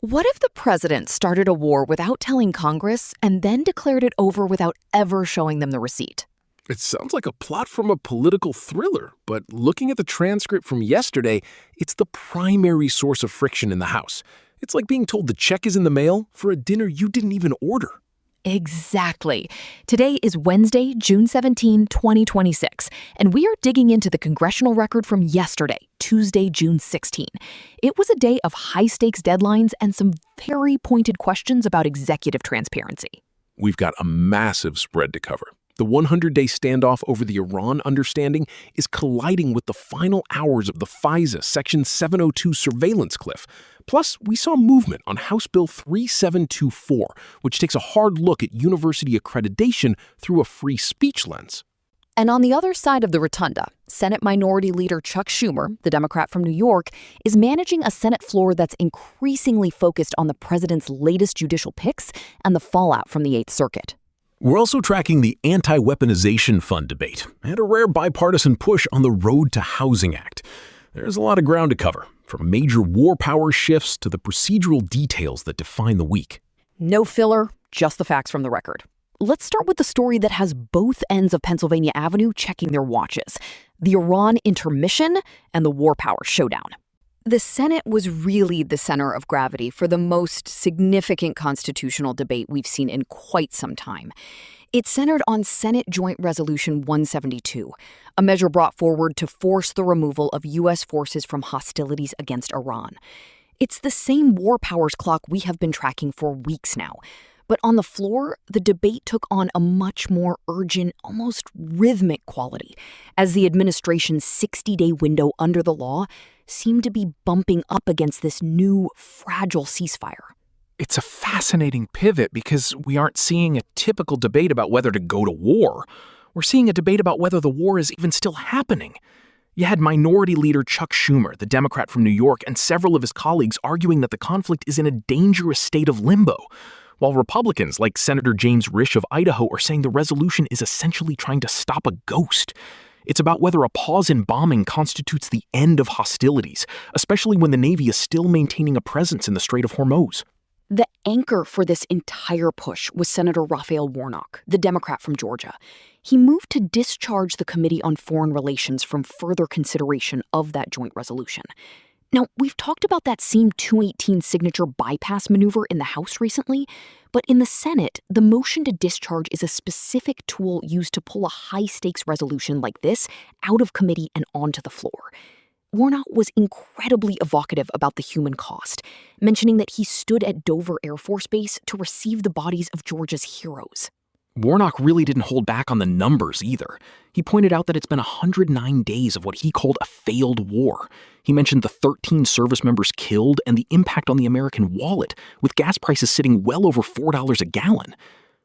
What if the president started a war without telling Congress and then declared it over without ever showing them the receipt? It sounds like a plot from a political thriller, but looking at the transcript from yesterday, it's the primary source of friction in the House. It's like being told the check is in the mail for a dinner you didn't even order. Exactly. Today is Wednesday, June 17, 2026, and we are digging into the congressional record from yesterday, Tuesday, June 16. It was a day of high-stakes deadlines and some very pointed questions about executive transparency. We've got a massive spread to cover. The 100-day standoff over the Iran understanding is colliding with the final hours of the FISA Section 702 surveillance cliff. Plus, we saw movement on House Bill 3724, which takes a hard look at university accreditation through a free speech lens. And on the other side of the rotunda, Senate Minority Leader Chuck Schumer, the Democrat from New York, is managing a Senate floor that's increasingly focused on the president's latest judicial picks and the fallout from the Eighth Circuit. We're also tracking the Anti-Weaponization Fund debate and a rare bipartisan push on the Road to Housing Act. There's a lot of ground to cover, from major war power shifts to the procedural details that define the week. No filler, just the facts from the record. Let's start with the story that has both ends of Pennsylvania Avenue checking their watches: the Iran intermission and the war power showdown. The Senate was really the center of gravity for the most significant constitutional debate we've seen in quite some time. It centered on Senate Joint Resolution 172, a measure brought forward to force the removal of U.S. forces from hostilities against Iran. It's the same war powers clock we have been tracking for weeks now. But on the floor, the debate took on a much more urgent, almost rhythmic quality, as the administration's 60-day window under the law seemed to be bumping up against this new, fragile ceasefire. It's a fascinating pivot because we aren't seeing a typical debate about whether to go to war. We're seeing a debate about whether the war is even still happening. You had Minority Leader Chuck Schumer, the Democrat from New York, and several of his colleagues arguing that the conflict is in a dangerous state of limbo, while Republicans like Senator James Risch of Idaho are saying the resolution is essentially trying to stop a ghost. It's about whether a pause in bombing constitutes the end of hostilities, especially when the Navy is still maintaining a presence in the Strait of Hormuz. The anchor for this entire push was Senator Raphael Warnock, the Democrat from Georgia. He moved to discharge the Committee on Foreign Relations from further consideration of that joint resolution. Now, we've talked about that same 218 signature bypass maneuver in the House recently, but in the Senate, the motion to discharge is a specific tool used to pull a high-stakes resolution like this out of committee and onto the floor. Warnock was incredibly evocative about the human cost, mentioning that he stood at Dover Air Force Base to receive the bodies of Georgia's heroes. Warnock really didn't hold back on the numbers either. He pointed out that it's been 109 days of what he called a failed war. He mentioned the 13 service members killed and the impact on the American wallet, with gas prices sitting well over $4 a gallon.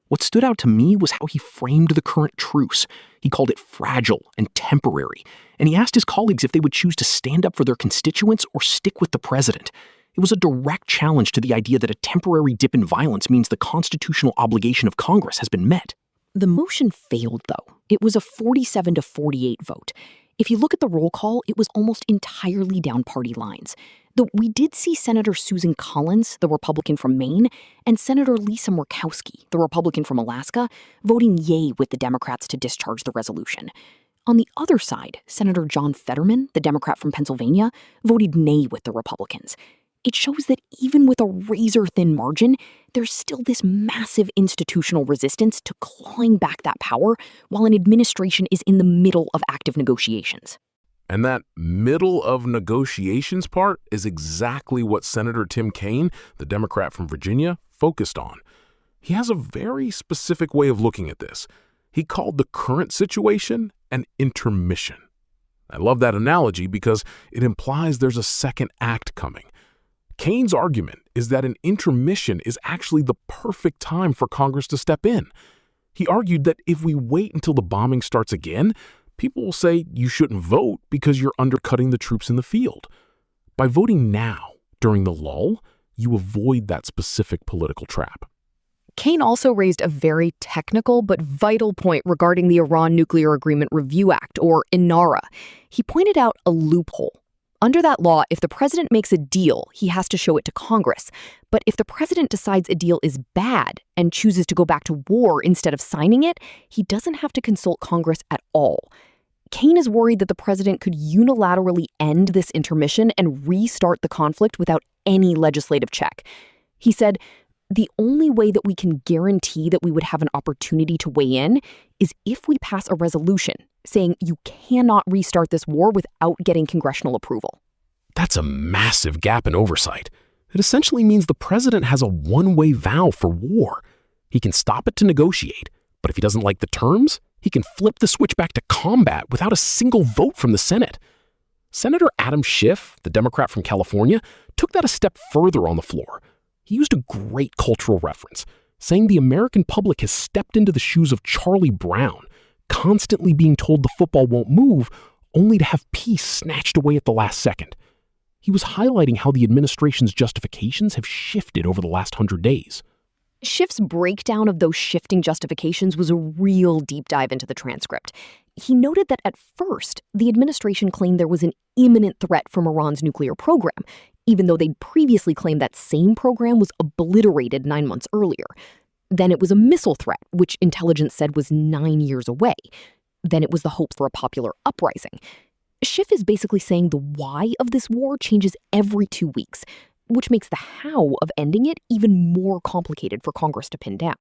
What stood out to me was how he framed the current truce. He called it fragile and temporary, and he asked his colleagues if they would choose to stand up for their constituents or stick with the president. It was a direct challenge to the idea that a temporary dip in violence means the constitutional obligation of Congress has been met. The motion failed, though. It was a 47-48 vote. If you look at the roll call, it was almost entirely down party lines. Though we did see Senator Susan Collins, the Republican from Maine, and Senator Lisa Murkowski, the Republican from Alaska, voting yay with the Democrats to discharge the resolution. On the other side, Senator John Fetterman, the Democrat from Pennsylvania, voted nay with the Republicans. It shows that even with a razor-thin margin, there's still this massive institutional resistance to clawing back that power while an administration is in the middle of active negotiations. And that middle of negotiations part is exactly what Senator Tim Kaine, the Democrat from Virginia, focused on. He has a very specific way of looking at this. He called the current situation an intermission. I love that analogy because it implies there's a second act coming. Kaine's argument is that an intermission is actually the perfect time for Congress to step in. He argued that if we wait until the bombing starts again, people will say you shouldn't vote because you're undercutting the troops in the field. By voting now, during the lull, you avoid that specific political trap. Kaine also raised a very technical but vital point regarding the Iran Nuclear Agreement Review Act, or INARA. He pointed out a loophole. Under that law, if the president makes a deal, he has to show it to Congress. But if the president decides a deal is bad and chooses to go back to war instead of signing it, he doesn't have to consult Congress at all. Kaine is worried that the president could unilaterally end this intermission and restart the conflict without any legislative check. He said, the only way that we can guarantee that we would have an opportunity to weigh in is if we pass a resolution saying you cannot restart this war without getting congressional approval. That's a massive gap in oversight. It essentially means the president has a one-way valve for war. He can stop it to negotiate, but if he doesn't like the terms, he can flip the switch back to combat without a single vote from the Senate. Senator Adam Schiff, the Democrat from California, took that a step further on the floor. He used a great cultural reference, saying the American public has stepped into the shoes of Charlie Brown, constantly being told the football won't move, only to have peace snatched away at the last second. He was highlighting how the administration's justifications have shifted over the last 100 days. Schiff's breakdown of those shifting justifications was a real deep dive into the transcript. He noted that at first, the administration claimed there was an imminent threat from Iran's nuclear program, even though they'd previously claimed that same program was obliterated 9 months earlier. Then it was a missile threat, which intelligence said was 9 years away. Then it was the hope for a popular uprising. Schiff is basically saying the why of this war changes every 2 weeks, which makes the how of ending it even more complicated for Congress to pin down.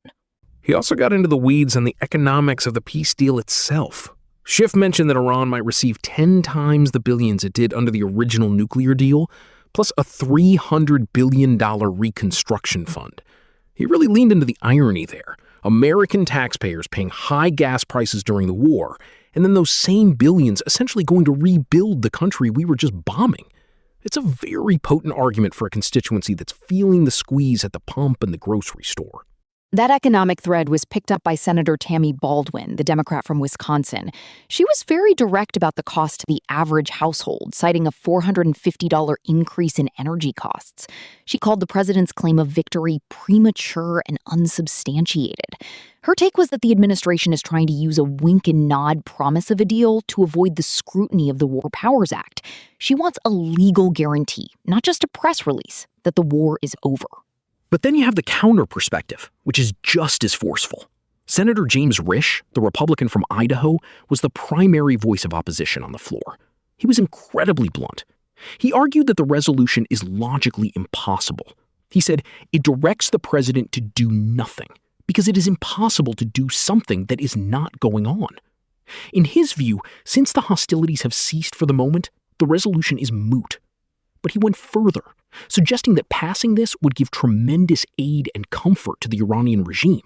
He also got into the weeds on the economics of the peace deal itself. Schiff mentioned that Iran might receive 10 times the billions it did under the original nuclear deal, plus a $300 billion reconstruction fund. He really leaned into the irony there. American taxpayers paying high gas prices during the war, and then those same billions essentially going to rebuild the country we were just bombing. It's a very potent argument for a constituency that's feeling the squeeze at the pump and the grocery store. That economic thread was picked up by Senator Tammy Baldwin, the Democrat from Wisconsin. She was very direct about the cost to the average household, citing a $450 increase in energy costs. She called the president's claim of victory premature and unsubstantiated. Her take was that the administration is trying to use a wink and nod promise of a deal to avoid the scrutiny of the War Powers Act. She wants a legal guarantee, not just a press release, that the war is over. But then you have the counter perspective, which is just as forceful. Senator James Risch, the Republican from Idaho, was the primary voice of opposition on the floor. He was incredibly blunt. He argued that the resolution is logically impossible. He said it directs the president to do nothing because it is impossible to do something that is not going on. In his view, since the hostilities have ceased for the moment, the resolution is moot. But he went further, suggesting that passing this would give tremendous aid and comfort to the Iranian regime.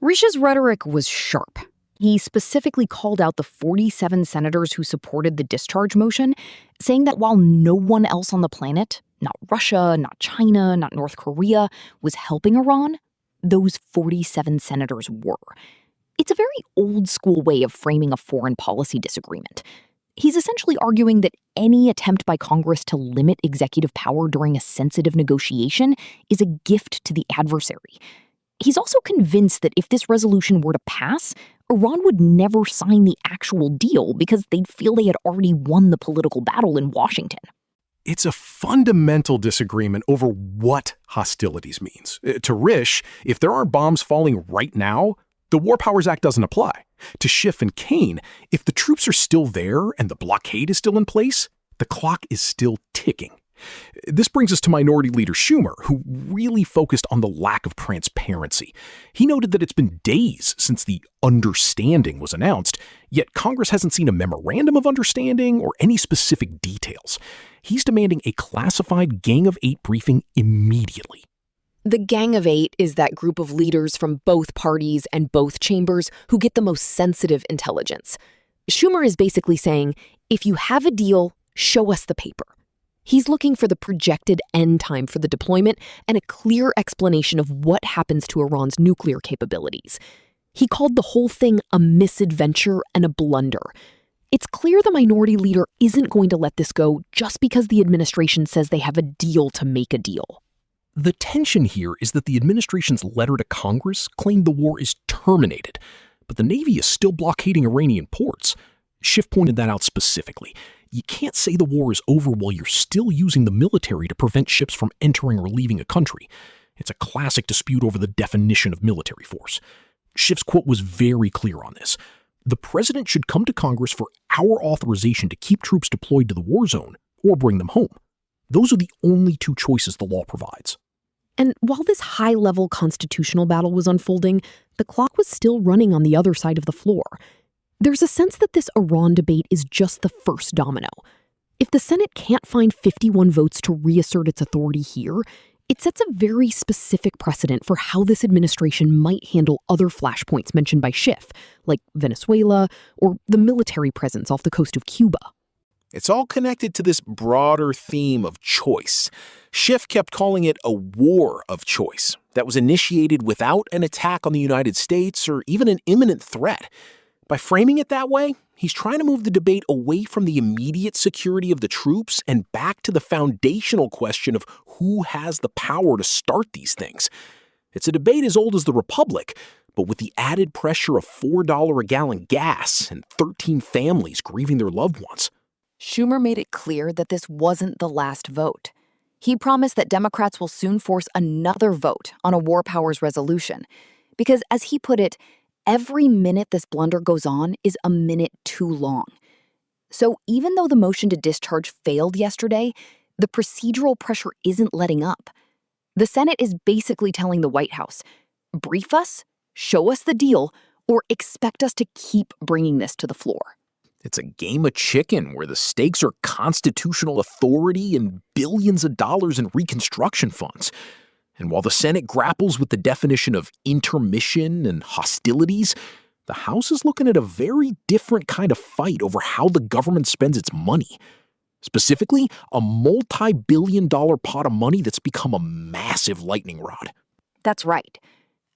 Risch's rhetoric was sharp. He specifically called out the 47 senators who supported the discharge motion, saying that while no one else on the planet, not Russia, not China, not North Korea, was helping Iran, those 47 senators were. It's a very old-school way of framing a foreign policy disagreement. He's essentially arguing that any attempt by Congress to limit executive power during a sensitive negotiation is a gift to the adversary. He's also convinced that if this resolution were to pass, Iran would never sign the actual deal because they'd feel they had already won the political battle in Washington. It's a fundamental disagreement over what hostilities means. To Risch, if there aren't bombs falling right now, the War Powers Act doesn't apply. To Schiff and Kaine, if the troops are still there and the blockade is still in place, the clock is still ticking. This brings us to Minority Leader Schumer, who really focused on the lack of transparency. He noted that it's been days since the understanding was announced, yet Congress hasn't seen a memorandum of understanding or any specific details. He's demanding a classified Gang of Eight briefing immediately. The Gang of Eight is that group of leaders from both parties and both chambers who get the most sensitive intelligence. Schumer is basically saying, if you have a deal, show us the paper. He's looking for the projected end time for the deployment and a clear explanation of what happens to Iran's nuclear capabilities. He called the whole thing a misadventure and a blunder. It's clear the minority leader isn't going to let this go just because the administration says they have a deal to make a deal. The tension here is that the administration's letter to Congress claimed the war is terminated, but the Navy is still blockading Iranian ports. Schiff pointed that out specifically. You can't say the war is over while you're still using the military to prevent ships from entering or leaving a country. It's a classic dispute over the definition of military force. Schiff's quote was very clear on this. The president should come to Congress for our authorization to keep troops deployed to the war zone or bring them home. Those are the only two choices the law provides. And while this high-level constitutional battle was unfolding, the clock was still running on the other side of the floor. There's a sense that this Iran debate is just the first domino. If the Senate can't find 51 votes to reassert its authority here, it sets a very specific precedent for how this administration might handle other flashpoints mentioned by Schiff, like Venezuela or the military presence off the coast of Cuba. It's all connected to this broader theme of choice. Schiff kept calling it a war of choice that was initiated without an attack on the United States or even an imminent threat. By framing it that way, he's trying to move the debate away from the immediate security of the troops and back to the foundational question of who has the power to start these things. It's a debate as old as the Republic, but with the added pressure of $4 a gallon gas and 13 families grieving their loved ones. Schumer made it clear that this wasn't the last vote. He promised that Democrats will soon force another vote on a war powers resolution. Because, as he put it, every minute this blunder goes on is a minute too long. So even though the motion to discharge failed yesterday, the procedural pressure isn't letting up. The Senate is basically telling the White House, brief us, show us the deal, or expect us to keep bringing this to the floor. It's a game of chicken where the stakes are constitutional authority and billions of dollars in reconstruction funds. And while the Senate grapples with the definition of intermission and hostilities, the House is looking at a very different kind of fight over how the government spends its money. Specifically, a multi-billion-dollar pot of money that's become a massive lightning rod. That's right.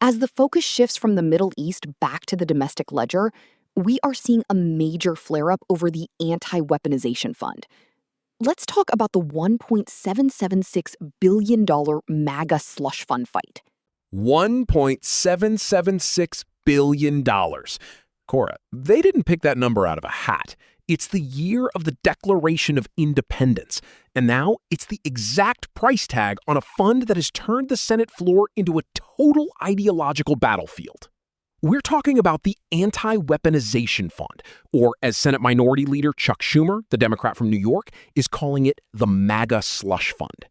As the focus shifts from the Middle East back to the domestic ledger, we are seeing a major flare-up over the anti-weaponization fund. Let's talk about the $1.776 billion MAGA slush fund fight. $1.776 billion. Cora, they didn't pick that number out of a hat. It's the year of the Declaration of Independence, and now it's the exact price tag on a fund that has turned the Senate floor into a total ideological battlefield. We're talking about the Anti-Weaponization Fund, or as Senate Minority Leader Chuck Schumer, the Democrat from New York, is calling it the MAGA Slush Fund.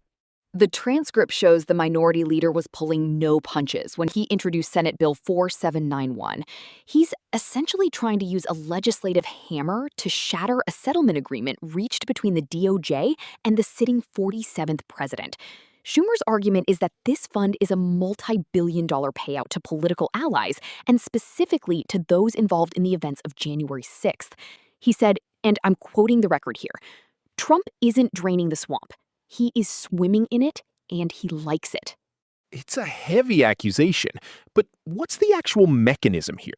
The transcript shows the minority leader was pulling no punches when he introduced Senate Bill 4791. He's essentially trying to use a legislative hammer to shatter a settlement agreement reached between the DOJ and the sitting 47th president. Schumer's argument is that this fund is a multi-billion-dollar payout to political allies, and specifically to those involved in the events of January 6th. He said, and I'm quoting the record here, "Trump isn't draining the swamp. He is swimming in it, and he likes it." It's a heavy accusation, but what's the actual mechanism here?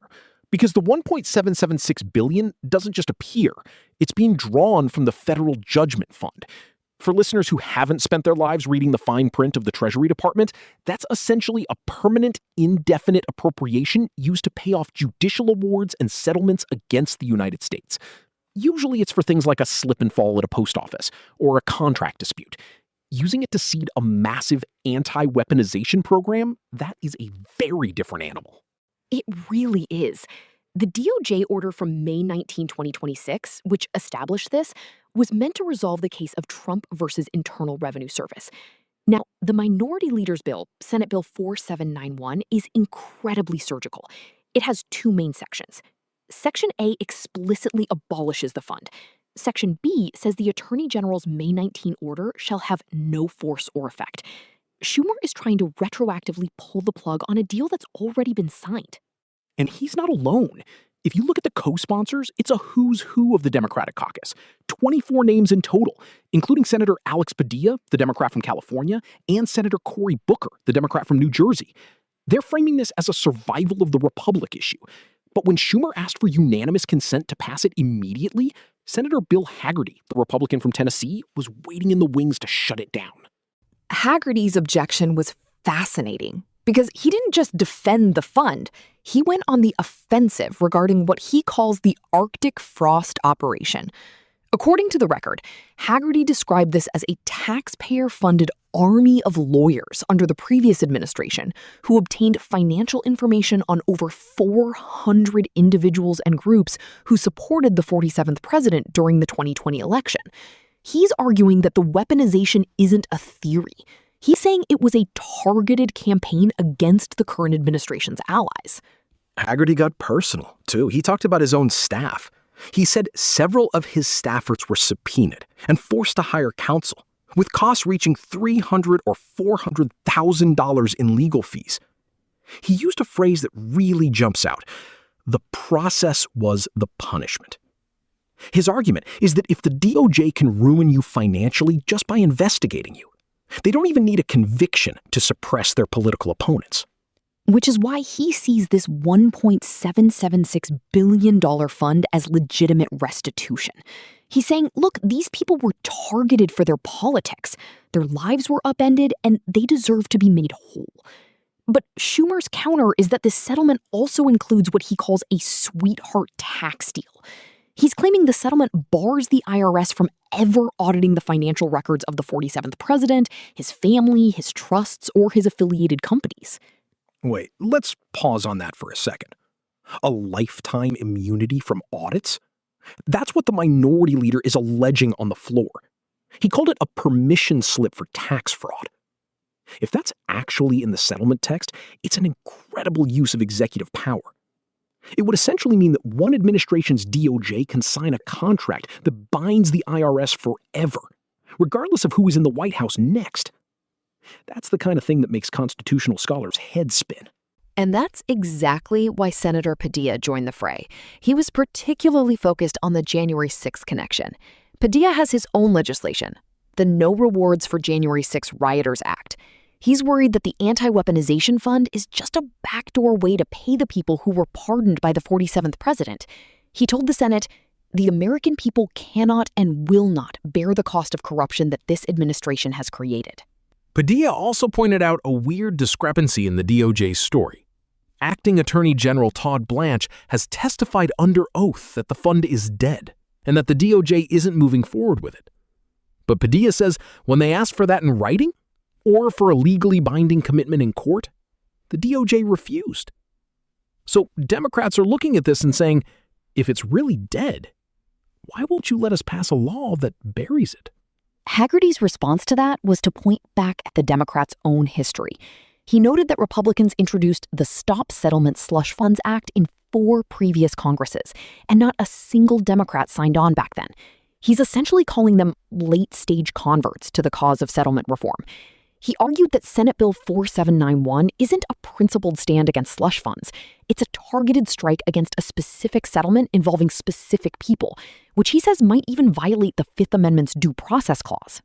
Because the $1.776 billion doesn't just appear. It's being drawn from the Federal Judgment Fund. For listeners who haven't spent their lives reading the fine print of the Treasury Department, that's essentially a permanent, indefinite appropriation used to pay off judicial awards and settlements against the United States. Usually it's for things like a slip and fall at a post office or a contract dispute. Using it to seed a massive anti-weaponization program, that is a very different animal. It really is. The DOJ order from May 19, 2026, which established this, was meant to resolve the case of Trump versus Internal Revenue Service. Now, the Minority Leader's bill, Senate Bill 4791, is incredibly surgical. It has two main sections. Section A explicitly abolishes the fund. Section B says the Attorney General's May 19 order shall have no force or effect. Schumer is trying to retroactively pull the plug on a deal that's already been signed. And he's not alone. If you look at the co-sponsors, it's a who's who of the Democratic caucus. 24 names in total, including Senator Alex Padilla, the Democrat from California, and Senator Cory Booker, the Democrat from New Jersey. They're framing this as a survival of the Republic issue. But when Schumer asked for unanimous consent to pass it immediately, Senator Bill Hagerty, the Republican from Tennessee, was waiting in the wings to shut it down. Hagerty's objection was fascinating because he didn't just defend the fund. He went on the offensive regarding what he calls the Arctic frost operation. According to the record, Haggerty described this as a taxpayer-funded army of lawyers under the previous administration who obtained financial information on over 400 individuals and groups who supported the 47th president during the 2020 election. He's arguing that the weaponization isn't a theory. He's saying it was a targeted campaign against the current administration's allies. Haggerty got personal, too. He talked about his own staff. He said several of his staffers were subpoenaed and forced to hire counsel, with costs reaching $300,000 or $400,000 in legal fees. He used a phrase that really jumps out. The process was the punishment. His argument is that if the DOJ can ruin you financially just by investigating you, they don't even need a conviction to suppress their political opponents. Which is why he sees this $1.776 billion fund as legitimate restitution. He's saying, look, these people were targeted for their politics. Their lives were upended, and they deserve to be made whole. But Schumer's counter is that this settlement also includes what he calls a sweetheart tax deal. He's claiming the settlement bars the IRS from ever auditing the financial records of the 47th president, his family, his trusts, or his affiliated companies. Wait, let's pause on that for a second. A lifetime immunity from audits? That's what the minority leader is alleging on the floor. He called it a permission slip for tax fraud. If that's actually in the settlement text, it's an incredible use of executive power. It would essentially mean that one administration's DOJ can sign a contract that binds the IRS forever, regardless of who is in the White House next. That's the kind of thing that makes constitutional scholars' heads spin. And that's exactly why Senator Padilla joined the fray. He was particularly focused on the January 6th connection. Padilla has his own legislation, the No Rewards for January 6 Rioters Act. He's worried that the anti-weaponization fund is just a backdoor way to pay the people who were pardoned by the 47th president. He told the Senate, "The American people cannot and will not bear the cost of corruption that this administration has created." Padilla also pointed out a weird discrepancy in the DOJ's story. Acting Attorney General Todd Blanche has testified under oath that the fund is dead and that the DOJ isn't moving forward with it. But Padilla says when they asked for that in writing or for a legally binding commitment in court, the DOJ refused. So Democrats are looking at this and saying, if it's really dead, why won't you let us pass a law that buries it? Haggerty's response to that was to point back at the Democrats' own history. He noted that Republicans introduced the Stop Settlement Slush Funds Act in 4 previous Congresses, and not a single Democrat signed on back then. He's essentially calling them late-stage converts to the cause of settlement reform. He argued that Senate Bill 4791 isn't a principled stand against slush funds. It's a targeted strike against a specific settlement involving specific people, which he says might even violate the Fifth Amendment's due process clause.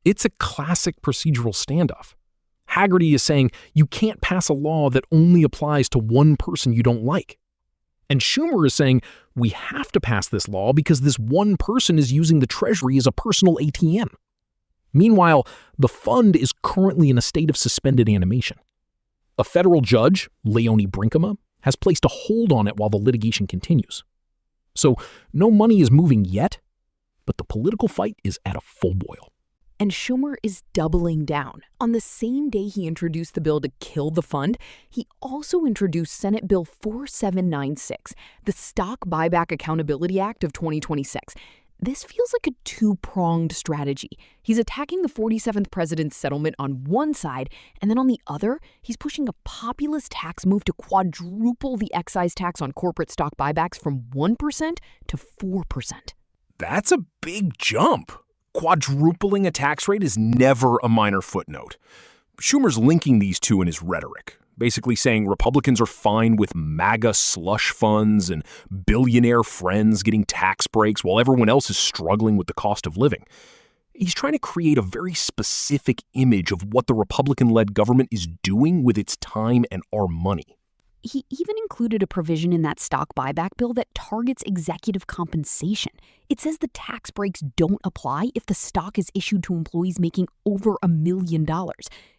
It's a classic procedural standoff. Haggerty is saying you can't pass a law that only applies to one person you don't like. And Schumer is saying we have to pass this law because this one person is using the Treasury as a personal ATM. Meanwhile, the fund is currently in a state of suspended animation. A federal judge, Leonie Brinkema, has placed a hold on it while the litigation continues. So no money is moving yet, but the political fight is at a full boil. And Schumer is doubling down. On the same day he introduced the bill to kill the fund, he also introduced Senate Bill 4796, the Stock Buyback Accountability Act of 2026. This feels like a two-pronged strategy. He's attacking the 47th president's settlement on one side, and then on the other, he's pushing a populist tax move to quadruple the excise tax on corporate stock buybacks from 1% to 4%. That's a big jump. Quadrupling a tax rate is never a minor footnote. Schumer's linking these two in his rhetoric, basically saying Republicans are fine with MAGA slush funds and billionaire friends getting tax breaks while everyone else is struggling with the cost of living. He's trying to create a very specific image of what the Republican-led government is doing with its time and our money. He even included a provision in that stock buyback bill that targets executive compensation. It says the tax breaks don't apply if the stock is issued to employees making over $1 million.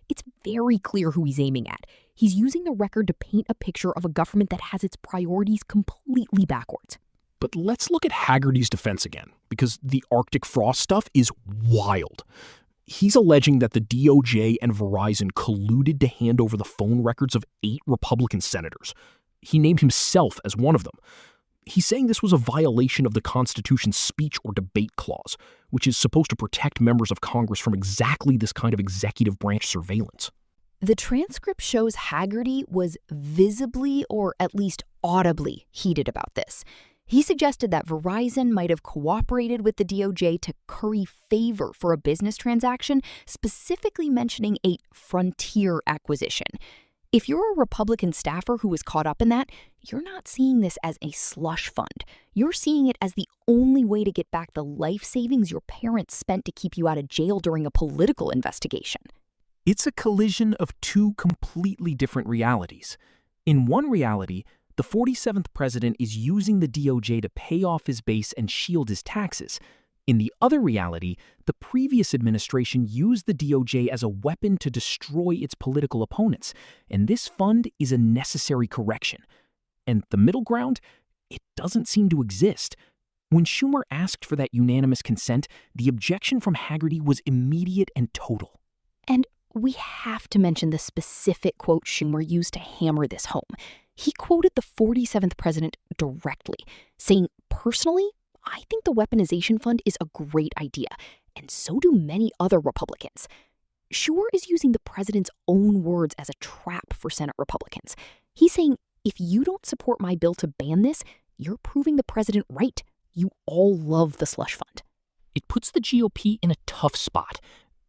It's very clear who he's aiming at. He's using the record to paint a picture of a government that has its priorities completely backwards. But let's look at Haggerty's defense again, because the Arctic frost stuff is wild. He's alleging that the DOJ and Verizon colluded to hand over the phone records of 8 Republican senators. He named himself as one of them. He's saying this was a violation of the Constitution's speech or debate clause, which is supposed to protect members of Congress from exactly this kind of executive branch surveillance. The transcript shows Haggerty was visibly, or at least audibly, heated about this. He suggested that Verizon might have cooperated with the DOJ to curry favor for a business transaction, specifically mentioning a frontier acquisition. If you're a Republican staffer who was caught up in that, you're not seeing this as a slush fund. You're seeing it as the only way to get back the life savings your parents spent to keep you out of jail during a political investigation. It's a collision of two completely different realities. In one reality, the 47th president is using the DOJ to pay off his base and shield his taxes. In the other reality, the previous administration used the DOJ as a weapon to destroy its political opponents, and this fund is a necessary correction. And the middle ground? It doesn't seem to exist. When Schumer asked for that unanimous consent, the objection from Haggerty was immediate and total. And we have to mention the specific quote Schumer used to hammer this home. He quoted the 47th president directly, saying, "Personally, I think the weaponization fund is a great idea, and so do many other Republicans." Schumer is using the president's own words as a trap for Senate Republicans. He's saying, if you don't support my bill to ban this, you're proving the president right. You all love the slush fund. It puts the GOP in a tough spot.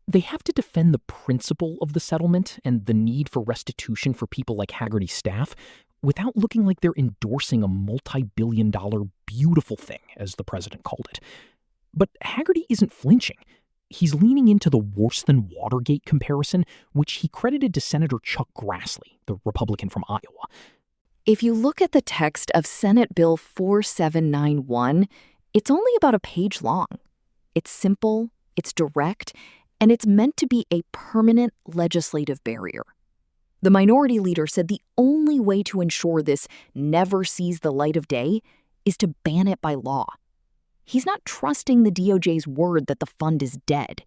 They have to defend the principle of the settlement and the need for restitution for people like Haggerty's staff without looking like they're endorsing a multi-billion-dollar beautiful thing, as the president called it. But Haggerty isn't flinching. He's leaning into the worse-than-Watergate comparison, which he credited to Senator Chuck Grassley, the Republican from Iowa. If you look at the text of Senate Bill 4791, it's only about a page long. It's simple, it's direct, and it's meant to be a permanent legislative barrier. The minority leader said the only way to ensure this never sees the light of day is to ban it by law. He's not trusting the DOJ's word that the fund is dead.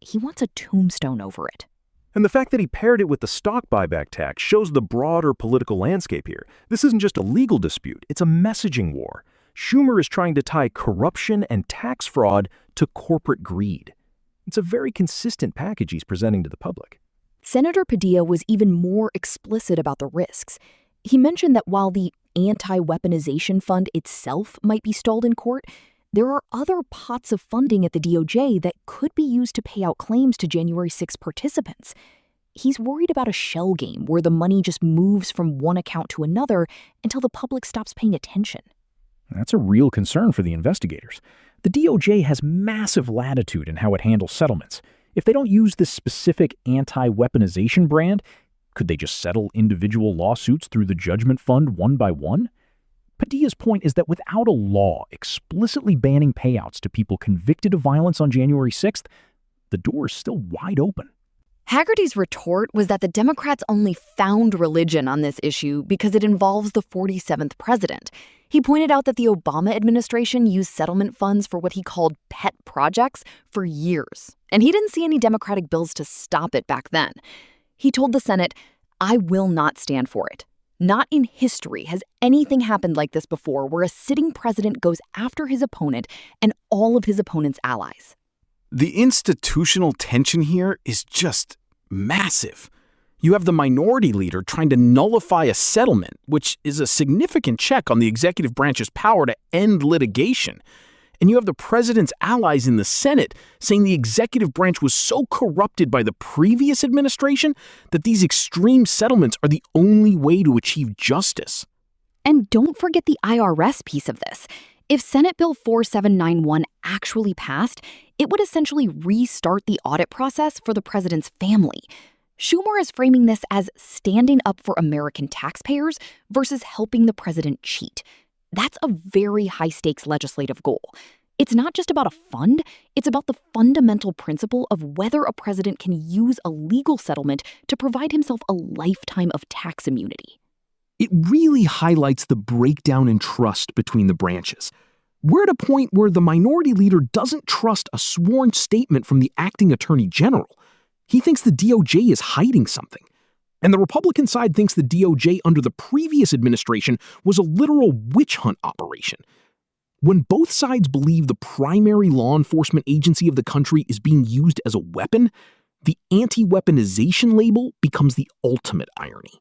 He wants a tombstone over it. And the fact that he paired it with the stock buyback tax shows the broader political landscape here. This isn't just a legal dispute, it's a messaging war. Schumer is trying to tie corruption and tax fraud to corporate greed. It's a very consistent package he's presenting to the public. Senator Padilla was even more explicit about the risks. He mentioned that while the anti-weaponization fund itself might be stalled in court, there are other pots of funding at the DOJ that could be used to pay out claims to January 6 participants. He's worried about a shell game where the money just moves from one account to another until the public stops paying attention. That's a real concern for the investigators. The DOJ has massive latitude in how it handles settlements. If they don't use this specific anti-weaponization brand, could they just settle individual lawsuits through the judgment fund one by one? Padilla's point is that without a law explicitly banning payouts to people convicted of violence on January 6th, the door is still wide open. Haggerty's retort was that the Democrats only found religion on this issue because it involves the 47th president. He pointed out that the Obama administration used settlement funds for what he called pet projects for years, and he didn't see any Democratic bills to stop it back then. He told the Senate, "I will not stand for it. Not in history has anything happened like this before where a sitting president goes after his opponent and all of his opponent's allies." The institutional tension here is just massive. You have the minority leader trying to nullify a settlement, which is a significant check on the executive branch's power to end litigation. And you have the president's allies in the Senate saying the executive branch was so corrupted by the previous administration that these extreme settlements are the only way to achieve justice. And don't forget the IRS piece of this. If Senate Bill 4791 actually passed, it would essentially restart the audit process for the president's family. Schumer is framing this as standing up for American taxpayers versus helping the president cheat. That's a very high-stakes legislative goal. It's not just about a fund, it's about the fundamental principle of whether a president can use a legal settlement to provide himself a lifetime of tax immunity. It really highlights the breakdown in trust between the branches. We're at a point where the minority leader doesn't trust a sworn statement from the acting attorney general. He thinks the DOJ is hiding something. And the Republican side thinks the DOJ under the previous administration was a literal witch hunt operation. When both sides believe the primary law enforcement agency of the country is being used as a weapon, the anti-weaponization label becomes the ultimate irony.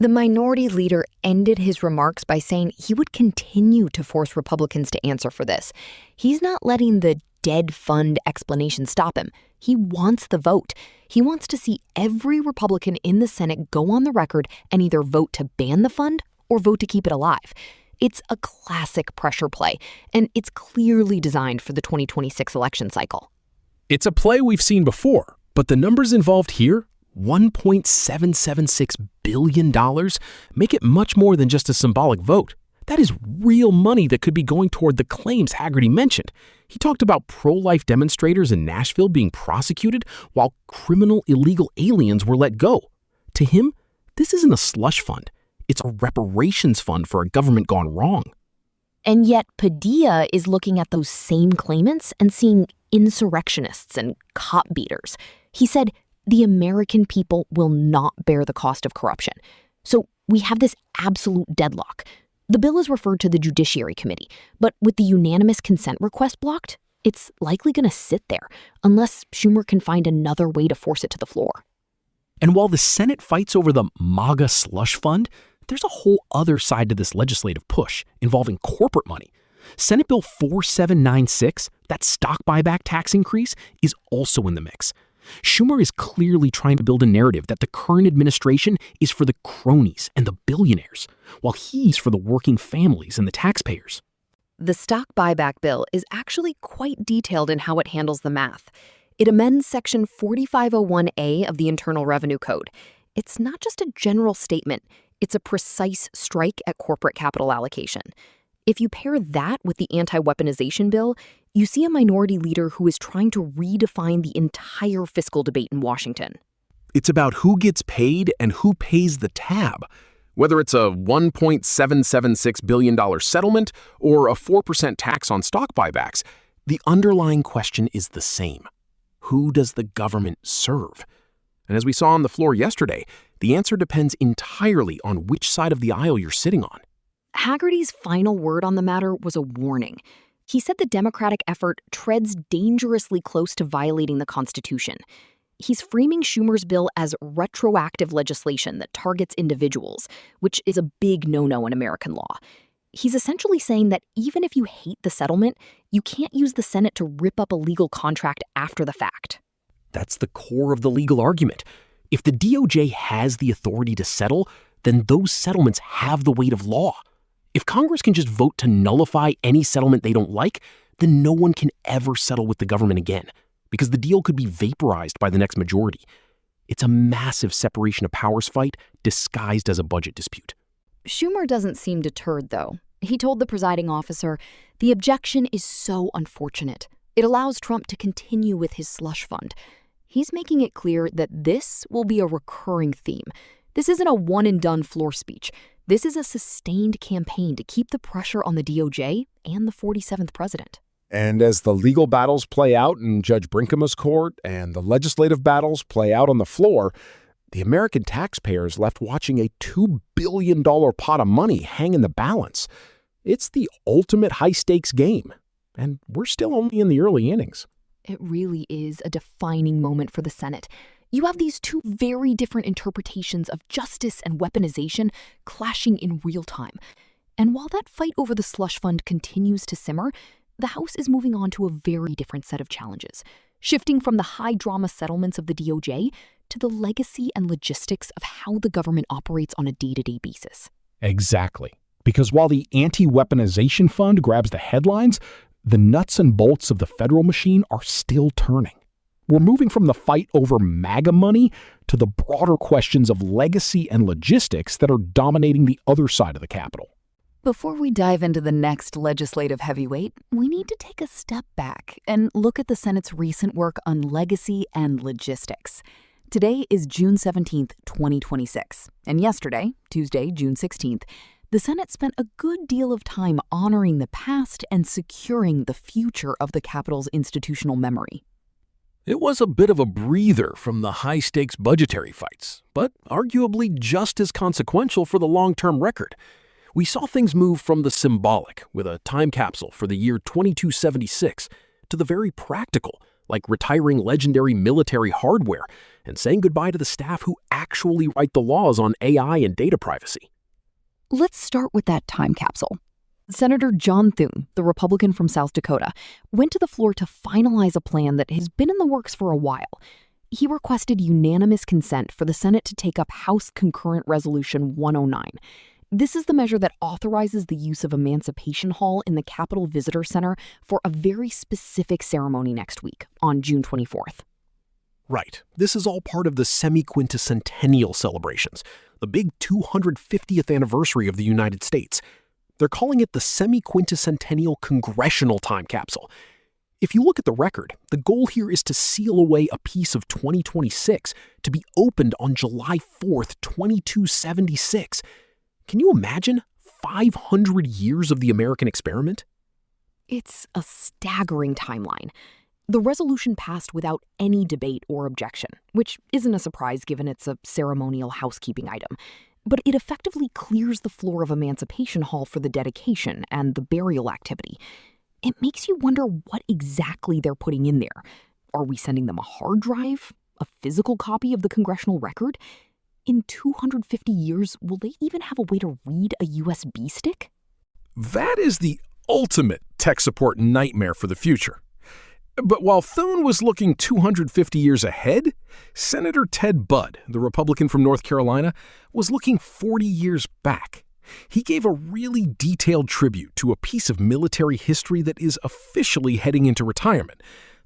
The minority leader ended his remarks by saying he would continue to force Republicans to answer for this. He's not letting the dead fund explanation stop him. He wants the vote. He wants to see every Republican in the Senate go on the record and either vote to ban the fund or vote to keep it alive. It's a classic pressure play, and it's clearly designed for the 2026 election cycle. It's a play we've seen before, but the numbers involved here, $1.776 billion, make it much more than just a symbolic vote. That is real money that could be going toward the claims Haggerty mentioned. He talked about pro-life demonstrators in Nashville being prosecuted while criminal illegal aliens were let go. To him, this isn't a slush fund. It's a reparations fund for a government gone wrong. And yet Padilla is looking at those same claimants and seeing insurrectionists and cop beaters. He said, the American people will not bear the cost of corruption. So we have this absolute deadlock. The bill is referred to the Judiciary Committee, but with the unanimous consent request blocked, it's likely going to sit there unless Schumer can find another way to force it to the floor. And while the Senate fights over the MAGA slush fund, there's a whole other side to this legislative push involving corporate money. Senate Bill 4796, that stock buyback tax increase, is also in the mix. Schumer is clearly trying to build a narrative that the current administration is for the cronies and the billionaires, while he's for the working families and the taxpayers. The stock buyback bill is actually quite detailed in how it handles the math. It amends Section 4501A of the Internal Revenue Code. It's not just a general statement, it's a precise strike at corporate capital allocation. If you pair that with the anti-weaponization bill, you see a minority leader who is trying to redefine the entire fiscal debate in Washington. It's about who gets paid and who pays the tab. Whether it's a $1.776 billion settlement or a 4% tax on stock buybacks, the underlying question is the same. Who does the government serve? And as we saw on the floor yesterday, the answer depends entirely on which side of the aisle you're sitting on. Haggerty's final word on the matter was a warning. He said the Democratic effort treads dangerously close to violating the Constitution. He's framing Schumer's bill as retroactive legislation that targets individuals, which is a big no-no in American law. He's essentially saying that even if you hate the settlement, you can't use the Senate to rip up a legal contract after the fact. That's the core of the legal argument. If the DOJ has the authority to settle, then those settlements have the weight of law. If Congress can just vote to nullify any settlement they don't like, then no one can ever settle with the government again, because the deal could be vaporized by the next majority. It's a massive separation of powers fight disguised as a budget dispute. Schumer doesn't seem deterred, though. He told the presiding officer, the objection is so unfortunate. It allows Trump to continue with his slush fund. He's making it clear that this will be a recurring theme. This isn't a one-and-done floor speech. This is a sustained campaign to keep the pressure on the DOJ and the 47th president. And as the legal battles play out in Judge Brinkema's court and the legislative battles play out on the floor, the American taxpayer is left watching a $2 billion pot of money hang in the balance. It's the ultimate high-stakes game, and we're still only in the early innings. It really is a defining moment for the Senate. You have these two very different interpretations of justice and weaponization clashing in real time. And while that fight over the slush fund continues to simmer, the House is moving on to a very different set of challenges, shifting from the high-drama settlements of the DOJ to the legacy and logistics of how the government operates on a day-to-day basis. Exactly. Because while the anti-weaponization fund grabs the headlines, the nuts and bolts of the federal machine are still turning. We're moving from the fight over MAGA money to the broader questions of legacy and logistics that are dominating the other side of the Capitol. Before we dive into the next legislative heavyweight, we need to take a step back and look at the Senate's recent work on legacy and logistics. Today is June 17th, 2026, and yesterday, Tuesday, June 16th, the Senate spent a good deal of time honoring the past and securing the future of the Capitol's institutional memory. It was a bit of a breather from the high-stakes budgetary fights, but arguably just as consequential for the long-term record. We saw things move from the symbolic, with a time capsule for the year 2276, to the very practical, like retiring legendary military hardware and saying goodbye to the staff who actually write the laws on AI and data privacy. Let's start with that time capsule. Senator John Thune, the Republican from South Dakota, went to the floor to finalize a plan that has been in the works for a while. He requested unanimous consent for the Senate to take up House Concurrent Resolution 109. This is the measure that authorizes the use of Emancipation Hall in the Capitol Visitor Center for a very specific ceremony next week, on June 24th. Right. This is all part of the semi-quinticentennial celebrations, the big 250th anniversary of the United States. They're calling it the semi-quinticentennial congressional time capsule. If you look at the record, the goal here is to seal away a piece of 2026 to be opened on July 4th, 2276. Can you imagine 500 years of the American experiment? It's a staggering timeline. The resolution passed without any debate or objection, which isn't a surprise given it's a ceremonial housekeeping item. But it effectively clears the floor of Emancipation Hall for the dedication and the burial activity. It makes you wonder what exactly they're putting in there. Are we sending them a hard drive? A physical copy of the congressional record? In 250 years, will they even have a way to read a USB stick? That is the ultimate tech support nightmare for the future. But while Thune was looking 250 years ahead, Senator Ted Budd, the Republican from North Carolina, was looking 40 years back. He gave a really detailed tribute to a piece of military history that is officially heading into retirement,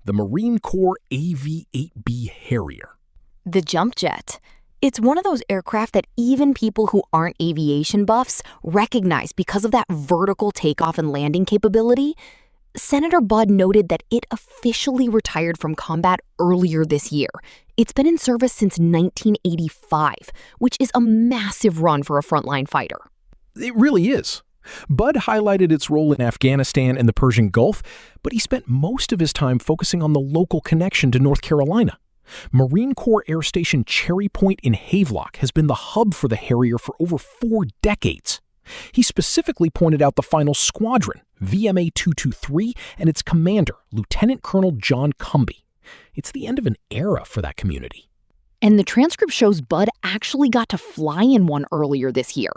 the Marine Corps AV-8B Harrier. The jump jet. It's one of those aircraft that even people who aren't aviation buffs recognize because of that vertical takeoff and landing capability. Senator Budd noted that it officially retired from combat earlier this year. It's been in service since 1985, which is a massive run for a frontline fighter. It really is. Budd highlighted its role in Afghanistan and the Persian Gulf, but he spent most of his time focusing on the local connection to North Carolina. Marine Corps Air Station Cherry Point in Havelock has been the hub for the Harrier for over 4 decades. He specifically pointed out the final squadron, VMA 223, and its commander, Lieutenant Colonel John Cumby. It's the end of an era for that community. And the transcript shows Budd actually got to fly in one earlier this year.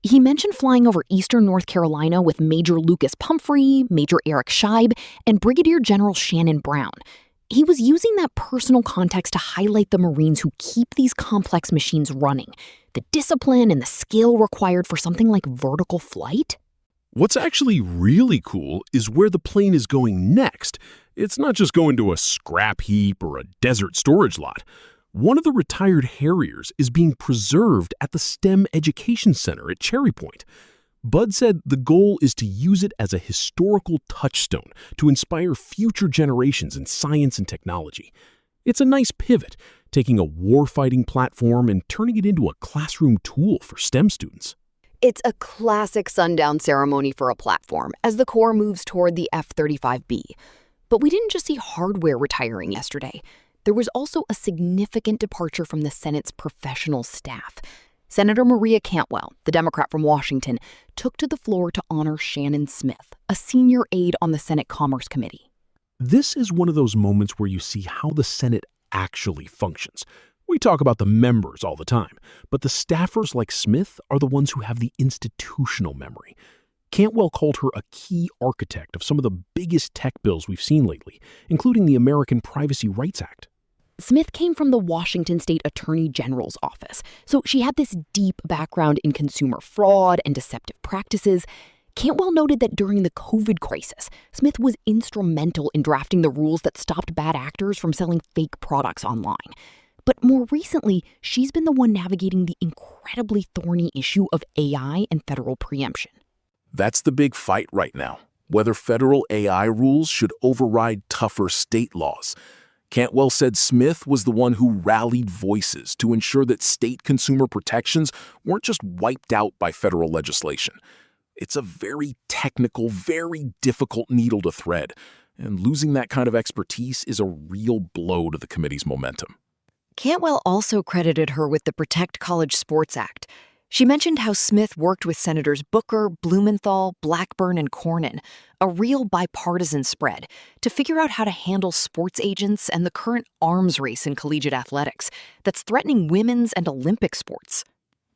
He mentioned flying over eastern North Carolina with Major Lucas Pumphrey, Major Eric Scheib, and Brigadier General Shannon Brown. He was using that personal context to highlight the Marines who keep these complex machines running, the discipline and the skill required for something like vertical flight. What's actually really cool is where the plane is going next. It's not just going to a scrap heap or a desert storage lot. One of the retired Harriers is being preserved at the STEM Education Center at Cherry Point. Budd said the goal is to use it as a historical touchstone to inspire future generations in science and technology. It's a nice pivot, taking a war-fighting platform and turning it into a classroom tool for STEM students. It's a classic sundown ceremony for a platform as the Corps moves toward the F-35B. But we didn't just see hardware retiring yesterday. There was also a significant departure from the Senate's professional staff. Senator Maria Cantwell, the Democrat from Washington, took to the floor to honor Shannon Smith, a senior aide on the Senate Commerce Committee. This is one of those moments where you see how the Senate actually functions. We talk about the members all the time, but the staffers like Smith are the ones who have the institutional memory. Cantwell called her a key architect of some of the biggest tech bills we've seen lately, including the American Privacy Rights Act. Smith came from the Washington State Attorney General's office, so she had this deep background in consumer fraud and deceptive practices. Cantwell noted that during the COVID crisis, Smith was instrumental in drafting the rules that stopped bad actors from selling fake products online. But more recently, she's been the one navigating the incredibly thorny issue of AI and federal preemption. That's the big fight right now, whether federal AI rules should override tougher state laws. Cantwell said Smith was the one who rallied voices to ensure that state consumer protections weren't just wiped out by federal legislation. It's a very technical, very difficult needle to thread, and losing that kind of expertise is a real blow to the committee's momentum. Cantwell also credited her with the Protect College Sports Act. She mentioned how Smith worked with Senators Booker, Blumenthal, Blackburn, and Cornyn, a real bipartisan spread, to figure out how to handle sports agents and the current arms race in collegiate athletics that's threatening women's and Olympic sports.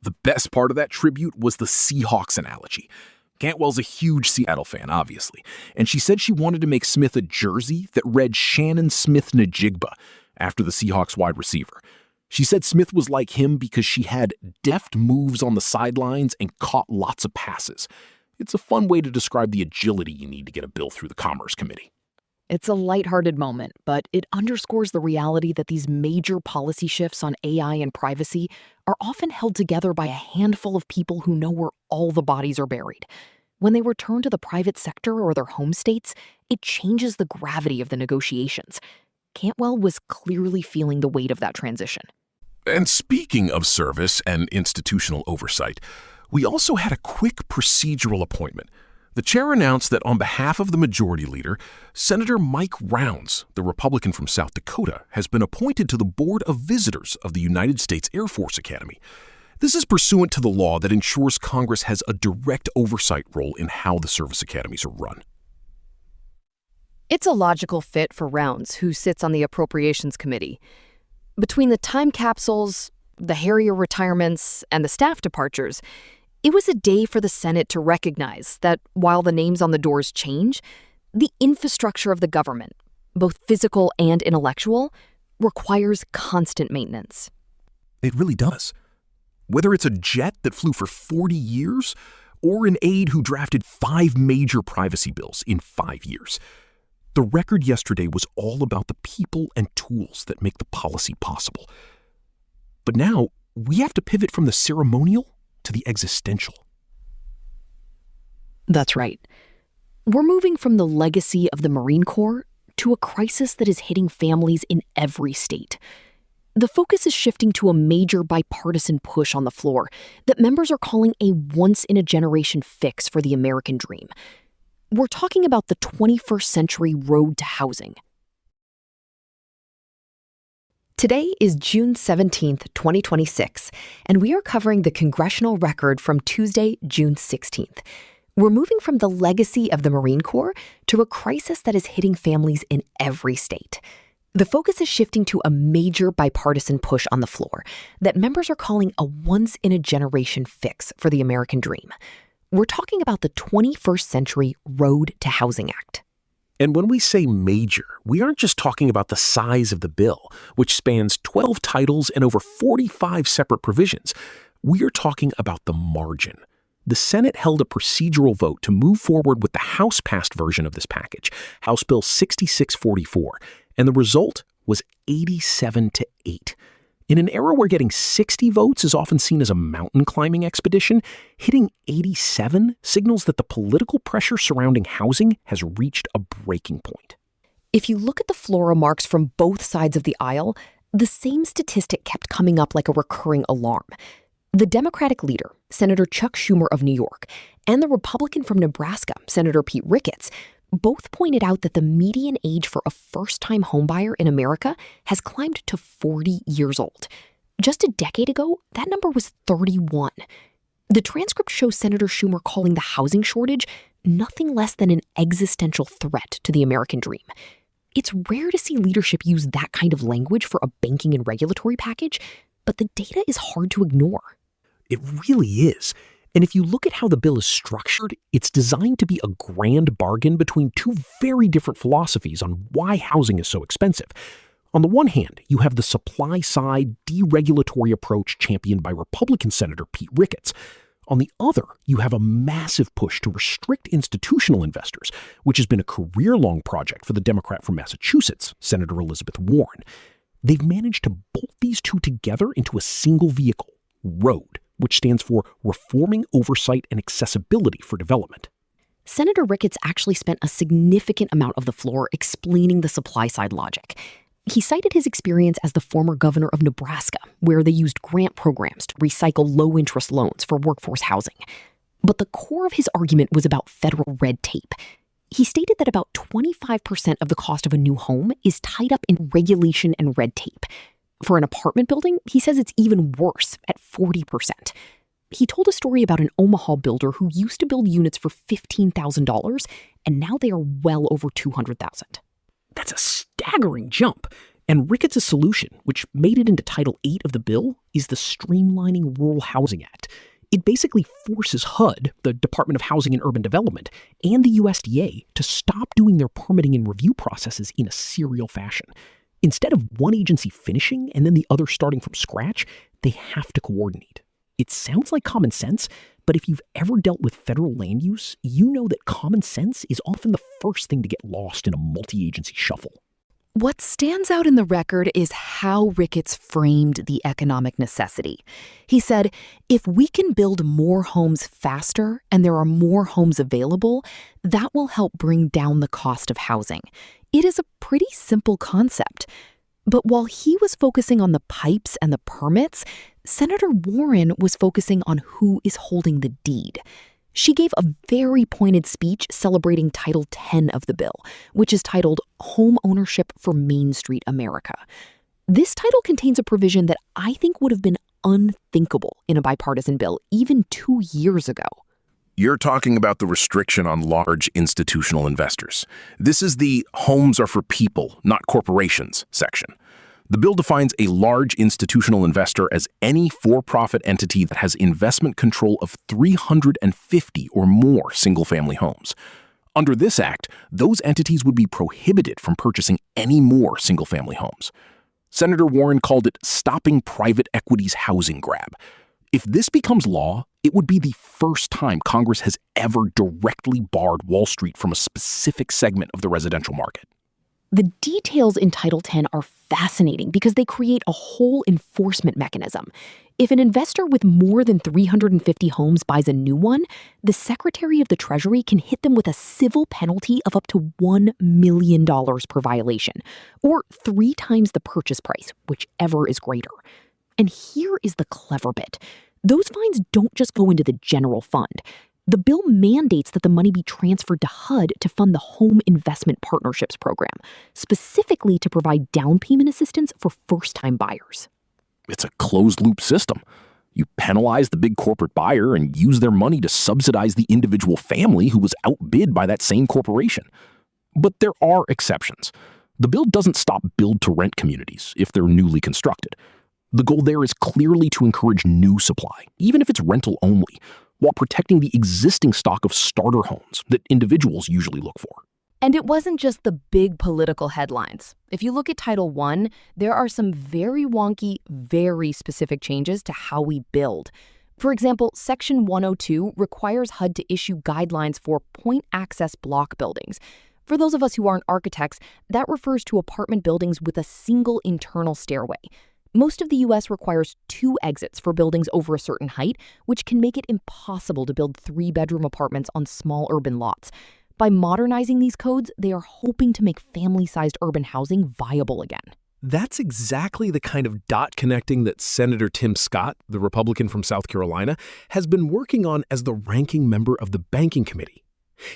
The best part of that tribute was the Seahawks analogy. Cantwell's a huge Seattle fan, obviously, and she said she wanted to make Smith a jersey that read Shannon Smith-Njigba after the Seahawks wide receiver. She said Smith was like him because she had deft moves on the sidelines and caught lots of passes. It's a fun way to describe the agility you need to get a bill through the Commerce Committee. It's a lighthearted moment, but it underscores the reality that these major policy shifts on AI and privacy are often held together by a handful of people who know where all the bodies are buried. When they return to the private sector or their home states, it changes the gravity of the negotiations. Cantwell was clearly feeling the weight of that transition. And speaking of service and institutional oversight, we also had a quick procedural appointment. The chair announced that on behalf of the majority leader, Senator Mike Rounds, the Republican from South Dakota, has been appointed to the Board of Visitors of the United States Air Force Academy. This is pursuant to the law that ensures Congress has a direct oversight role in how the service academies are run. It's a logical fit for Rounds, who sits on the Appropriations Committee. Between the time capsules, the Harrier retirements, and the staff departures, it was a day for the Senate to recognize that while the names on the doors change, the infrastructure of the government, both physical and intellectual, requires constant maintenance. It really does. Whether it's a jet that flew for 40 years or an aide who drafted 5 major privacy bills in 5 years, the record yesterday was all about the people and tools that make the policy possible. But now, we have to pivot from the ceremonial to the existential. That's right. We're moving from the legacy of the Marine Corps to a crisis that is hitting families in every state. The focus is shifting to a major bipartisan push on the floor that members are calling a once-in-a-generation fix for the American dream. We're talking about the 21st century road to housing. Today is June 17th, 2026, and we are covering the congressional record from Tuesday, June 16th. We're moving from the legacy of the Marine Corps to a crisis that is hitting families in every state. The focus is shifting to a major bipartisan push on the floor that members are calling a once-in-a-generation fix for the American dream. We're talking about the 21st Century Road to Housing Act. And when we say major, we aren't just talking about the size of the bill, which spans 12 titles and over 45 separate provisions. We are talking about the margin. The Senate held a procedural vote to move forward with the House-passed version of this package, House Bill 6644, and the result was 87-8. In an era where getting 60 votes is often seen as a mountain climbing expedition, hitting 87 signals that the political pressure surrounding housing has reached a breaking point. If you look at the floor remarks from both sides of the aisle, the same statistic kept coming up like a recurring alarm. The Democratic leader, Senator Chuck Schumer of New York, and the Republican from Nebraska, Senator Pete Ricketts, both pointed out that the median age for a first-time homebuyer in America has climbed to 40 years old. Just a decade ago, that number was 31. The transcript shows Senator Schumer calling the housing shortage nothing less than an existential threat to the American dream. It's rare to see leadership use that kind of language for a banking and regulatory package, but the data is hard to ignore. It really is. And if you look at how the bill is structured, it's designed to be a grand bargain between two very different philosophies on why housing is so expensive. On the one hand, you have the supply-side deregulatory approach championed by Republican Senator Pete Ricketts. On the other, you have a massive push to restrict institutional investors, which has been a career-long project for the Democrat from Massachusetts, Senator Elizabeth Warren. They've managed to bolt these two together into a single vehicle, ROAD, which stands for Reforming Oversight and Accessibility for Development. Senator Ricketts actually spent a significant amount of the floor explaining the supply-side logic. He cited his experience as the former governor of Nebraska, where they used grant programs to recycle low-interest loans for workforce housing. But the core of his argument was about federal red tape. He stated that about 25% of the cost of a new home is tied up in regulation and red tape. For an apartment building, he says it's even worse, at 40%. He told a story about an Omaha builder who used to build units for $15,000, and now they are well over $200,000. That's a staggering jump. And Ricketts' solution, which made it into Title VIII of the bill, is the Streamlining Rural Housing Act. It basically forces HUD, the Department of Housing and Urban Development, and the USDA to stop doing their permitting and review processes in a serial fashion. Instead of one agency finishing and then the other starting from scratch, they have to coordinate. It sounds like common sense, but if you've ever dealt with federal land use, you know that common sense is often the first thing to get lost in a multi-agency shuffle. What stands out in the record is how Ricketts framed the economic necessity. He said, if we can build more homes faster and there are more homes available, that will help bring down the cost of housing. It is a pretty simple concept. But while he was focusing on the pipes and the permits, Senator Warren was focusing on who is holding the deed. She gave a very pointed speech celebrating Title 10 of the bill, which is titled Home Ownership for Main Street America. This title contains a provision that I think would have been unthinkable in a bipartisan bill even 2 years ago. You're talking about the restriction on large institutional investors. This is the homes are for people, not corporations section. The bill defines a large institutional investor as any for-profit entity that has investment control of 350 or more single-family homes. Under this act, those entities would be prohibited from purchasing any more single-family homes. Senator Warren called it stopping private equity's housing grab. If this becomes law, it would be the first time Congress has ever directly barred Wall Street from a specific segment of the residential market. The details in Title 10 are fascinating because they create a whole enforcement mechanism. If an investor with more than 350 homes buys a new one, the Secretary of the Treasury can hit them with a civil penalty of up to $1 million per violation, or 3 times the purchase price, whichever is greater. And here is the clever bit. Those fines don't just go into the general fund. The bill mandates that the money be transferred to HUD to fund the Home Investment Partnerships Program, specifically to provide down payment assistance for first-time buyers. It's a closed-loop system. You penalize the big corporate buyer and use their money to subsidize the individual family who was outbid by that same corporation. But there are exceptions. The bill doesn't stop build-to-rent communities if they're newly constructed. The goal there is clearly to encourage new supply, even if it's rental only, while protecting the existing stock of starter homes that individuals usually look for. And it wasn't just the big political headlines. If you look at Title I, there are some very wonky, very specific changes to how we build. For example, Section 102 requires HUD to issue guidelines for point-access block buildings. For those of us who aren't architects, that refers to apartment buildings with a single internal stairway. Most of the U.S. requires 2 exits for buildings over a certain height, which can make it impossible to build 3-bedroom apartments on small urban lots. By modernizing these codes, they are hoping to make family-sized urban housing viable again. That's exactly the kind of dot connecting that Senator Tim Scott, the Republican from South Carolina, has been working on as the ranking member of the Banking Committee.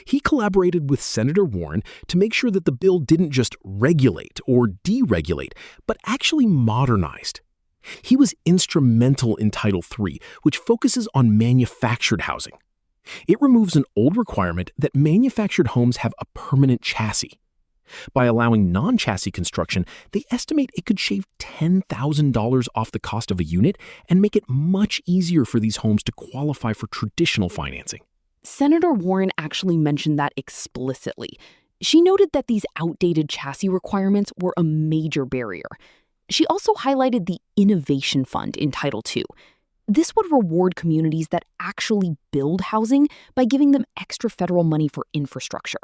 He collaborated with Senator Warren to make sure that the bill didn't just regulate or deregulate, but actually modernized. He was instrumental in Title III, which focuses on manufactured housing. It removes an old requirement that manufactured homes have a permanent chassis. By allowing non-chassis construction, they estimate it could shave $10,000 off the cost of a unit and make it much easier for these homes to qualify for traditional financing. Senator Warren actually mentioned that explicitly. She noted that these outdated chassis requirements were a major barrier. She also highlighted the Innovation Fund in Title II. This would reward communities that actually build housing by giving them extra federal money for infrastructure.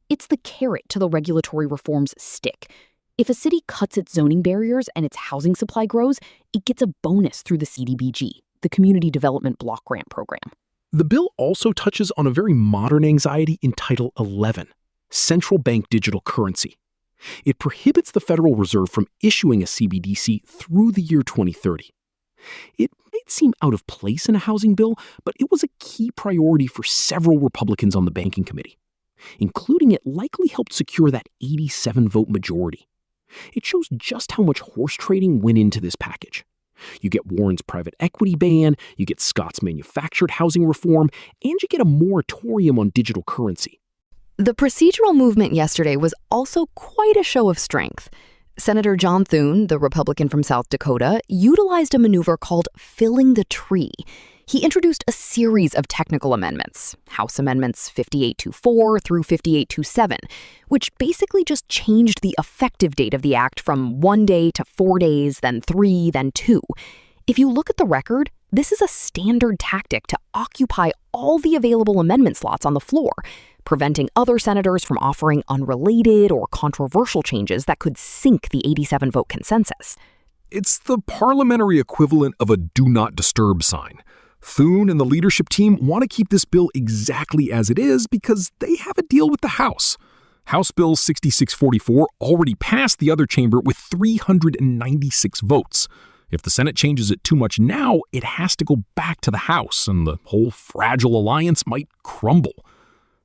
It's the carrot to the regulatory reform's stick. If a city cuts its zoning barriers and its housing supply grows, it gets a bonus through the CDBG, the Community Development Block Grant Program. The bill also touches on a very modern anxiety in Title 11, central bank digital currency. It prohibits the Federal Reserve from issuing a CBDC through the year 2030. It might seem out of place in a housing bill, but it was a key priority for several Republicans on the Banking Committee, including it likely helped secure that 87-vote majority. It shows just how much horse trading went into this package. You get Warren's private equity ban, you get Scott's manufactured housing reform, and you get a moratorium on digital currency. The procedural movement yesterday was also quite a show of strength. Senator John Thune, the Republican from South Dakota, utilized a maneuver called filling the tree. He introduced a series of technical amendments, House Amendments 5824 through 5827, which basically just changed the effective date of the act from 1 day to 4 days, then 3, then 2. If you look at the record, this is a standard tactic to occupy all the available amendment slots on the floor, preventing other senators from offering unrelated or controversial changes that could sink the 87-vote consensus. It's the parliamentary equivalent of a do not disturb sign. Thune and the leadership team want to keep this bill exactly as it is because they have a deal with the House. House Bill 6644 already passed the other chamber with 396 votes. If the Senate changes it too much now, it has to go back to the House, and the whole fragile alliance might crumble.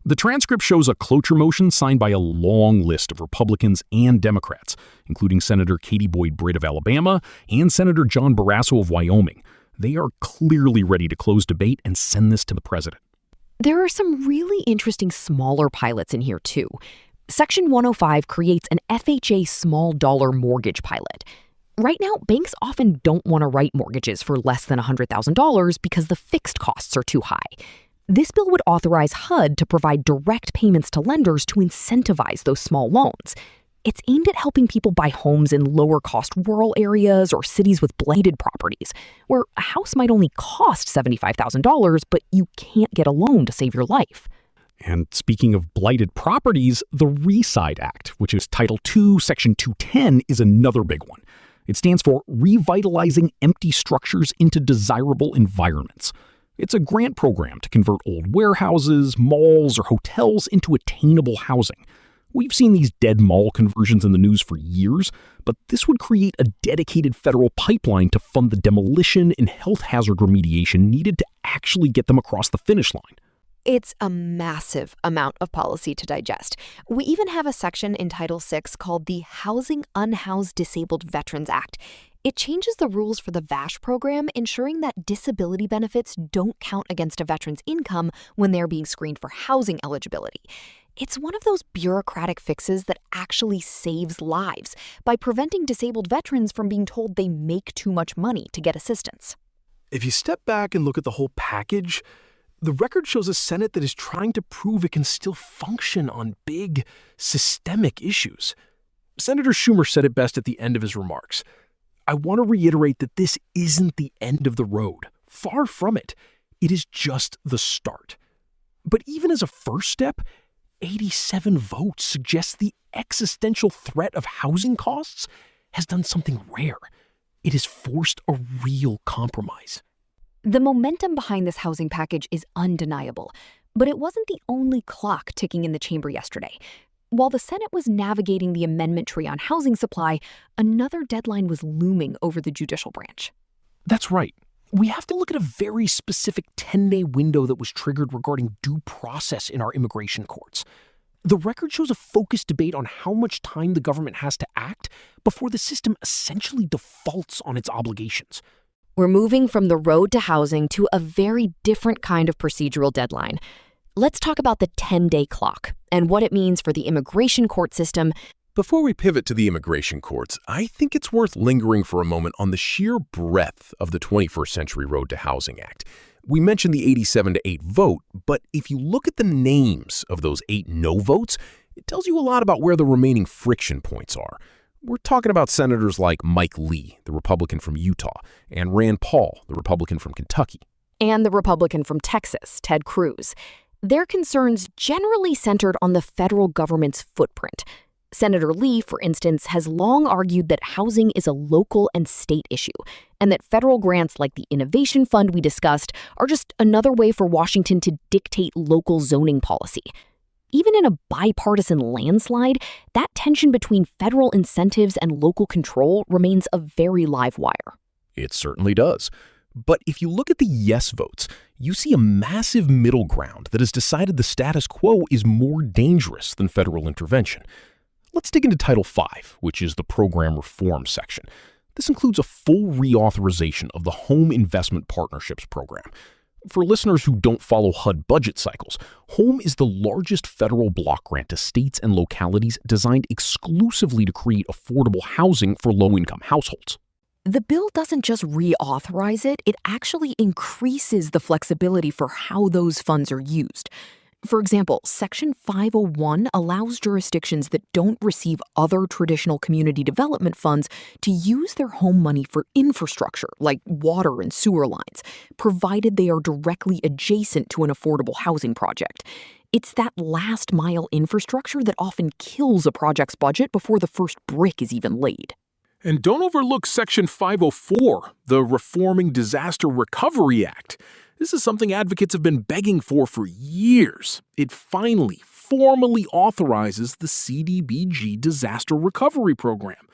The transcript shows a cloture motion signed by a long list of Republicans and Democrats, including Senator Katie Boyd Britt of Alabama and Senator John Barrasso of Wyoming. They are clearly ready to close debate and send this to the president. There are some really interesting smaller pilots in here, too. Section 105 creates an FHA small dollar mortgage pilot. Right now, banks often don't want to write mortgages for less than $100,000 because the fixed costs are too high. This bill would authorize HUD to provide direct payments to lenders to incentivize those small loans. It's aimed at helping people buy homes in lower-cost rural areas or cities with blighted properties, where a house might only cost $75,000, but you can't get a loan to save your life. And speaking of blighted properties, the Reside Act, which is Title II, Section 210, is another big one. It stands for Revitalizing Empty Structures into Desirable Environments. It's a grant program to convert old warehouses, malls, or hotels into attainable housing. We've seen these dead mall conversions in the news for years, but this would create a dedicated federal pipeline to fund the demolition and health hazard remediation needed to actually get them across the finish line. It's a massive amount of policy to digest. We even have a section in Title VI called the Housing Unhoused Disabled Veterans Act. It changes the rules for the VASH program, ensuring that disability benefits don't count against a veteran's income when they're being screened for housing eligibility. It's one of those bureaucratic fixes that actually saves lives by preventing disabled veterans from being told they make too much money to get assistance. If you step back and look at the whole package, the record shows a Senate that is trying to prove it can still function on big, systemic issues. Senator Schumer said it best at the end of his remarks. I want to reiterate that this isn't the end of the road. Far from it. It is just the start. But even as a first step, 87 votes suggests the existential threat of housing costs has done something rare. It has forced a real compromise. The momentum behind this housing package is undeniable, but it wasn't the only clock ticking in the chamber yesterday. While the Senate was navigating the amendment tree on housing supply, another deadline was looming over the judicial branch. That's right. We have to look at a very specific 10-day window that was triggered regarding due process in our immigration courts. The record shows a focused debate on how much time the government has to act before the system essentially defaults on its obligations. We're moving from the road to housing to a very different kind of procedural deadline. Let's talk about the 10-day clock and what it means for the immigration court system. Before we pivot to the immigration courts, I think it's worth lingering for a moment on the sheer breadth of the 21st Century Road to Housing Act. We mentioned the 87-8 vote, but if you look at the names of those 8 no votes, it tells you a lot about where the remaining friction points are. We're talking about senators like Mike Lee, the Republican from Utah, and Rand Paul, the Republican from Kentucky. And the Republican from Texas, Ted Cruz. Their concerns generally centered on the federal government's footprint. Senator Lee, for instance, has long argued that housing is a local and state issue, and that federal grants like the Innovation Fund we discussed are just another way for Washington to dictate local zoning policy. Even in a bipartisan landslide, that tension between federal incentives and local control remains a very live wire. It certainly does. But if you look at the yes votes, you see a massive middle ground that has decided the status quo is more dangerous than federal intervention. Let's dig into Title V, which is the program reform section. This includes a full reauthorization of the Home Investment Partnerships program. For listeners who don't follow HUD budget cycles, HOME is the largest federal block grant to states and localities designed exclusively to create affordable housing for low-income households. The bill doesn't just reauthorize it, it actually increases the flexibility for how those funds are used. For example, Section 501 allows jurisdictions that don't receive other traditional community development funds to use their home money for infrastructure, like water and sewer lines, provided they are directly adjacent to an affordable housing project. It's that last mile infrastructure that often kills a project's budget before the first brick is even laid. And don't overlook Section 504, the Reforming Disaster Recovery Act. This is something advocates have been begging for years. It finally, formally authorizes the CDBG Disaster Recovery Program.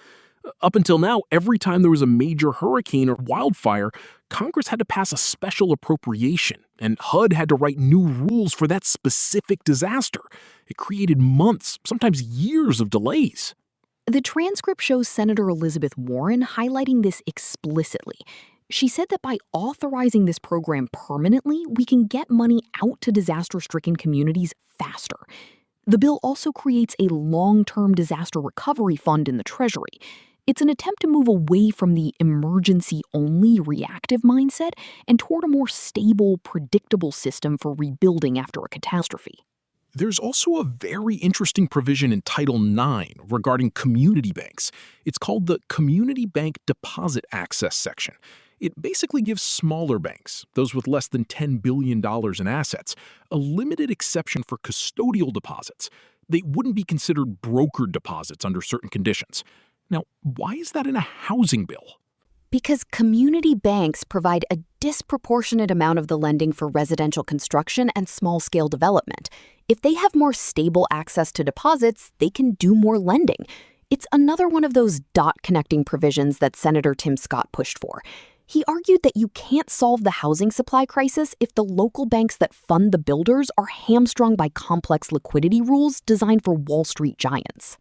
Up until now, every time there was a major hurricane or wildfire, Congress had to pass a special appropriation, and HUD had to write new rules for that specific disaster. It created months, sometimes years of delays. The transcript shows Senator Elizabeth Warren highlighting this explicitly. She said that by authorizing this program permanently, we can get money out to disaster-stricken communities faster. The bill also creates a long-term disaster recovery fund in the Treasury. It's an attempt to move away from the emergency-only reactive mindset and toward a more stable, predictable system for rebuilding after a catastrophe. There's also a very interesting provision in Title IX regarding community banks. It's called the Community Bank Deposit Access section. It basically gives smaller banks, those with less than $10 billion in assets, a limited exception for custodial deposits. They wouldn't be considered brokered deposits under certain conditions. Now, why is that in a housing bill? Because community banks provide a disproportionate amount of the lending for residential construction and small-scale development. If they have more stable access to deposits, they can do more lending. It's another one of those dot-connecting provisions that Senator Tim Scott pushed for. He argued that you can't solve the housing supply crisis if the local banks that fund the builders are hamstrung by complex liquidity rules designed for Wall Street giants.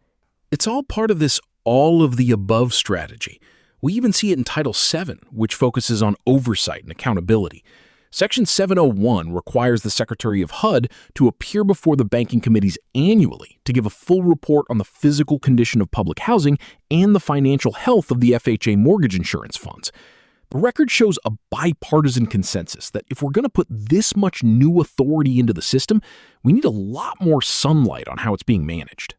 It's all part of this all-of-the-above strategy. We even see it in Title VII, which focuses on oversight and accountability. Section 701 requires the Secretary of HUD to appear before the banking committees annually to give a full report on the physical condition of public housing and the financial health of the FHA mortgage insurance funds. The record shows a bipartisan consensus that if we're going to put this much new authority into the system, we need a lot more sunlight on how it's being managed.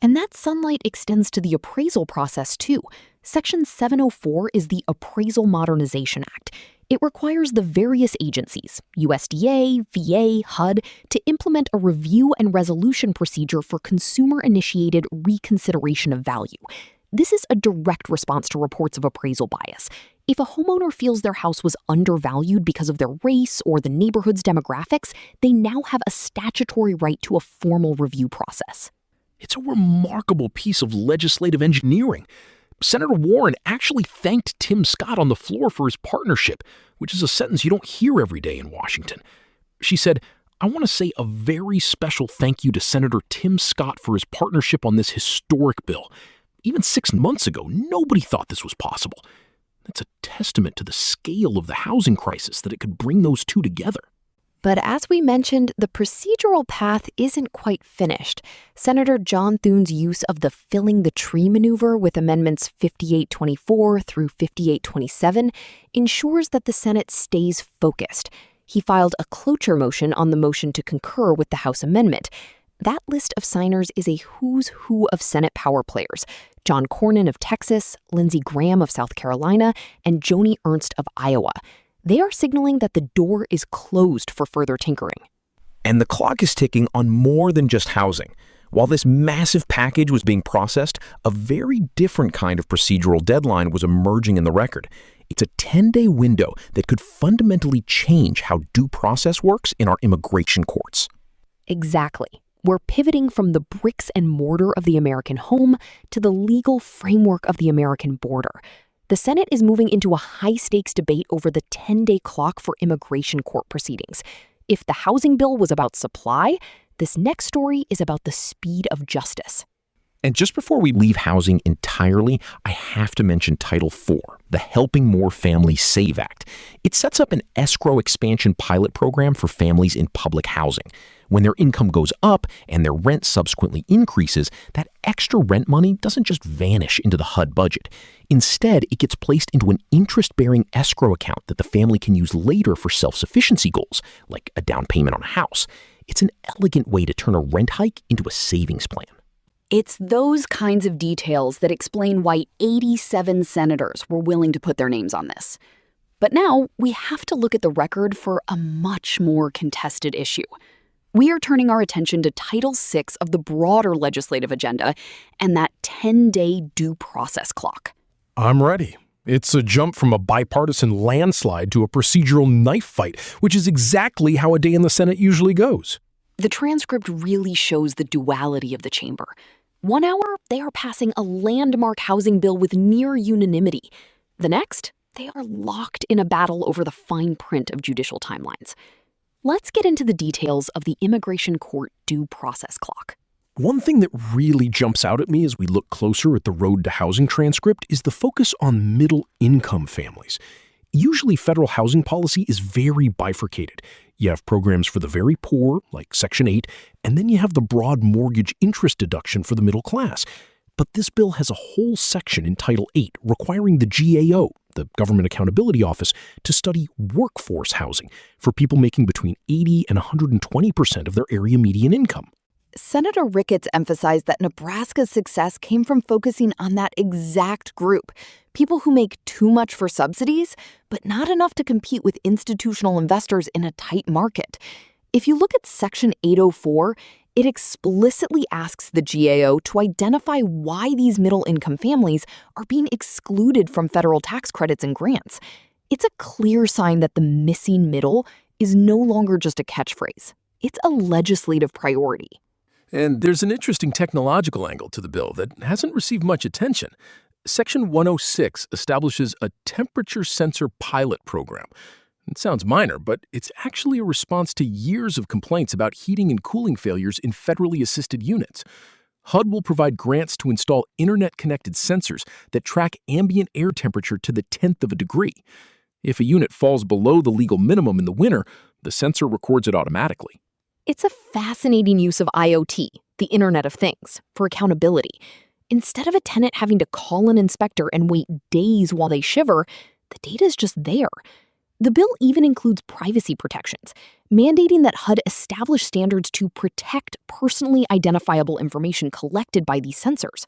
And that sunlight extends to the appraisal process, too. Section 704 is the Appraisal Modernization Act. It requires the various agencies, USDA, VA, HUD, to implement a review and resolution procedure for consumer-initiated reconsideration of value. This is a direct response to reports of appraisal bias. If a homeowner feels their house was undervalued because of their race or the neighborhood's demographics, they now have a statutory right to a formal review process. It's a remarkable piece of legislative engineering. Senator Warren actually thanked Tim Scott on the floor for his partnership, which is a sentence you don't hear every day in Washington. She said, "I want to say a very special thank you to Senator Tim Scott for his partnership on this historic bill. Even 6 months ago, nobody thought this was possible." That's a testament to the scale of the housing crisis that it could bring those two together. But as we mentioned, the procedural path isn't quite finished. Senator John Thune's use of the filling the tree maneuver with Amendments 5824 through 5827 ensures that the Senate stays focused. He filed a cloture motion on the motion to concur with the House amendment. That list of signers is a who's who of Senate power players: John Cornyn of Texas, Lindsey Graham of South Carolina, and Joni Ernst of Iowa. They are signaling that the door is closed for further tinkering. And the clock is ticking on more than just housing. While this massive package was being processed, a very different kind of procedural deadline was emerging in the record. It's a 10-day window that could fundamentally change how due process works in our immigration courts. Exactly. We're pivoting from the bricks and mortar of the American home to the legal framework of the American border. The Senate is moving into a high-stakes debate over the 10-day clock for immigration court proceedings. If the housing bill was about supply, this next story is about the speed of justice. And just before we leave housing entirely, I have to mention Title IV, the Helping More Families Save Act. It sets up an escrow expansion pilot program for families in public housing. When their income goes up and their rent subsequently increases, that extra rent money doesn't just vanish into the HUD budget. Instead, it gets placed into an interest-bearing escrow account that the family can use later for self-sufficiency goals, like a down payment on a house. It's an elegant way to turn a rent hike into a savings plan. It's those kinds of details that explain why 87 senators were willing to put their names on this. But now we have to look at the record for a much more contested issue. We are turning our attention to Title VI of the broader legislative agenda and that 10-day due process clock. I'm ready. It's a jump from a bipartisan landslide to a procedural knife fight, which is exactly how a day in the Senate usually goes. The transcript really shows the duality of the chamber. 1 hour, they are passing a landmark housing bill with near unanimity. The next, they are locked in a battle over the fine print of judicial timelines. Let's get into the details of the immigration court due process clock. One thing that really jumps out at me as we look closer at the Road to Housing transcript is the focus on middle-income families. Usually, federal housing policy is very bifurcated. You have programs for the very poor, like Section 8, and then you have the broad mortgage interest deduction for the middle class. But this bill has a whole section in Title 8 requiring the GAO, the Government Accountability Office, to study workforce housing for people making between 80 and 120% of their area median income. Senator Ricketts emphasized that Nebraska's success came from focusing on that exact group, people who make too much for subsidies, but not enough to compete with institutional investors in a tight market. If you look at Section 804, it explicitly asks the GAO to identify why these middle-income families are being excluded from federal tax credits and grants. It's a clear sign that the missing middle is no longer just a catchphrase. It's a legislative priority. And there's an interesting technological angle to the bill that hasn't received much attention. Section 106 establishes a temperature sensor pilot program. It sounds minor, but it's actually a response to years of complaints about heating and cooling failures in federally assisted units. HUD will provide grants to install internet-connected sensors that track ambient air temperature to the 10th of a degree. If a unit falls below the legal minimum in the winter, the sensor records it automatically. It's a fascinating use of IoT, the Internet of Things, for accountability. Instead of a tenant having to call an inspector and wait days while they shiver, the data is just there. The bill even includes privacy protections, mandating that HUD establish standards to protect personally identifiable information collected by these sensors.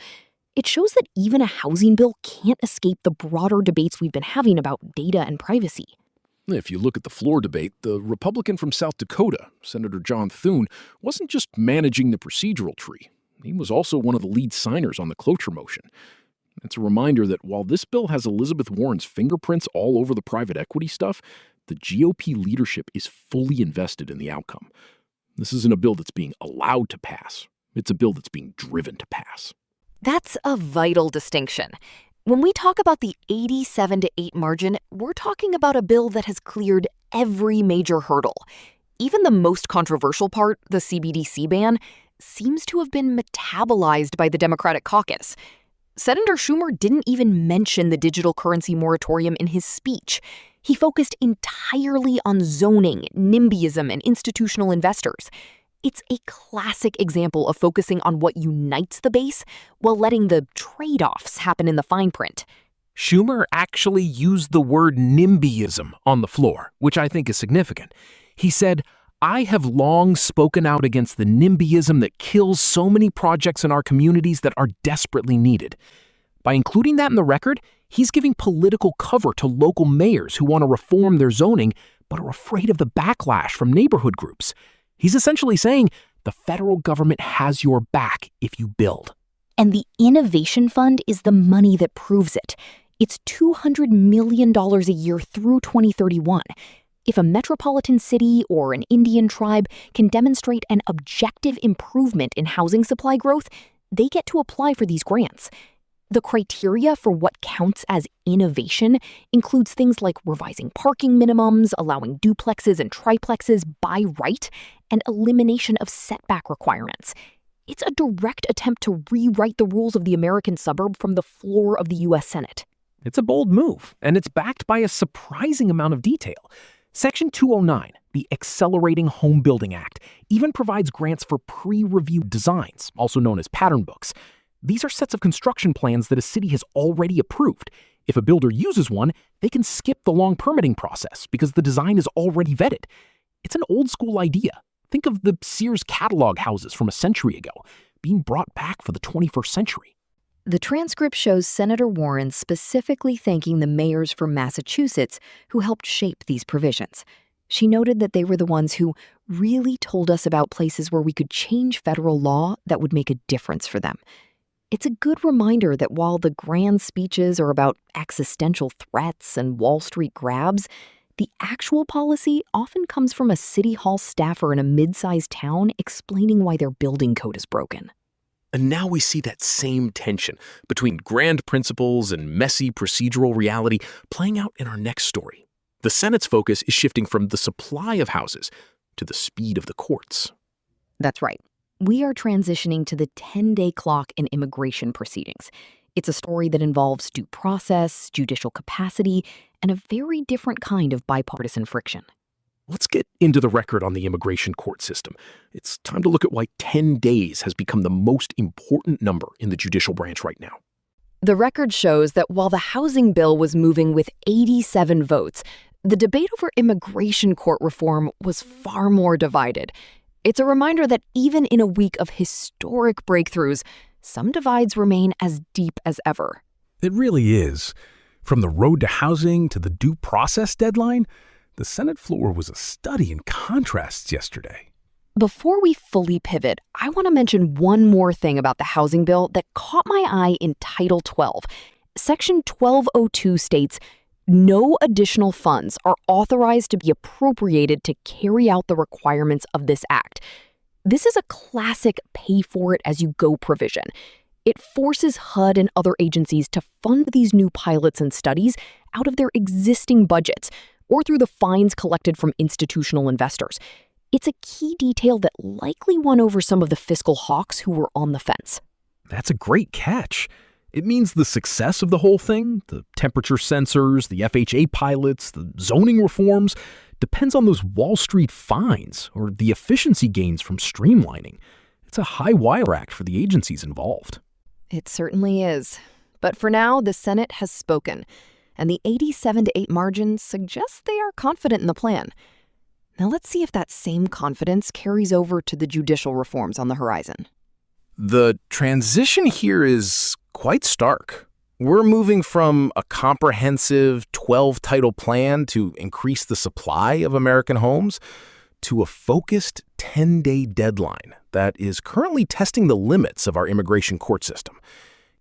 It shows that even a housing bill can't escape the broader debates we've been having about data and privacy. If you look at the floor debate, the Republican from South Dakota, Senator John Thune, wasn't just managing the procedural tree. He was also one of the lead signers on the cloture motion. It's a reminder that while this bill has Elizabeth Warren's fingerprints all over the private equity stuff, the GOP leadership is fully invested in the outcome. This isn't a bill that's being allowed to pass. It's a bill that's being driven to pass. That's a vital distinction. When we talk about the 87-8 margin, we're talking about a bill that has cleared every major hurdle. Even the most controversial part, the CBDC ban, seems to have been metabolized by the Democratic caucus. Senator Schumer didn't even mention the digital currency moratorium in his speech. He focused entirely on zoning, NIMBYism, and institutional investors. It's a classic example of focusing on what unites the base while letting the trade-offs happen in the fine print. Schumer actually used the word NIMBYism on the floor, which I think is significant. He said, "I have long spoken out against the NIMBYism that kills so many projects in our communities that are desperately needed." By including that in the record, he's giving political cover to local mayors who want to reform their zoning but are afraid of the backlash from neighborhood groups. He's essentially saying the federal government has your back if you build. And the Innovation Fund is the money that proves it. It's $200 million a year through 2031. If a metropolitan city or an Indian tribe can demonstrate an objective improvement in housing supply growth, they get to apply for these grants. The criteria for what counts as innovation includes things like revising parking minimums, allowing duplexes and triplexes by right, and elimination of setback requirements. It's a direct attempt to rewrite the rules of the American suburb from the floor of the U.S. Senate. It's a bold move, and it's backed by a surprising amount of detail. Section 209, the Accelerating Home Building Act, even provides grants for pre-reviewed designs, also known as pattern books. These are sets of construction plans that a city has already approved. If a builder uses one, they can skip the long permitting process because the design is already vetted. It's an old-school idea. Think of the Sears catalog houses from a century ago, being brought back for the 21st century. The transcript shows Senator Warren specifically thanking the mayors from Massachusetts who helped shape these provisions. She noted that they were the ones who really told us about places where we could change federal law that would make a difference for them. It's a good reminder that while the grand speeches are about existential threats and Wall Street grabs, the actual policy often comes from a city hall staffer in a mid-sized town explaining why their building code is broken. And now we see that same tension between grand principles and messy procedural reality playing out in our next story. The Senate's focus is shifting from the supply of houses to the speed of the courts. That's right. We are transitioning to the 10-day clock in immigration proceedings. It's a story that involves due process, judicial capacity, and a very different kind of bipartisan friction. Let's get into the record on the immigration court system. It's time to look at why 10 days has become the most important number in the judicial branch right now. The record shows that while the housing bill was moving with 87 votes, the debate over immigration court reform was far more divided. It's a reminder that even in a week of historic breakthroughs, some divides remain as deep as ever. It really is. From the road to housing to the due process deadline, the Senate floor was a study in contrasts yesterday. Before we fully pivot, I want to mention one more thing about the housing bill that caught my eye in Title 12. Section 1202 states, no additional funds are authorized to be appropriated to carry out the requirements of this act. This is a classic pay-for-it-as-you-go provision. It forces HUD and other agencies to fund these new pilots and studies out of their existing budgets, or through the fines collected from institutional investors. It's a key detail that likely won over some of the fiscal hawks who were on the fence. That's a great catch. It means the success of the whole thing, the temperature sensors, the FHA pilots, the zoning reforms, depends on those Wall Street fines or the efficiency gains from streamlining. It's a high-wire act for the agencies involved. It certainly is. But for now, the Senate has spoken, and the 87-8 margin suggests they are confident in the plan. Now let's see if that same confidence carries over to the judicial reforms on the horizon. The transition here is quite stark. We're moving from a comprehensive 12-title plan to increase the supply of American homes to a focused 10-day deadline that is currently testing the limits of our immigration court system.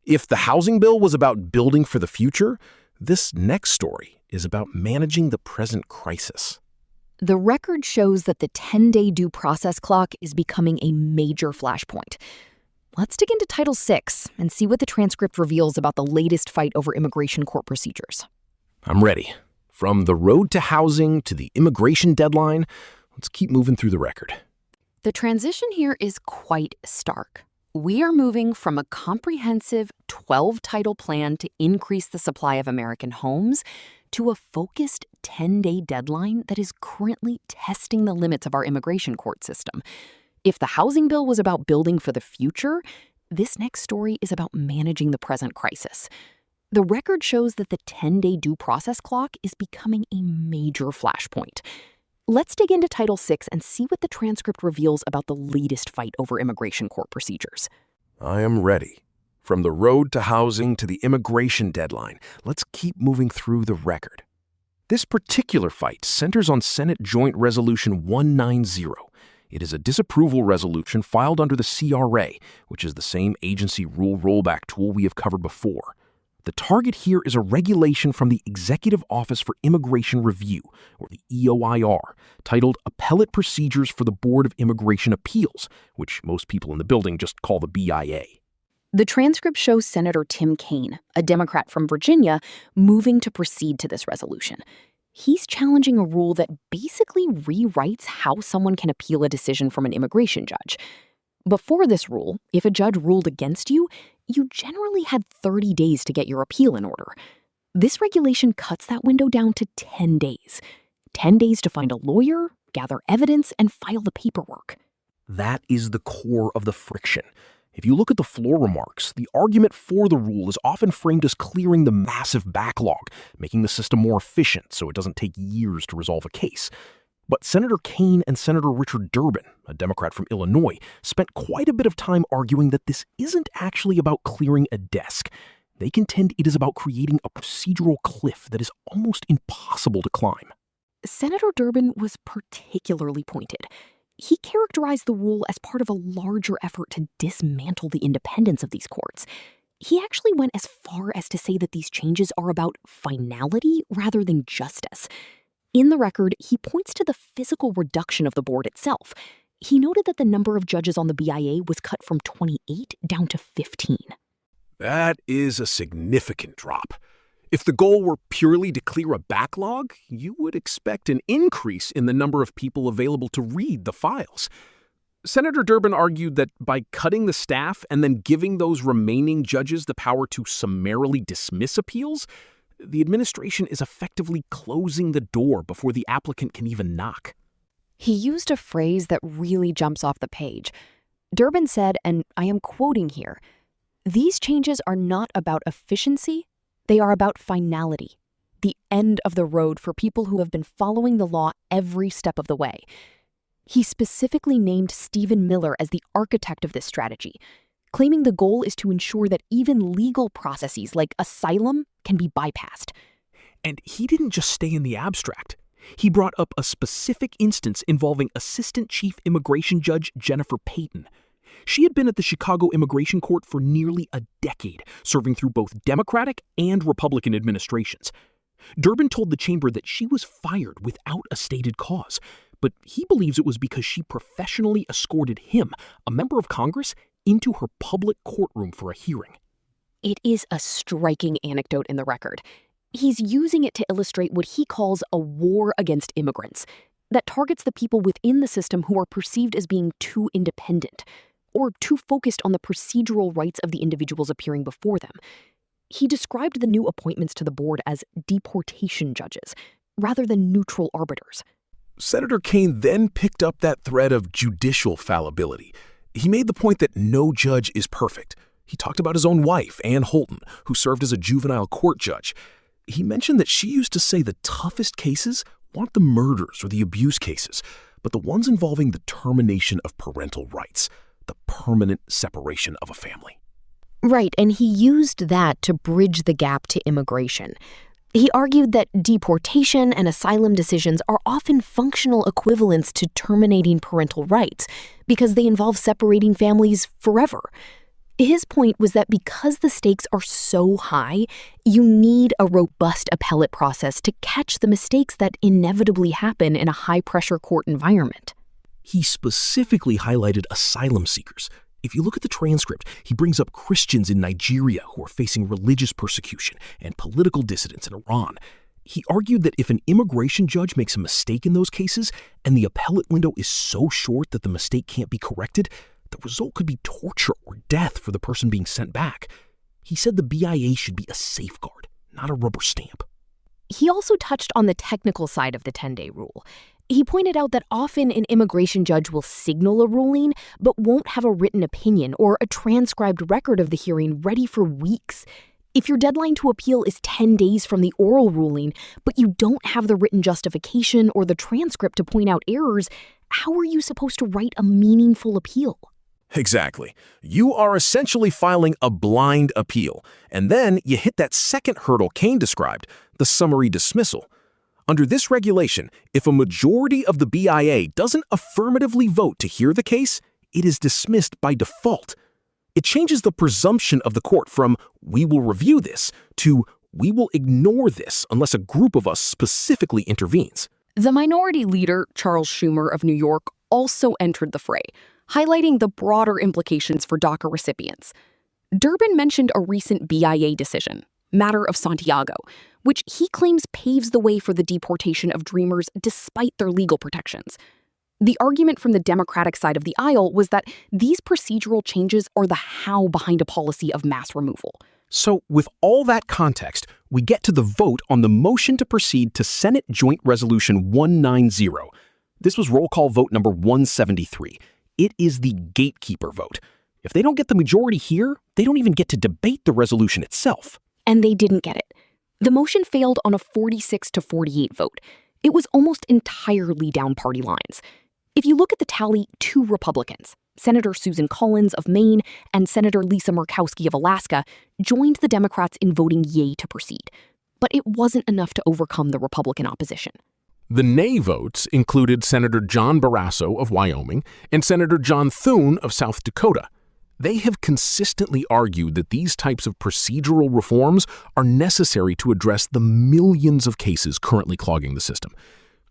If the housing bill was about building for the future, this next story is about managing the present crisis. The record shows that the 10-day due process clock is becoming a major flashpoint. Let's dig into Title VI and see what the transcript reveals about the latest fight over immigration court procedures. I'm ready. From the road to housing to the immigration deadline, let's keep moving through the record. The transition here is quite stark. We are moving from a comprehensive 12-title plan to increase the supply of American homes to a focused 10-day deadline that is currently testing the limits of our immigration court system. If the housing bill was about building for the future, this next story is about managing the present crisis. The record shows that the 10-day due process clock is becoming a major flashpoint. Let's dig into Title VI and see what the transcript reveals about the latest fight over immigration court procedures. I am ready. From the road to housing to the immigration deadline, let's keep moving through the record. This particular fight centers on Senate Joint Resolution 190. It is a disapproval resolution filed under the CRA, which is the same agency rule rollback tool we have covered before. The target here is a regulation from the Executive Office for Immigration Review, or the EOIR, titled Appellate Procedures for the Board of Immigration Appeals, which most people in the building just call the BIA. The transcript shows Senator Tim Kaine, a Democrat from Virginia, moving to proceed to this resolution. He's challenging a rule that basically rewrites how someone can appeal a decision from an immigration judge. Before this rule, if a judge ruled against you, you generally had 30 days to get your appeal in order. This regulation cuts that window down to 10 days. 10 days to find a lawyer, gather evidence, and file the paperwork. That is the core of the friction. If you look at the floor remarks, the argument for the rule is often framed as clearing the massive backlog, making the system more efficient so it doesn't take years to resolve a case. But Senator Kaine and Senator Richard Durbin, a Democrat from Illinois, spent quite a bit of time arguing that this isn't actually about clearing a desk. They contend it is about creating a procedural cliff that is almost impossible to climb. Senator Durbin was particularly pointed. He characterized the rule as part of a larger effort to dismantle the independence of these courts. He actually went as far as to say that these changes are about finality rather than justice. In the record, he points to the physical reduction of the board itself. He noted that the number of judges on the BIA was cut from 28 down to 15. That is a significant drop. If the goal were purely to clear a backlog, you would expect an increase in the number of people available to read the files. Senator Durbin argued that by cutting the staff and then giving those remaining judges the power to summarily dismiss appeals, the administration is effectively closing the door before the applicant can even knock. He used a phrase that really jumps off the page. Durbin said, and I am quoting here, "These changes are not about efficiency, they are about finality, the end of the road for people who have been following the law every step of the way." He specifically named Stephen Miller as the architect of this strategy, claiming the goal is to ensure that even legal processes like asylum can be bypassed. And he didn't just stay in the abstract. He brought up a specific instance involving Assistant Chief Immigration Judge Jennifer Payton. She had been at the Chicago Immigration Court for nearly a decade, serving through both Democratic and Republican administrations. Durbin told the chamber that she was fired without a stated cause, but he believes it was because she professionally escorted him, a member of Congress, into her public courtroom for a hearing. It is a striking anecdote in the record. He's using it to illustrate what he calls a war against immigrants that targets the people within the system who are perceived as being too independent or too focused on the procedural rights of the individuals appearing before them. He described the new appointments to the board as deportation judges, rather than neutral arbiters. Senator Kaine then picked up that thread of judicial fallibility. He made the point that no judge is perfect. He talked about his own wife, Ann Holton, who served as a juvenile court judge. He mentioned that she used to say the toughest cases weren't the murders or the abuse cases, but the ones involving the termination of parental rights, the permanent separation of a family. Right, and he used that to bridge the gap to immigration. He argued that deportation and asylum decisions are often functional equivalents to terminating parental rights because they involve separating families forever. His point was that because the stakes are so high, you need a robust appellate process to catch the mistakes that inevitably happen in a high-pressure court environment. He specifically highlighted asylum seekers. If you look at the transcript, he brings up Christians in Nigeria who are facing religious persecution and political dissidents in Iran. He argued that if an immigration judge makes a mistake in those cases and the appellate window is so short that the mistake can't be corrected, the result could be torture or death for the person being sent back. He said the BIA should be a safeguard, not a rubber stamp. He also touched on the technical side of the 10-day rule. He pointed out that often an immigration judge will signal a ruling, but won't have a written opinion or a transcribed record of the hearing ready for weeks. If your deadline to appeal is 10 days from the oral ruling, but you don't have the written justification or the transcript to point out errors, how are you supposed to write a meaningful appeal? Exactly. You are essentially filing a blind appeal, and then you hit that second hurdle Kaine described, the summary dismissal. Under this regulation, if a majority of the BIA doesn't affirmatively vote to hear the case, it is dismissed by default. It changes the presumption of the court from "we will review this" to "we will ignore this unless a group of us specifically intervenes." The minority leader, Charles Schumer of New York, also entered the fray, highlighting the broader implications for DACA recipients. Durbin mentioned a recent BIA decision, Matter of Santiago, which he claims paves the way for the deportation of Dreamers despite their legal protections. The argument from the Democratic side of the aisle was that these procedural changes are the how behind a policy of mass removal. So, with all that context, we get to the vote on the motion to proceed to Senate Joint Resolution 190. This was roll call vote number 173. It is the gatekeeper vote. If they don't get the majority here, they don't even get to debate the resolution itself. And they didn't get it. The motion failed on a 46-48 vote. It was almost entirely down party lines. If you look at the tally, 2 Republicans, Senator Susan Collins of Maine and Senator Lisa Murkowski of Alaska, joined the Democrats in voting yay to proceed. But it wasn't enough to overcome the Republican opposition. The nay votes included Senator John Barrasso of Wyoming and Senator John Thune of South Dakota. They have consistently argued that these types of procedural reforms are necessary to address the millions of cases currently clogging the system.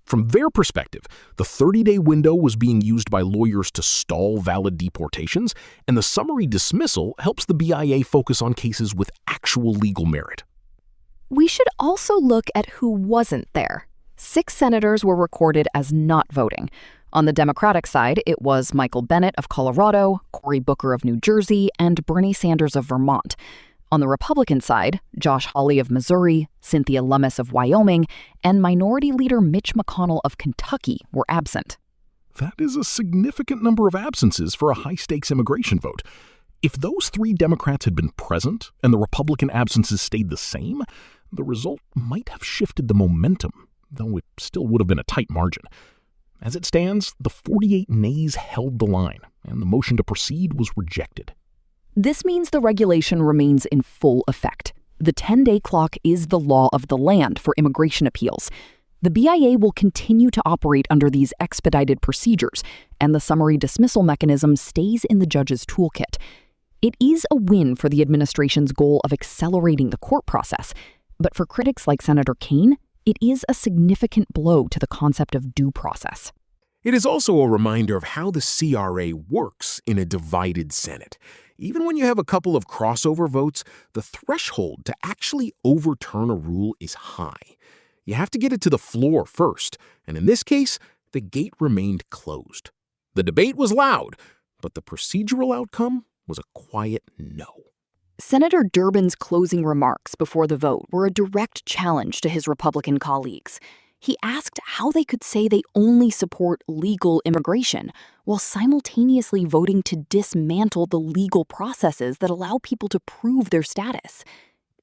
From their perspective, the 30-day window was being used by lawyers to stall valid deportations, and the summary dismissal helps the BIA focus on cases with actual legal merit. We should also look at who wasn't there. 6 senators were recorded as not voting. On the Democratic side, it was Michael Bennet of Colorado, Cory Booker of New Jersey, and Bernie Sanders of Vermont. On the Republican side, Josh Hawley of Missouri, Cynthia Lummis of Wyoming, and Minority Leader Mitch McConnell of Kentucky were absent. That is a significant number of absences for a high-stakes immigration vote. If those 3 Democrats had been present and the Republican absences stayed the same, the result might have shifted the momentum, though it still would have been a tight margin. As it stands, the 48 nays held the line, and the motion to proceed was rejected. This means the regulation remains in full effect. The 10-day clock is the law of the land for immigration appeals. The BIA will continue to operate under these expedited procedures, and the summary dismissal mechanism stays in the judge's toolkit. It is a win for the administration's goal of accelerating the court process, but for critics like Senator Kaine, it is a significant blow to the concept of due process. It is also a reminder of how the CRA works in a divided Senate. Even when you have a couple of crossover votes, the threshold to actually overturn a rule is high. You have to get it to the floor first, and in this case, the gate remained closed. The debate was loud, but the procedural outcome was a quiet no. Senator Durbin's closing remarks before the vote were a direct challenge to his Republican colleagues. He asked how they could say they only support legal immigration while simultaneously voting to dismantle the legal processes that allow people to prove their status.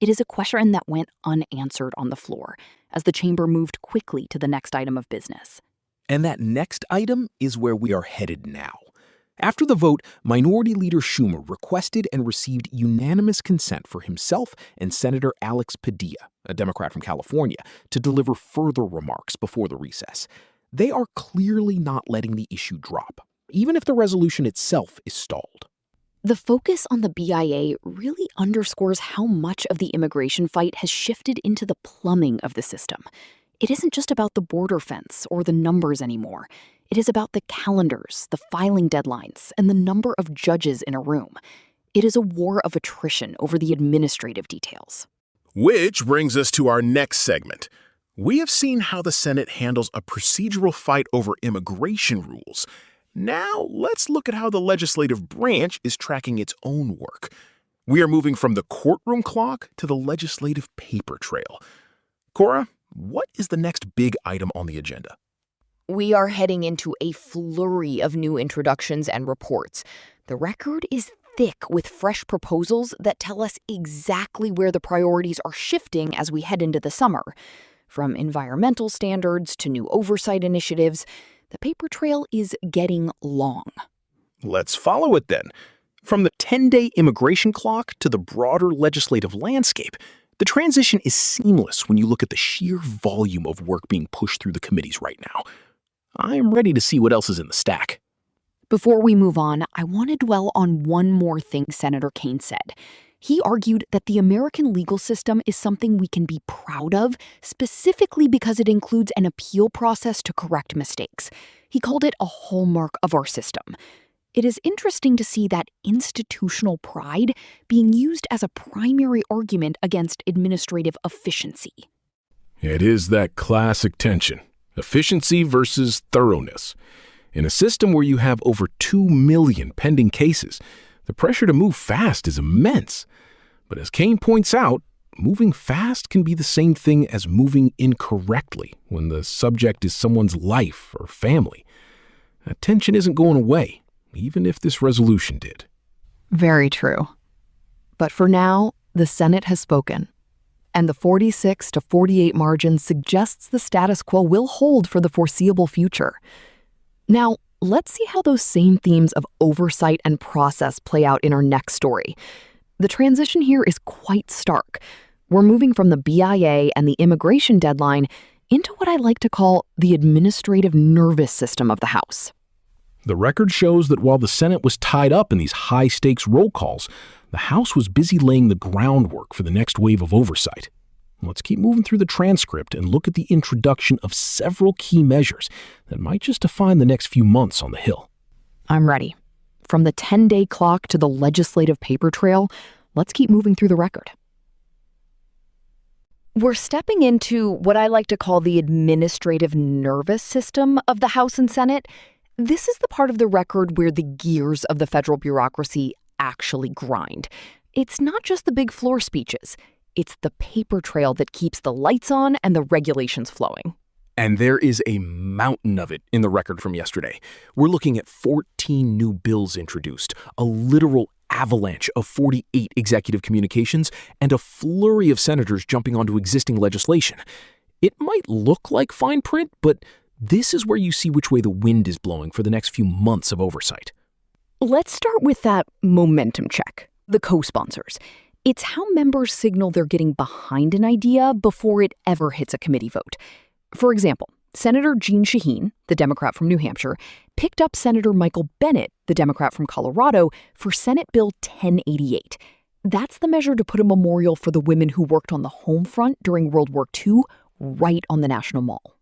It is a question that went unanswered on the floor as the chamber moved quickly to the next item of business. And that next item is where we are headed now. After the vote, Minority Leader Schumer requested and received unanimous consent for himself and Senator Alex Padilla, a Democrat from California, to deliver further remarks before the recess. They are clearly not letting the issue drop, even if the resolution itself is stalled. The focus on the BIA really underscores how much of the immigration fight has shifted into the plumbing of the system. It isn't just about the border fence or the numbers anymore. It is about the calendars, the filing deadlines, and the number of judges in a room. It is a war of attrition over the administrative details. Which brings us to our next segment. We have seen how the Senate handles a procedural fight over immigration rules. Now, let's look at how the legislative branch is tracking its own work. We are moving from the courtroom clock to the legislative paper trail. Cora, what is the next big item on the agenda? We are heading into a flurry of new introductions and reports. The record is thick with fresh proposals that tell us exactly where the priorities are shifting as we head into the summer. From environmental standards to new oversight initiatives, the paper trail is getting long. Let's follow it then. From the 10-day immigration clock to the broader legislative landscape, the transition is seamless when you look at the sheer volume of work being pushed through the committees right now. I'm ready to see what else is in the stack. Before we move on, I want to dwell on one more thing Senator Kaine said. He argued that the American legal system is something we can be proud of, specifically because it includes an appeal process to correct mistakes. He called it a hallmark of our system. It is interesting to see that institutional pride being used as a primary argument against administrative efficiency. It is that classic tension, efficiency versus thoroughness. In a system where you have over 2 million pending cases, the pressure to move fast is immense. But as Kaine points out, moving fast can be the same thing as moving incorrectly when the subject is someone's life or family. That tension isn't going away, even if this resolution did. Very true. But for now, the Senate has spoken, and the 46-48 margin suggests the status quo will hold for the foreseeable future. Now, let's see how those same themes of oversight and process play out in our next story. The transition here is quite stark. We're moving from the BIA and the immigration deadline into what I like to call the administrative nervous system of the House. The record shows that while the Senate was tied up in these high-stakes roll calls, the House was busy laying the groundwork for the next wave of oversight. Let's keep moving through the transcript and look at the introduction of several key measures that might just define the next few months on the Hill. I'm ready. From the 10-day clock to the legislative paper trail, let's keep moving through the record. We're stepping into what I like to call the administrative nervous system of the House and Senate. This is the part of the record where the gears of the federal bureaucracy actually grind. It's not just the big floor speeches. It's the paper trail that keeps the lights on and the regulations flowing. And there is a mountain of it in the record from yesterday. We're looking at 14 new bills introduced, a literal avalanche of 48 executive communications, and a flurry of senators jumping onto existing legislation. It might look like fine print, but this is where you see which way the wind is blowing for the next few months of oversight. Let's start with that momentum check, the co-sponsors. It's how members signal they're getting behind an idea before it ever hits a committee vote. For example, Senator Jeanne Shaheen, the Democrat from New Hampshire, picked up Senator Michael Bennet, the Democrat from Colorado, for Senate Bill 1088. That's the measure to put a memorial for the women who worked on the home front during World War II right on the National Mall.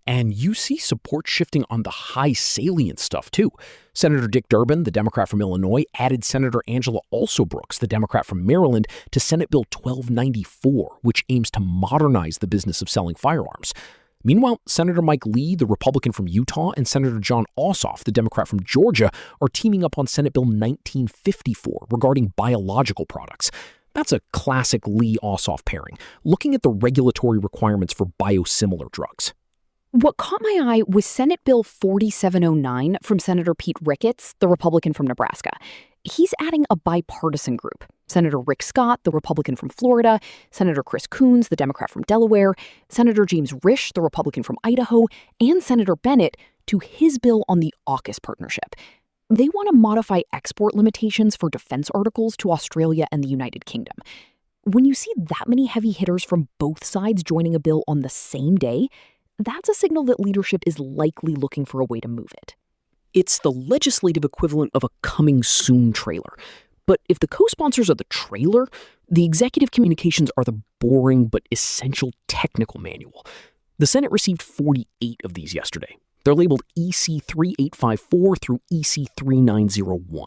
And you see support shifting on the high salient stuff, too. Senator Dick Durbin, the Democrat from Illinois, added Senator Angela Alsobrooks, the Democrat from Maryland, to Senate Bill 1294, which aims to modernize the business of selling firearms. Meanwhile, Senator Mike Lee, the Republican from Utah, and Senator John Ossoff, the Democrat from Georgia, are teaming up on Senate Bill 1954 regarding biological products. That's a classic Lee-Ossoff pairing, looking at the regulatory requirements for biosimilar drugs. What caught my eye was Senate Bill 4709 from Senator Pete Ricketts, the Republican from Nebraska. He's adding a bipartisan group. Senator Rick Scott, the Republican from Florida, Senator Chris Coons, the Democrat from Delaware, Senator James Risch, the Republican from Idaho, and Senator Bennet to his bill on the AUKUS partnership. They want to modify export limitations for defense articles to Australia and the United Kingdom. When you see that many heavy hitters from both sides joining a bill on the same day, that's a signal that leadership is likely looking for a way to move it. It's the legislative equivalent of a coming soon trailer. But if the co-sponsors are the trailer, the executive communications are the boring but essential technical manual. The Senate received 48 of these yesterday. They're labeled EC 3854 through EC 3901.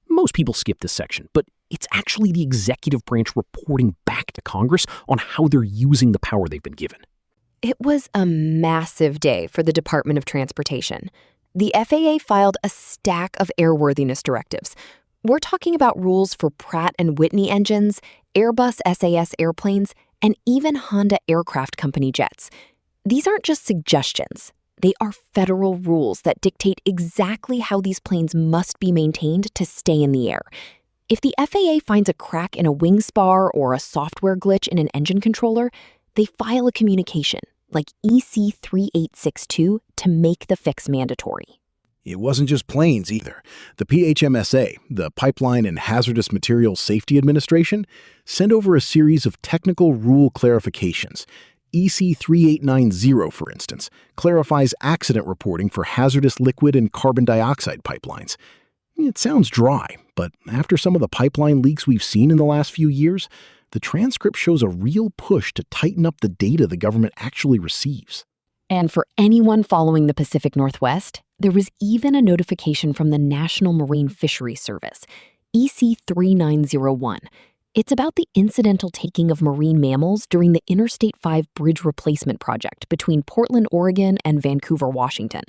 Most people skip this section, but it's actually the executive branch reporting back to Congress on how they're using the power they've been given. It was a massive day for the Department of Transportation. The FAA filed a stack of airworthiness directives. We're talking about rules for Pratt & Whitney engines, Airbus SAS airplanes, and even Honda Aircraft Company jets. These aren't just suggestions. They are federal rules that dictate exactly how these planes must be maintained to stay in the air. If the FAA finds a crack in a wing spar or a software glitch in an engine controller, they file a communication, like EC 3862, to make the fix mandatory. It wasn't just planes either. The PHMSA, the Pipeline and Hazardous Materials Safety Administration, sent over a series of technical rule clarifications. EC 3890, for instance, clarifies accident reporting for hazardous liquid and carbon dioxide pipelines. It sounds dry, but after some of the pipeline leaks we've seen in the last few years, the transcript shows a real push to tighten up the data the government actually receives. And for anyone following the Pacific Northwest, there was even a notification from the National Marine Fisheries Service, EC 3901. It's about the incidental taking of marine mammals during the Interstate 5 bridge replacement project between Portland, Oregon, and Vancouver, Washington.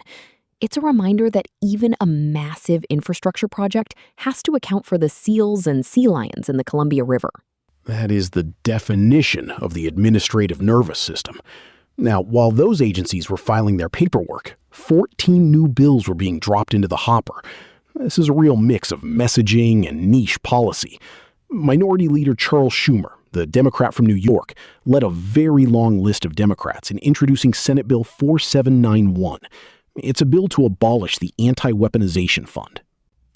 It's a reminder that even a massive infrastructure project has to account for the seals and sea lions in the Columbia River. That is the definition of the administrative nervous system. Now, while those agencies were filing their paperwork, 14 new bills were being dropped into the hopper. This is a real mix of messaging and niche policy. Minority Leader Charles Schumer, the Democrat from New York, led a very long list of Democrats in introducing Senate Bill 4791. It's a bill to abolish the Anti-Weaponization Fund.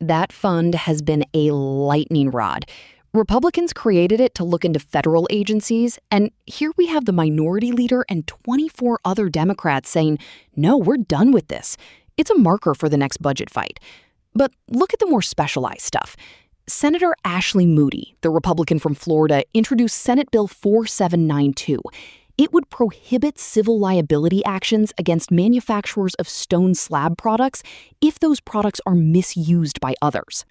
That fund has been a lightning rod. Republicans created it to look into federal agencies, and here we have the minority leader and 24 other Democrats saying, no, we're done with this. It's a marker for the next budget fight. But look at the more specialized stuff. Senator Ashley Moody, the Republican from Florida, introduced Senate Bill 4792. It would prohibit civil liability actions against manufacturers of stone slab products if those products are misused by others.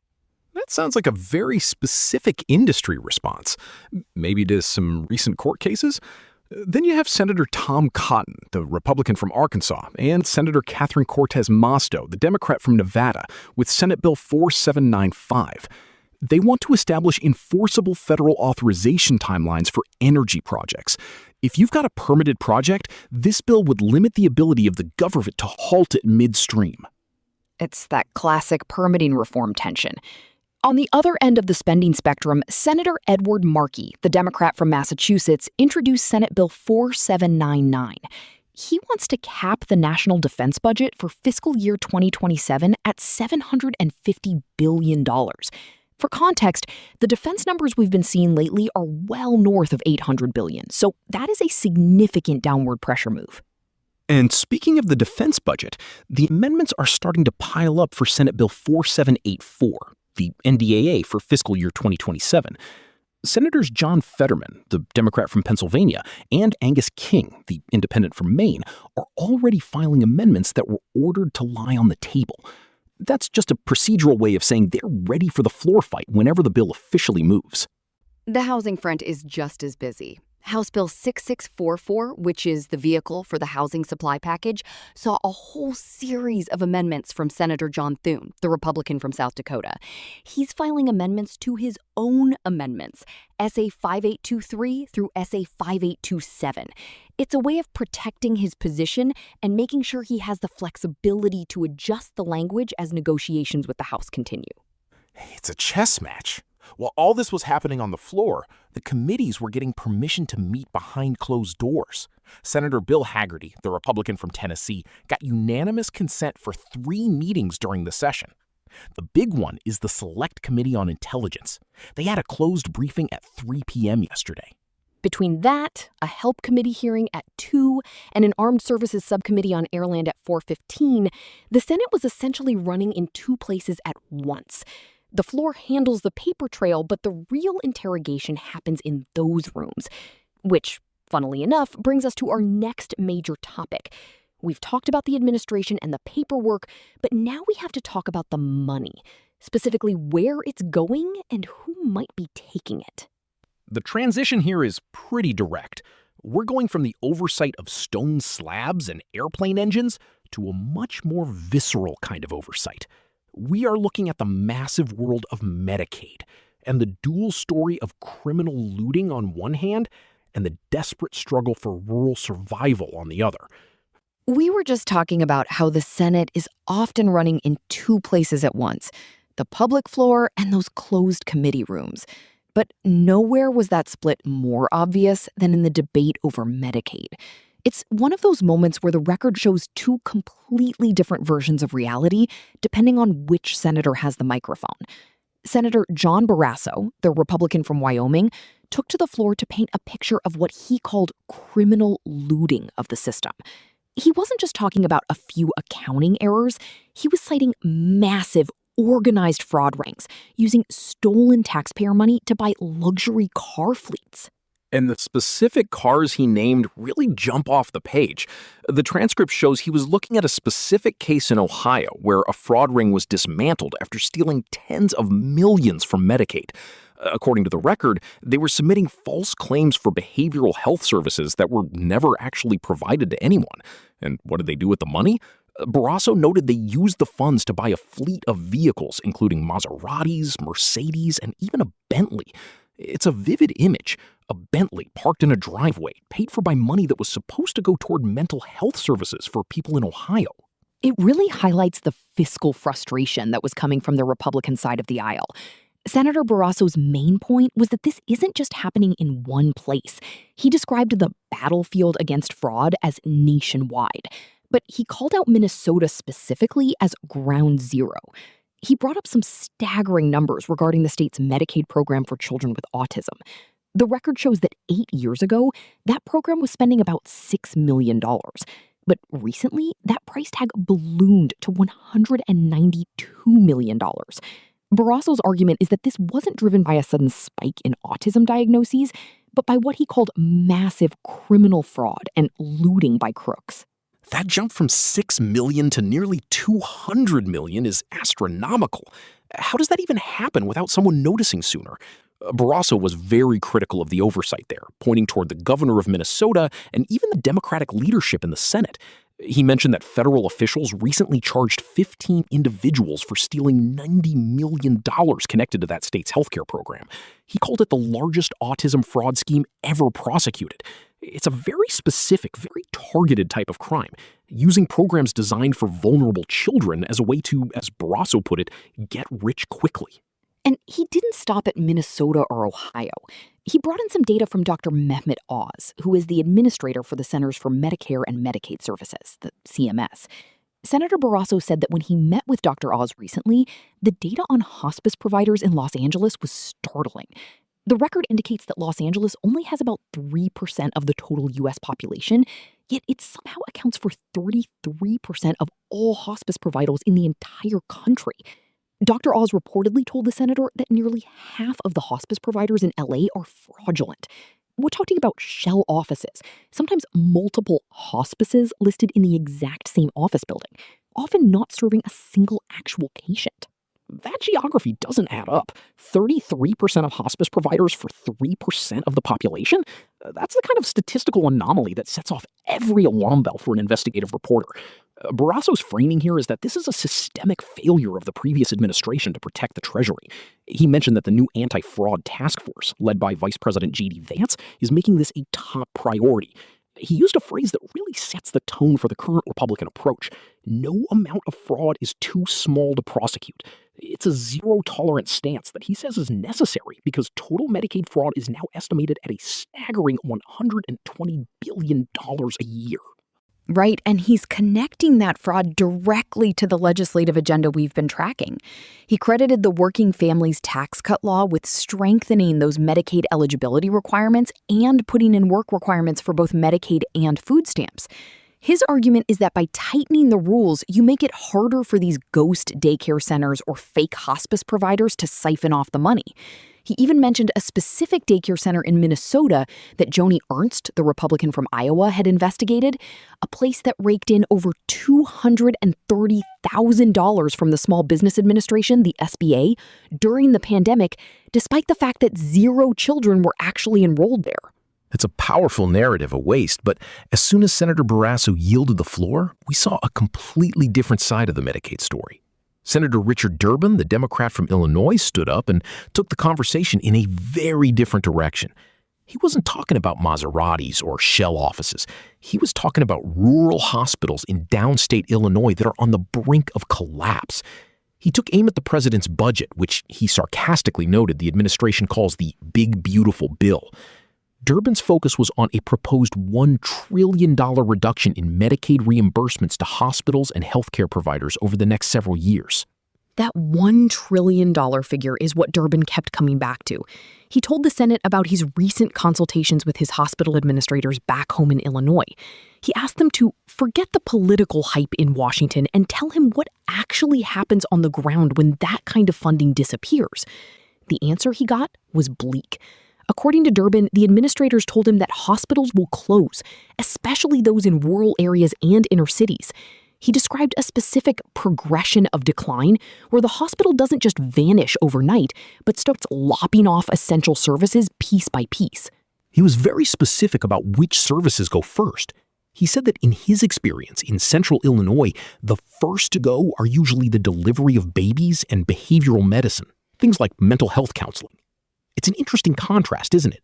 That sounds like a very specific industry response. Maybe to some recent court cases? Then you have Senator Tom Cotton, the Republican from Arkansas, and Senator Catherine Cortez Masto, the Democrat from Nevada, with Senate Bill 4795. They want to establish enforceable federal authorization timelines for energy projects. If you've got a permitted project, this bill would limit the ability of the government to halt it midstream. It's that classic permitting reform tension. On the other end of the spending spectrum, Senator Edward Markey, the Democrat from Massachusetts, introduced Senate Bill 4799. He wants to cap the national defense budget for fiscal year 2027 at $750 billion. For context, the defense numbers we've been seeing lately are well north of $800 billion, so that is a significant downward pressure move. And speaking of the defense budget, the amendments are starting to pile up for Senate Bill 4784, the NDAA for fiscal year 2027. Senators John Fetterman, the Democrat from Pennsylvania, and Angus King, the independent from Maine, are already filing amendments that were ordered to lie on the table. That's just a procedural way of saying they're ready for the floor fight whenever the bill officially moves. The housing front is just as busy. House Bill 6644, which is the vehicle for the housing supply package, saw a whole series of amendments from Senator John Thune, the Republican from South Dakota. He's filing amendments to his own amendments, SA 5823 through SA 5827. It's a way of protecting his position and making sure he has the flexibility to adjust the language as negotiations with the House continue. It's a chess match. While all this was happening on the floor, the committees were getting permission to meet behind closed doors. Senator Bill Hagerty, the Republican from Tennessee, got unanimous consent for 3 meetings during the session. The big one is the Select Committee on Intelligence. They had a closed briefing at 3 p.m. yesterday. Between that, a Help Committee hearing at 2, and an Armed Services Subcommittee on Airland at 4:15, the Senate was essentially running in 2 places at once. The floor handles the paper trail, but the real interrogation happens in those rooms, which, funnily enough, brings us to our next major topic. We've talked about the administration and the paperwork, but now we have to talk about the money, specifically where it's going and who might be taking it. The transition here is pretty direct. We're going from the oversight of stone slabs and airplane engines to a much more visceral kind of oversight. We are looking at the massive world of Medicaid and the dual story of criminal looting on one hand and the desperate struggle for rural survival on the other. We were just talking about how the Senate is often running in 2 places at once, the public floor and those closed committee rooms. But nowhere was that split more obvious than in the debate over Medicaid. It's one of those moments where the record shows 2 completely different versions of reality, depending on which senator has the microphone. Senator John Barrasso, the Republican from Wyoming, took to the floor to paint a picture of what he called criminal looting of the system. He wasn't just talking about a few accounting errors. He was citing massive, organized fraud rings, using stolen taxpayer money to buy luxury car fleets. And the specific cars he named really jump off the page. The transcript shows he was looking at a specific case in Ohio where a fraud ring was dismantled after stealing tens of millions from Medicaid. According to the record, they were submitting false claims for behavioral health services that were never actually provided to anyone. And what did they do with the money? Barrasso noted they used the funds to buy a fleet of vehicles, including Maseratis, Mercedes, and even a Bentley. It's a vivid image. A Bentley parked in a driveway, paid for by money that was supposed to go toward mental health services for people in Ohio. It really highlights the fiscal frustration that was coming from the Republican side of the aisle. Senator Barrasso's main point was that this isn't just happening in one place. He described the battlefield against fraud as nationwide, but he called out Minnesota specifically as ground zero. He brought up some staggering numbers regarding the state's Medicaid program for children with autism. The record shows that 8 years ago, that program was spending about $6 million. But recently, that price tag ballooned to $192 million. Barrasso's argument is that this wasn't driven by a sudden spike in autism diagnoses, but by what he called massive criminal fraud and looting by crooks. That jump from $6 million to nearly $200 million is astronomical. How does that even happen without someone noticing sooner? Barrasso was very critical of the oversight there, pointing toward the governor of Minnesota and even the Democratic leadership in the Senate. He mentioned that federal officials recently charged 15 individuals for stealing $90 million connected to that state's healthcare program. He called it the largest autism fraud scheme ever prosecuted. It's a very specific, very targeted type of crime, using programs designed for vulnerable children as a way to, as Barrasso put it, get rich quickly. And he didn't stop at Minnesota or Ohio. He brought in some data from Dr. Mehmet Oz, who is the administrator for the Centers for Medicare and Medicaid Services, the CMS. Senator Barrasso said that when he met with Dr. Oz recently, the data on hospice providers in Los Angeles was startling. The record indicates that Los Angeles only has about 3% of the total U.S. population, yet it somehow accounts for 33% of all hospice providers in the entire country. Dr. Oz reportedly told the senator that nearly half of the hospice providers in LA are fraudulent. We're talking about shell offices, sometimes multiple hospices listed in the exact same office building, often not serving a single actual patient. That geography doesn't add up. 33% of hospice providers for 3% of the population? That's the kind of statistical anomaly that sets off every alarm bell for an investigative reporter. Barrasso's framing here is that this is a systemic failure of the previous administration to protect the Treasury. He mentioned that the new anti-fraud task force, led by Vice President J.D. Vance, is making this a top priority. He used a phrase that really sets the tone for the current Republican approach. No amount of fraud is too small to prosecute. It's a zero-tolerance stance that he says is necessary because total Medicaid fraud is now estimated at a staggering $120 billion a year. Right, and he's connecting that fraud directly to the legislative agenda we've been tracking. He credited the Working Families Tax Cut law with strengthening those Medicaid eligibility requirements and putting in work requirements for both Medicaid and food stamps. His argument is that by tightening the rules, you make it harder for these ghost daycare centers or fake hospice providers to siphon off the money. He even mentioned a specific daycare center in Minnesota that Joni Ernst, the Republican from Iowa, had investigated, a place that raked in over $230,000 from the Small Business Administration, the SBA, during the pandemic, despite the fact that 0 children were actually enrolled there. It's a powerful narrative of waste, but as soon as Senator Barrasso yielded the floor, we saw a completely different side of the Medicaid story. Senator Richard Durbin, the Democrat from Illinois, stood up and took the conversation in a very different direction. He wasn't talking about Maseratis or shell offices. He was talking about rural hospitals in downstate Illinois that are on the brink of collapse. He took aim at the president's budget, which he sarcastically noted the administration calls the Big Beautiful Bill. Durbin's focus was on a proposed $1 trillion reduction in Medicaid reimbursements to hospitals and healthcare providers over the next several years. That $1 trillion figure is what Durbin kept coming back to. He told the Senate about his recent consultations with his hospital administrators back home in Illinois. He asked them to forget the political hype in Washington and tell him what actually happens on the ground when that kind of funding disappears. The answer he got was bleak. According to Durbin, the administrators told him that hospitals will close, especially those in rural areas and inner cities. He described a specific progression of decline where the hospital doesn't just vanish overnight, but starts lopping off essential services piece by piece. He was very specific about which services go first. He said that in his experience in central Illinois, the first to go are usually the delivery of babies and behavioral medicine, things like mental health counseling. It's an interesting contrast, isn't it?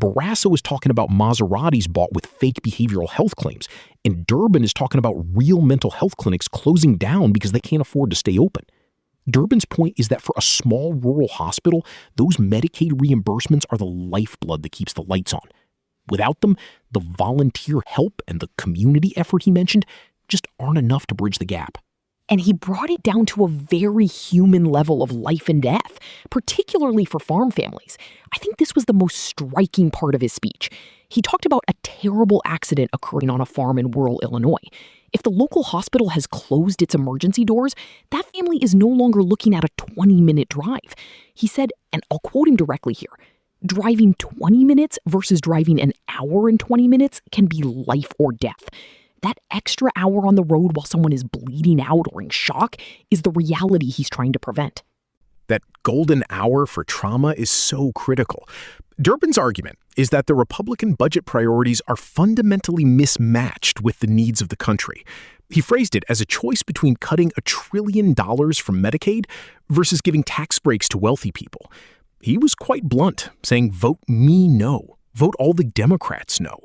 Barrasso is talking about Maseratis bought with fake behavioral health claims, and Durbin is talking about real mental health clinics closing down because they can't afford to stay open. Durbin's point is that for a small rural hospital, those Medicaid reimbursements are the lifeblood that keeps the lights on. Without them, the volunteer help and the community effort he mentioned just aren't enough to bridge the gap. And he brought it down to a very human level of life and death, particularly for farm families. I think this was the most striking part of his speech. He talked about a terrible accident occurring on a farm in rural Illinois. If the local hospital has closed its emergency doors, that family is no longer looking at a 20-minute drive. He said, and I'll quote him directly here, driving 20 minutes versus driving an hour and 20 minutes can be life or death. That extra hour on the road while someone is bleeding out or in shock is the reality he's trying to prevent. That golden hour for trauma is so critical. Durbin's argument is that the Republican budget priorities are fundamentally mismatched with the needs of the country. He phrased it as a choice between cutting $1 trillion from Medicaid versus giving tax breaks to wealthy people. He was quite blunt, saying, "Vote me no. Vote all the Democrats no."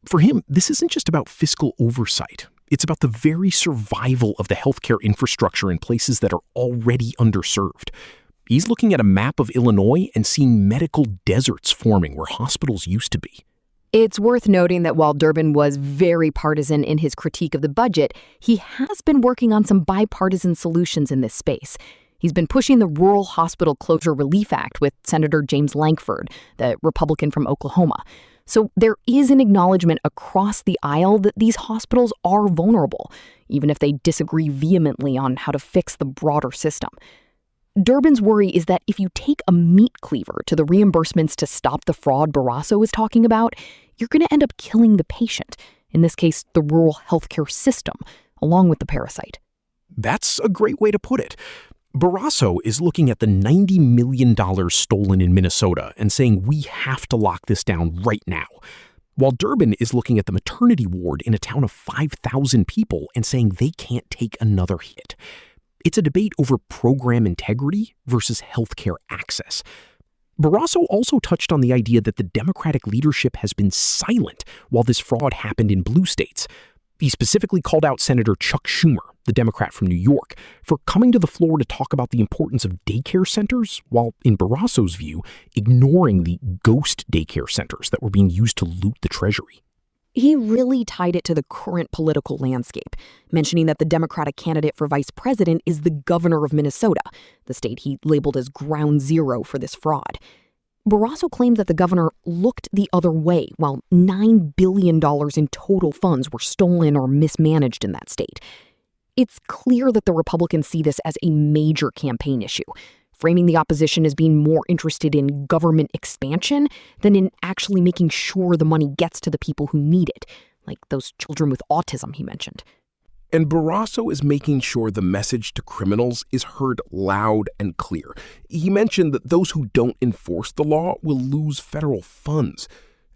For him, this isn't just about fiscal oversight. It's about the very survival of the healthcare infrastructure in places that are already underserved. He's looking at a map of Illinois and seeing medical deserts forming where hospitals used to be. It's worth noting that while Durbin was very partisan in his critique of the budget, he has been working on some bipartisan solutions in this space. He's been pushing the Rural Hospital Closure Relief Act with Senator James Lankford, the Republican from Oklahoma. So there is an acknowledgement across the aisle that these hospitals are vulnerable, even if they disagree vehemently on how to fix the broader system. Durbin's worry is that if you take a meat cleaver to the reimbursements to stop the fraud Barrasso is talking about, you're going to end up killing the patient, in this case, the rural healthcare system, along with the parasite. That's a great way to put it. Barrasso is looking at the $90 million stolen in Minnesota and saying we have to lock this down right now, while Durbin is looking at the maternity ward in a town of 5,000 people and saying they can't take another hit. It's a debate over program integrity versus healthcare access. Barrasso also touched on the idea that the Democratic leadership has been silent while this fraud happened in blue states. He specifically called out Senator Chuck Schumer, the Democrat from New York, for coming to the floor to talk about the importance of daycare centers, while, in Barrasso's view, ignoring the ghost daycare centers that were being used to loot the Treasury. He really tied it to the current political landscape, mentioning that the Democratic candidate for vice president is the governor of Minnesota, the state he labeled as ground zero for this fraud. Barrasso claimed that the governor looked the other way while $9 billion in total funds were stolen or mismanaged in that state. It's clear that the Republicans see this as a major campaign issue, framing the opposition as being more interested in government expansion than in actually making sure the money gets to the people who need it, like those children with autism he mentioned. And Barrasso is making sure the message to criminals is heard loud and clear. He mentioned that those who don't enforce the law will lose federal funds.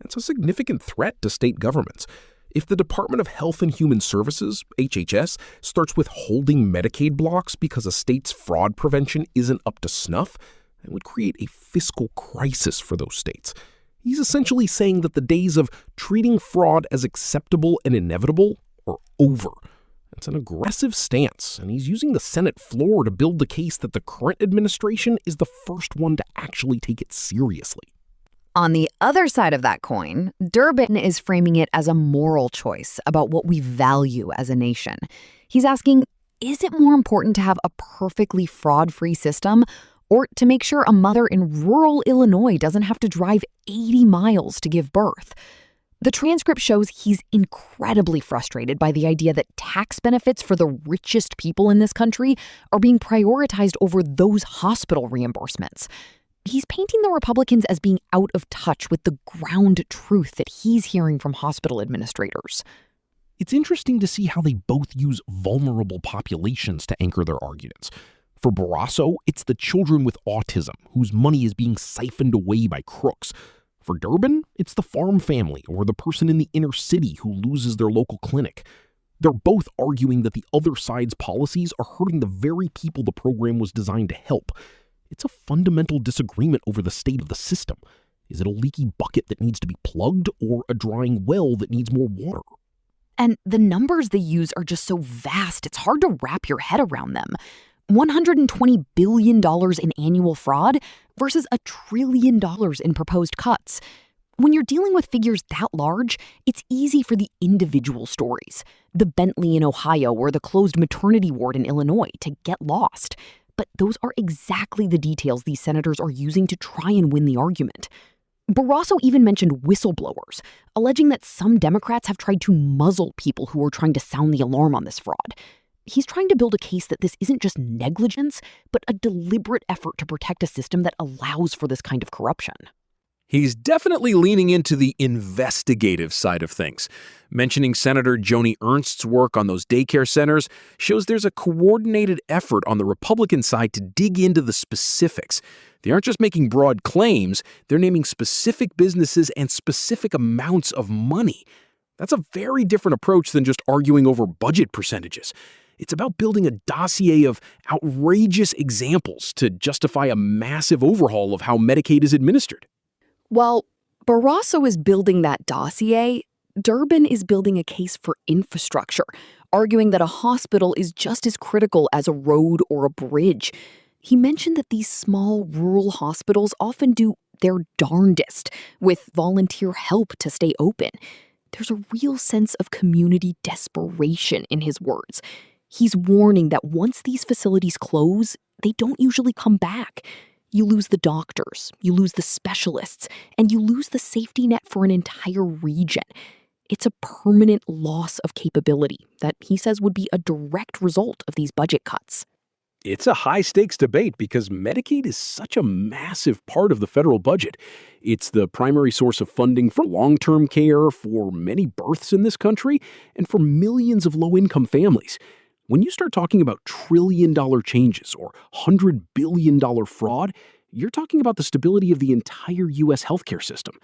It's a significant threat to state governments. If the Department of Health and Human Services, HHS, starts withholding Medicaid blocks because a state's fraud prevention isn't up to snuff, it would create a fiscal crisis for those states. He's essentially saying that the days of treating fraud as acceptable and inevitable are over. It's an aggressive stance, and he's using the Senate floor to build the case that the current administration is the first one to actually take it seriously. On the other side of that coin, Durbin is framing it as a moral choice about what we value as a nation. He's asking, Is it more important to have a perfectly fraud-free system or to make sure a mother in rural Illinois doesn't have to drive 80 miles to give birth? The transcript shows he's incredibly frustrated by the idea that tax benefits for the richest people in this country are being prioritized over those hospital reimbursements. He's painting the Republicans as being out of touch with the ground truth that he's hearing from hospital administrators. It's interesting to see how they both use vulnerable populations to anchor their arguments. For Barrasso, it's the children with autism whose money is being siphoned away by crooks. For Durbin, it's the farm family or the person in the inner city who loses their local clinic. They're both arguing that the other side's policies are hurting the very people the program was designed to help. It's a fundamental disagreement over the state of the system. Is it a leaky bucket that needs to be plugged or a drying well that needs more water? And the numbers they use are just so vast, it's hard to wrap your head around them. $120 billion in annual fraud versus $1 trillion in proposed cuts. When you're dealing with figures that large, it's easy for the individual stories, the Bentley in Ohio or the closed maternity ward in Illinois, to get lost. But those are exactly the details these senators are using to try and win the argument. Barrasso even mentioned whistleblowers, alleging that some Democrats have tried to muzzle people who are trying to sound the alarm on this fraud. He's trying to build a case that this isn't just negligence, but a deliberate effort to protect a system that allows for this kind of corruption. He's definitely leaning into the investigative side of things. Mentioning Senator Joni Ernst's work on those daycare centers shows there's a coordinated effort on the Republican side to dig into the specifics. They aren't just making broad claims, they're naming specific businesses and specific amounts of money. That's a very different approach than just arguing over budget percentages. It's about building a dossier of outrageous examples to justify a massive overhaul of how Medicaid is administered. While Barrasso is building that dossier, Durbin is building a case for infrastructure, arguing that a hospital is just as critical as a road or a bridge. He mentioned that these small rural hospitals often do their darndest with volunteer help to stay open. There's a real sense of community desperation in his words. He's warning that once these facilities close, they don't usually come back. You lose the doctors, you lose the specialists, and you lose the safety net for an entire region. It's a permanent loss of capability that he says would be a direct result of these budget cuts. It's a high-stakes debate because Medicaid is such a massive part of the federal budget. It's the primary source of funding for long-term care, for many births in this country, and for millions of low-income families. When you start talking about trillion-dollar changes or $100 billion fraud, you're talking about the stability of the entire U.S. healthcare system.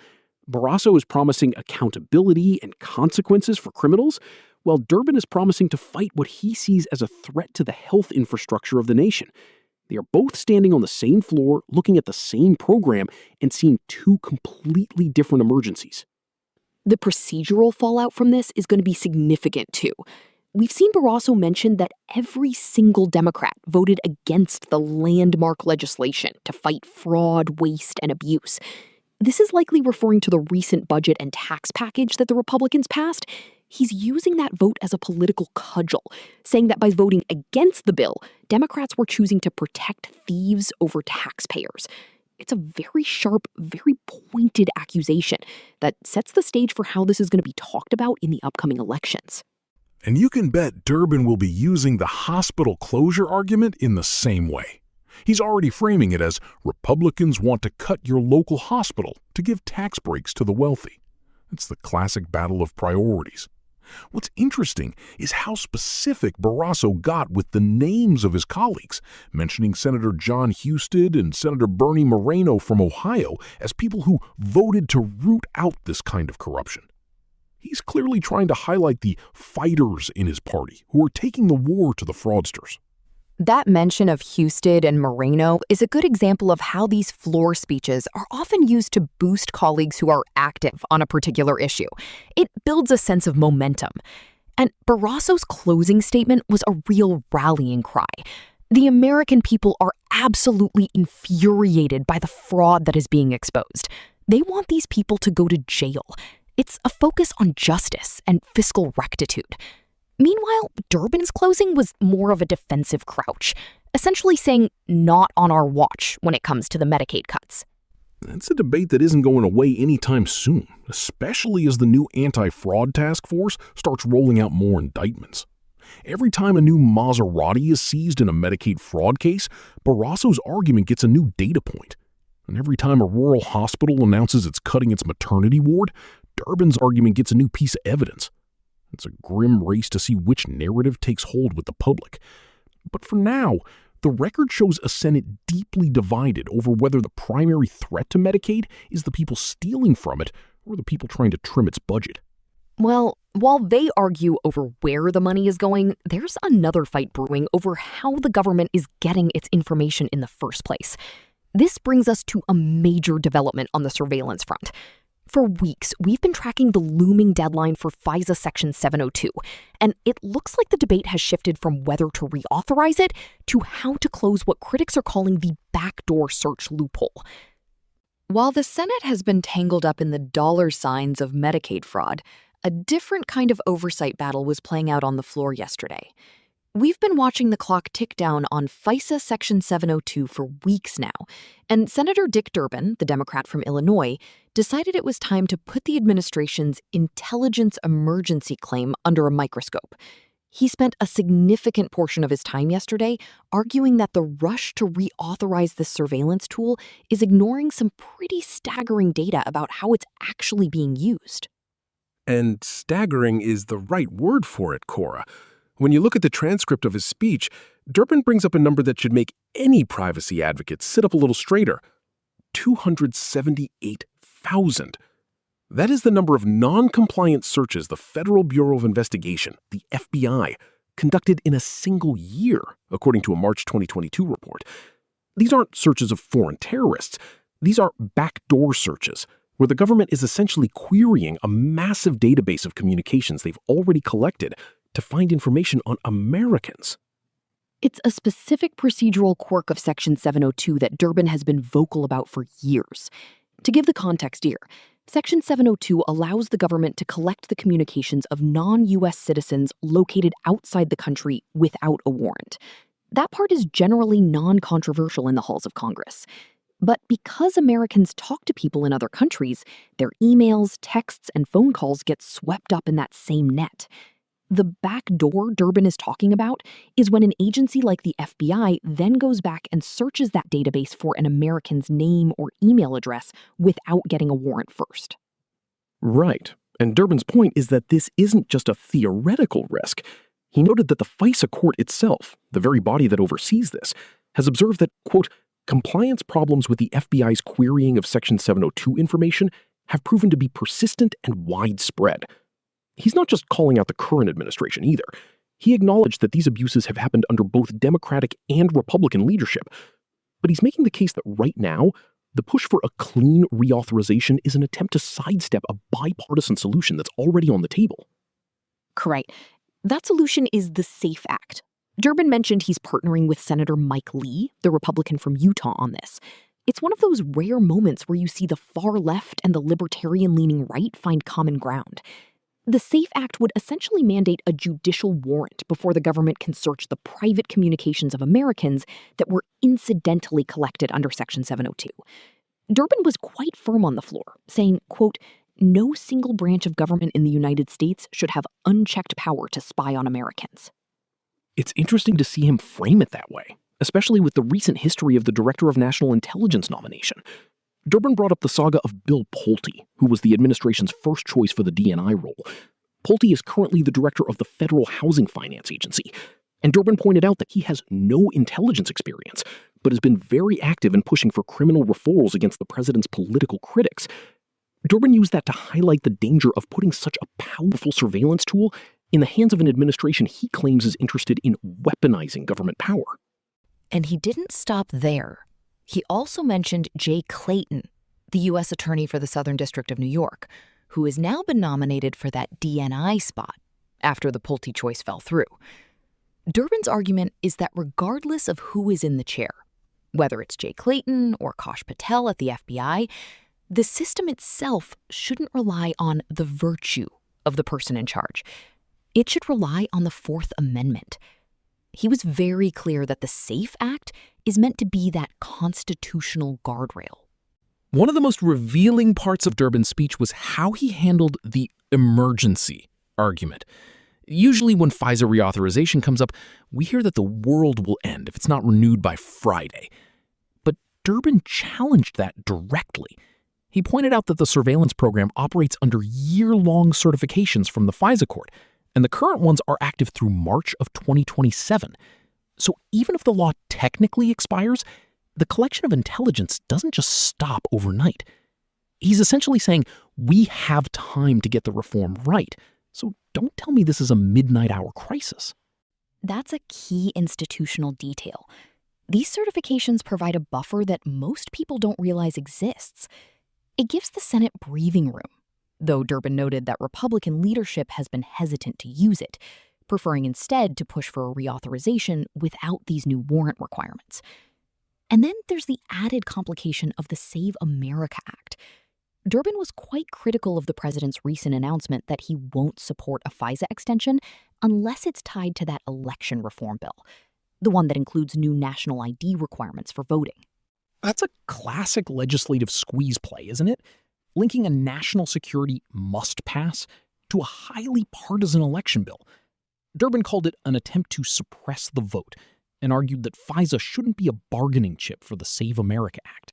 Barrasso is promising accountability and consequences for criminals, while Durbin is promising to fight what he sees as a threat to the health infrastructure of the nation. They are both standing on the same floor, looking at the same program, and seeing two completely different emergencies. The procedural fallout from this is going to be significant, too. We've seen Barrasso mention that every single Democrat voted against the landmark legislation to fight fraud, waste, and abuse. This is likely referring to the recent budget and tax package that the Republicans passed. He's using that vote as a political cudgel, saying that by voting against the bill, Democrats were choosing to protect thieves over taxpayers. It's a very sharp, very pointed accusation that sets the stage for how this is going to be talked about in the upcoming elections. And you can bet Durbin will be using the hospital closure argument in the same way. He's already framing it as Republicans want to cut your local hospital to give tax breaks to the wealthy. It's the classic battle of priorities. What's interesting is how specific Barrasso got with the names of his colleagues, mentioning Senator John Husted and Senator Bernie Moreno from Ohio as people who voted to root out this kind of corruption. He's clearly trying to highlight the fighters in his party who are taking the war to the fraudsters. That mention of Husted and Moreno is a good example of how these floor speeches are often used to boost colleagues who are active on a particular issue. It builds a sense of momentum. And Barrasso's closing statement was a real rallying cry. The American people are absolutely infuriated by the fraud that is being exposed. They want these people to go to jail. It's a focus on justice and fiscal rectitude. Meanwhile, Durbin's closing was more of a defensive crouch, essentially saying not on our watch when it comes to the Medicaid cuts. That's a debate that isn't going away anytime soon, especially as the new anti-fraud task force starts rolling out more indictments. Every time a new Maserati is seized in a Medicaid fraud case, Barrasso's argument gets a new data point. And every time a rural hospital announces it's cutting its maternity ward, Durbin's argument gets a new piece of evidence. It's a grim race to see which narrative takes hold with the public. But for now, the record shows a Senate deeply divided over whether the primary threat to Medicaid is the people stealing from it or the people trying to trim its budget. Well, while they argue over where the money is going, there's another fight brewing over how the government is getting its information in the first place. This brings us to a major development on the surveillance front. For weeks, we've been tracking the looming deadline for FISA Section 702, and it looks like the debate has shifted from whether to reauthorize it to how to close what critics are calling the backdoor search loophole. While the Senate has been tangled up in the dollar signs of Medicaid fraud, a different kind of oversight battle was playing out on the floor yesterday. We've been watching the clock tick down on FISA Section 702 for weeks now, and Senator Dick Durbin, the Democrat from Illinois, decided it was time to put the administration's intelligence emergency claim under a microscope. He spent a significant portion of his time yesterday arguing that the rush to reauthorize this surveillance tool is ignoring some pretty staggering data about how it's actually being used. And staggering is the right word for it, Cora. When you look at the transcript of his speech, Durbin brings up a number that should make any privacy advocate sit up a little straighter. 278,000. That is the number of non-compliant searches the Federal Bureau of Investigation, the FBI, conducted in a single year, according to a March 2022 report. These aren't searches of foreign terrorists. These are backdoor searches, where the government is essentially querying a massive database of communications they've already collected to find information on Americans. It's a specific procedural quirk of Section 702 that Durbin has been vocal about for years. To give the context here, Section 702 allows the government to collect the communications of non-U.S. citizens located outside the country without a warrant. That part is generally non-controversial in the halls of Congress. But because Americans talk to people in other countries, their emails, texts, and phone calls get swept up in that same net. The backdoor Durbin is talking about is when an agency like the FBI then goes back and searches that database for an American's name or email address without getting a warrant first. Right. And Durbin's point is that this isn't just a theoretical risk. He noted that the FISA court itself, the very body that oversees this, has observed that, quote, compliance problems with the FBI's querying of Section 702 information have proven to be persistent and widespread. He's not just calling out the current administration either. He acknowledged that these abuses have happened under both Democratic and Republican leadership. But he's making the case that right now, the push for a clean reauthorization is an attempt to sidestep a bipartisan solution that's already on the table. Correct. That solution is the SAFE Act. Durbin mentioned he's partnering with Senator Mike Lee, the Republican from Utah, on this. It's one of those rare moments where you see the far left and the libertarian-leaning right find common ground. The SAFE Act would essentially mandate a judicial warrant before the government can search the private communications of Americans that were incidentally collected under Section 702. Durbin was quite firm on the floor, saying, quote, no single branch of government in the United States should have unchecked power to spy on Americans. It's interesting to see him frame it that way, especially with the recent history of the Director of National Intelligence nomination. Durbin brought up the saga of Bill Pulte, who was the administration's first choice for the DNI role. Pulte is currently the director of the Federal Housing Finance Agency, and Durbin pointed out that he has no intelligence experience, but has been very active in pushing for criminal referrals against the president's political critics. Durbin used that to highlight the danger of putting such a powerful surveillance tool in the hands of an administration he claims is interested in weaponizing government power. And he didn't stop there. He also mentioned Jay Clayton, the U.S. Attorney for the Southern District of New York, who has now been nominated for that DNI spot after the Pulte choice fell through. Durbin's argument is that regardless of who is in the chair, whether it's Jay Clayton or Kash Patel at the FBI, the system itself shouldn't rely on the virtue of the person in charge. It should rely on the Fourth Amendment. He was very clear that the SAFE Act is meant to be that constitutional guardrail. One of the most revealing parts of Durbin's speech was how he handled the emergency argument. Usually when FISA reauthorization comes up, we hear that the world will end if it's not renewed by Friday. But Durbin challenged that directly. He pointed out that the surveillance program operates under year-long certifications from the FISA court, and the current ones are active through March of 2027. So even if the law technically expires, the collection of intelligence doesn't just stop overnight. He's essentially saying, we have time to get the reform right, so don't tell me this is a midnight hour crisis. That's a key institutional detail. These certifications provide a buffer that most people don't realize exists. It gives the Senate breathing room, though Durbin noted that Republican leadership has been hesitant to use it, preferring instead to push for a reauthorization without these new warrant requirements. And then there's the added complication of the Save America Act. Durbin was quite critical of the president's recent announcement that he won't support a FISA extension unless it's tied to that election reform bill, the one that includes new national ID requirements for voting. That's a classic legislative squeeze play, isn't it? Linking a national security must-pass to a highly partisan election bill. Durbin called it an attempt to suppress the vote and argued that FISA shouldn't be a bargaining chip for the Save America Act.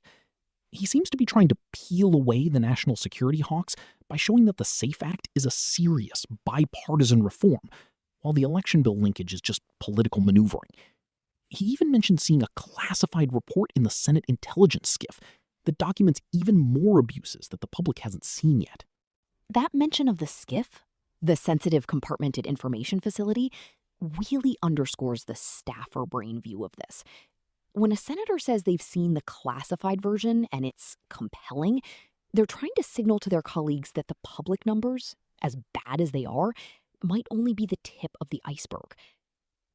He seems to be trying to peel away the national security hawks by showing that the SAFE Act is a serious, bipartisan reform, while the election bill linkage is just political maneuvering. He even mentioned seeing a classified report in the Senate intelligence SCIF that documents even more abuses that the public hasn't seen yet. That mention of the SCIF, the Sensitive Compartmented Information Facility, really underscores the staffer brain view of this. When a senator says they've seen the classified version and it's compelling, they're trying to signal to their colleagues that the public numbers, as bad as they are, might only be the tip of the iceberg.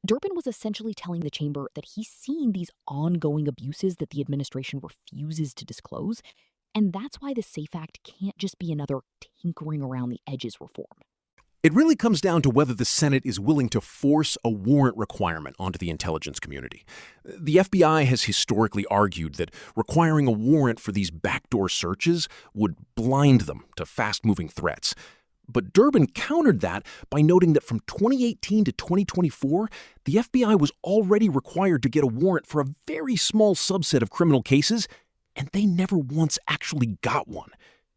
Durbin was essentially telling the chamber that he's seen these ongoing abuses that the administration refuses to disclose, and that's why the SAFE Act can't just be another tinkering around the edges reform. It really comes down to whether the Senate is willing to force a warrant requirement onto the intelligence community. The FBI has historically argued that requiring a warrant for these backdoor searches would blind them to fast-moving threats. But Durbin countered that by noting that from 2018 to 2024, the FBI was already required to get a warrant for a very small subset of criminal cases, and they never once actually got one.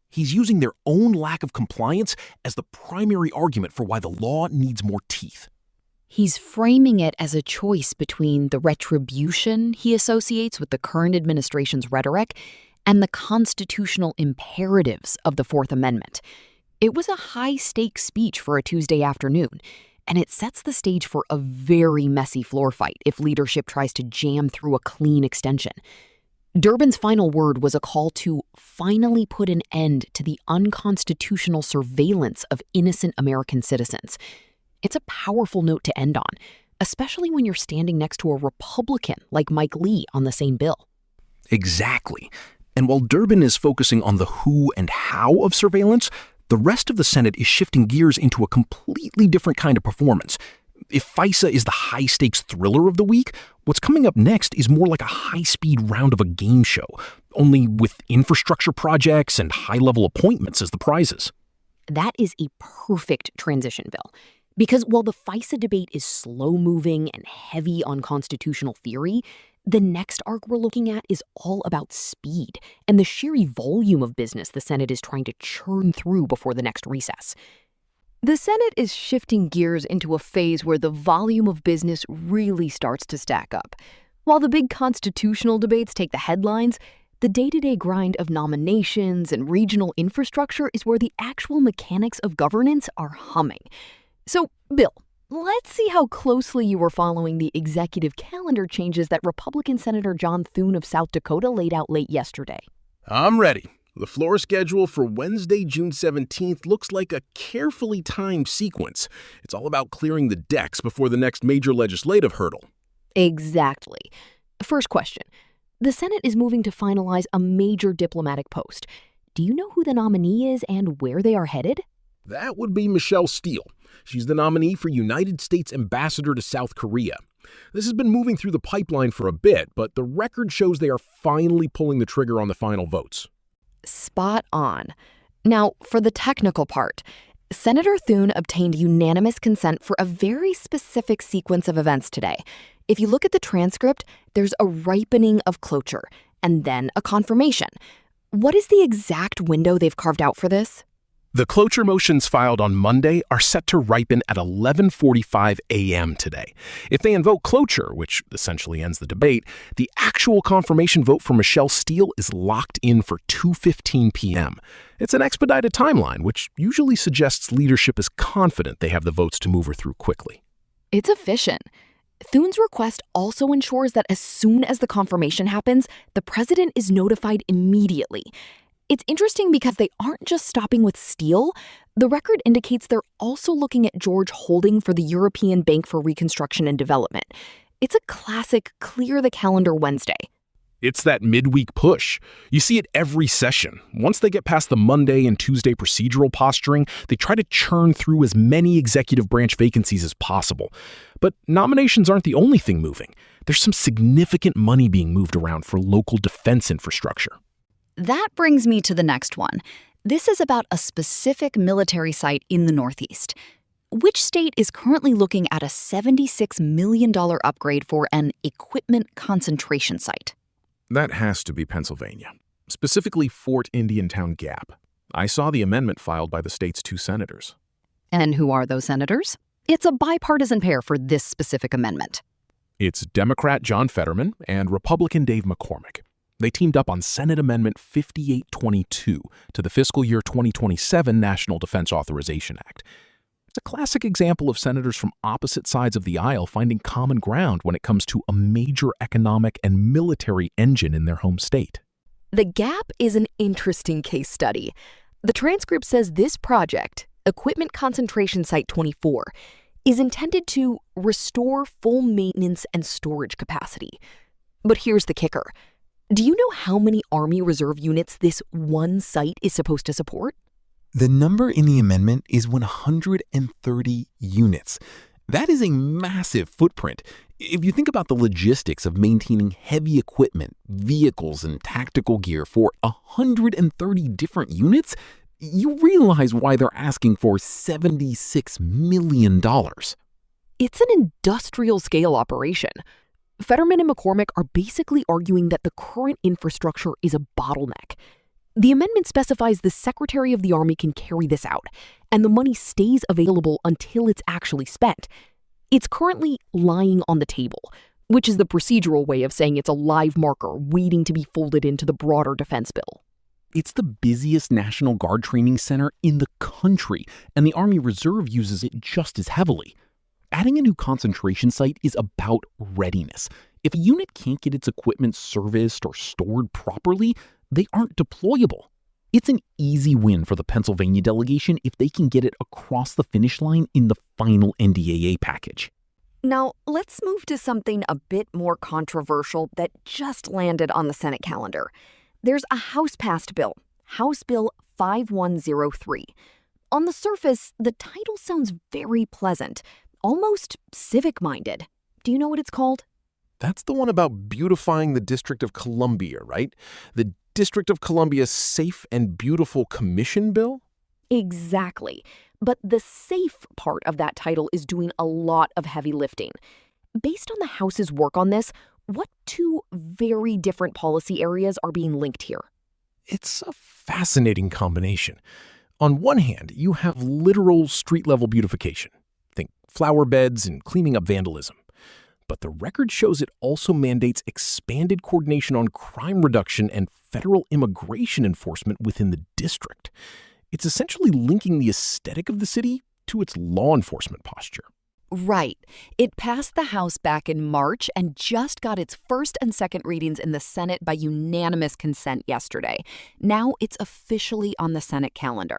He's using their own lack of compliance as the primary argument for why the law needs more teeth. He's framing it as a choice between the retribution he associates with the current administration's rhetoric and the constitutional imperatives of the Fourth Amendment. It was a high-stakes speech for a Tuesday afternoon, and it sets the stage for a very messy floor fight if leadership tries to jam through a clean extension. Durbin's final word was a call to finally put an end to the unconstitutional surveillance of innocent American citizens. It's a powerful note to end on, especially when you're standing next to a Republican like Mike Lee on the same bill. Exactly. And while Durbin is focusing on the who and how of surveillance, the rest of the Senate is shifting gears into a completely different kind of performance. If FISA is the high-stakes thriller of the week, what's coming up next is more like a high-speed round of a game show, only with infrastructure projects and high-level appointments as the prizes. That is a perfect transition, Bill. Because while the FISA debate is slow-moving and heavy on constitutional theory, the next arc we're looking at is all about speed and the sheer volume of business the Senate is trying to churn through before the next recess. The Senate is shifting gears into a phase where the volume of business really starts to stack up. While the big constitutional debates take the headlines, the day-to-day grind of nominations and regional infrastructure is where the actual mechanics of governance are humming. So, Bill, let's see how closely you were following the executive calendar changes that Republican Senator John Thune of South Dakota laid out late yesterday. I'm ready. The floor schedule for Wednesday, June 17th looks like a carefully timed sequence. It's all about clearing the decks before the next major legislative hurdle. Exactly. First question. The Senate is moving to finalize a major diplomatic post. Do you know who the nominee is and where they are headed? That would be Michelle Steele. She's the nominee for United States Ambassador to South Korea. This has been moving through the pipeline for a bit, but the record shows they are finally pulling the trigger on the final votes. Spot on. Now, for the technical part, Senator Thune obtained unanimous consent for a very specific sequence of events today. If you look at the transcript, there's a ripening of cloture, and then a confirmation. What is the exact window they've carved out for this? The cloture motions filed on Monday are set to ripen at 11:45 a.m. today. If they invoke cloture, which essentially ends the debate, the actual confirmation vote for Michelle Steele is locked in for 2:15 p.m. It's an expedited timeline, which usually suggests leadership is confident they have the votes to move her through quickly. It's efficient. Thune's request also ensures that as soon as the confirmation happens, the president is notified immediately. It's interesting because they aren't just stopping with Steele. The record indicates they're also looking at George Holding for the European Bank for Reconstruction and Development. It's a classic clear the calendar Wednesday. It's that midweek push. You see it every session. Once they get past the Monday and Tuesday procedural posturing, they try to churn through as many executive branch vacancies as possible. But nominations aren't the only thing moving. There's some significant money being moved around for local defense infrastructure. That brings me to the next one. This is about a specific military site in the Northeast. Which state is currently looking at a $76 million upgrade for an equipment concentration site? That has to be Pennsylvania, specifically Fort Indiantown Gap. I saw the amendment filed by the state's 2 senators. And who are those senators? It's a bipartisan pair for this specific amendment. It's Democrat John Fetterman and Republican Dave McCormick. They teamed up on Senate Amendment 5822 to the fiscal year 2027 National Defense Authorization Act. It's a classic example of senators from opposite sides of the aisle finding common ground when it comes to a major economic and military engine in their home state. The Gap is an interesting case study. The transcript says this project, Equipment Concentration Site 24, is intended to restore full maintenance and storage capacity. But here's the kicker. Do you know how many Army Reserve units this one site is supposed to support? The number in the amendment is 130 units. That is a massive footprint. If you think about the logistics of maintaining heavy equipment, vehicles, and tactical gear for 130 different units, you realize why they're asking for $76 million. It's an industrial-scale operation. Fetterman and McCormick are basically arguing that the current infrastructure is a bottleneck. The amendment specifies the Secretary of the Army can carry this out, and the money stays available until it's actually spent. It's currently lying on the table, which is the procedural way of saying it's a live marker waiting to be folded into the broader defense bill. It's the busiest National Guard training center in the country, and the Army Reserve uses it just as heavily. Adding a new concentration site is about readiness. If a unit can't get its equipment serviced or stored properly, they aren't deployable. It's an easy win for the Pennsylvania delegation if they can get it across the finish line in the final NDAA package. Now, let's move to something a bit more controversial that just landed on the Senate calendar. There's a House-passed bill, House Bill 5103. On the surface, the title sounds very pleasant, almost civic-minded. Do you know what it's called? That's the one about beautifying the District of Columbia, right? The District of Columbia Safe and Beautiful Commission Bill? Exactly. But the safe part of that title is doing a lot of heavy lifting. Based on the House's work on this, what 2 very different policy areas are being linked here? It's a fascinating combination. On one hand, you have literal street-level beautification. Think flower beds and cleaning up vandalism. But the record shows it also mandates expanded coordination on crime reduction and federal immigration enforcement within the district. It's essentially linking the aesthetic of the city to its law enforcement posture. Right. It passed the House back in March and just got its first and second readings in the Senate by unanimous consent yesterday. Now it's officially on the Senate calendar.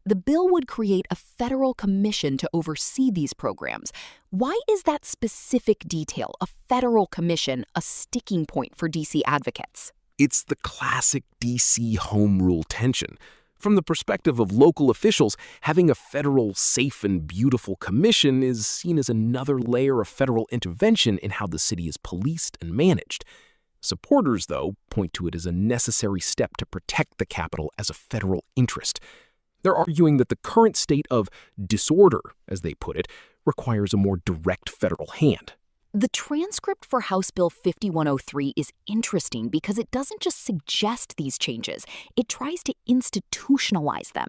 The bill would create a federal commission to oversee these programs. Why is that specific detail, a federal commission, a sticking point for D.C. advocates? It's the classic D.C. home rule tension. From the perspective of local officials, having a federal safe and beautiful commission is seen as another layer of federal intervention in how the city is policed and managed. Supporters, though, point to it as a necessary step to protect the Capitol as a federal interest. They're arguing that the current state of disorder, as they put it, requires a more direct federal hand. The transcript for House Bill 5103 is interesting because it doesn't just suggest these changes, it tries to institutionalize them.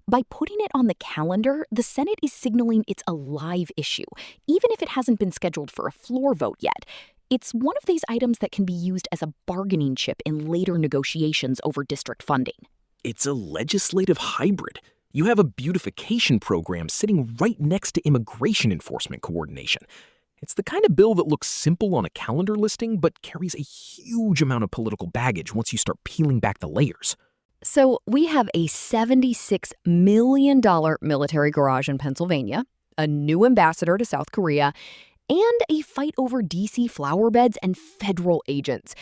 By putting it on the calendar, the Senate is signaling it's a live issue, even if it hasn't been scheduled for a floor vote yet. It's one of these items that can be used as a bargaining chip in later negotiations over district funding. It's a legislative hybrid. You have a beautification program sitting right next to immigration enforcement coordination. It's the kind of bill that looks simple on a calendar listing, but carries a huge amount of political baggage once you start peeling back the layers. So we have a $76 million military garage in Pennsylvania, a new ambassador to South Korea, and a fight over D.C. flower beds and federal agents.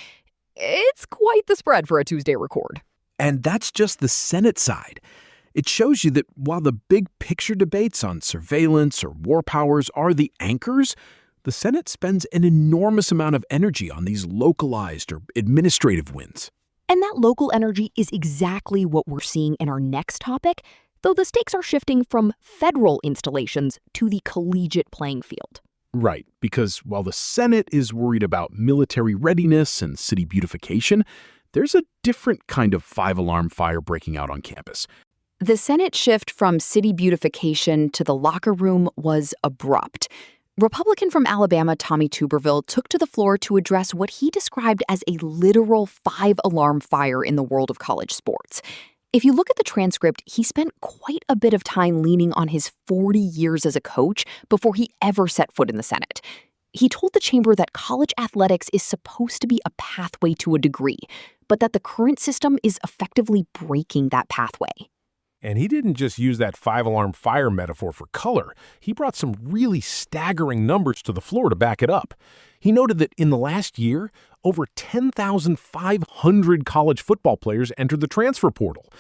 It's quite the spread for a Tuesday record. And that's just the Senate side. It shows you that while the big picture debates on surveillance or war powers are the anchors, the Senate spends an enormous amount of energy on these localized or administrative wins. And that local energy is exactly what we're seeing in our next topic, though the stakes are shifting from federal installations to the collegiate playing field. Right, because while the Senate is worried about military readiness and city beautification, there's a different kind of five-alarm fire breaking out on campus. The Senate shift from city beautification to the locker room was abrupt. Republican from Alabama Tommy Tuberville took to the floor to address what he described as a literal five-alarm fire in the world of college sports. If you look at the transcript, he spent quite a bit of time leaning on his 40 years as a coach before he ever set foot in the Senate. He told the chamber that college athletics is supposed to be a pathway to a degree, but that the current system is effectively breaking that pathway. And he didn't just use that five-alarm fire metaphor for color. He brought some really staggering numbers to the floor to back it up. He noted that in the last year, over 10,500 college football players entered the transfer portal.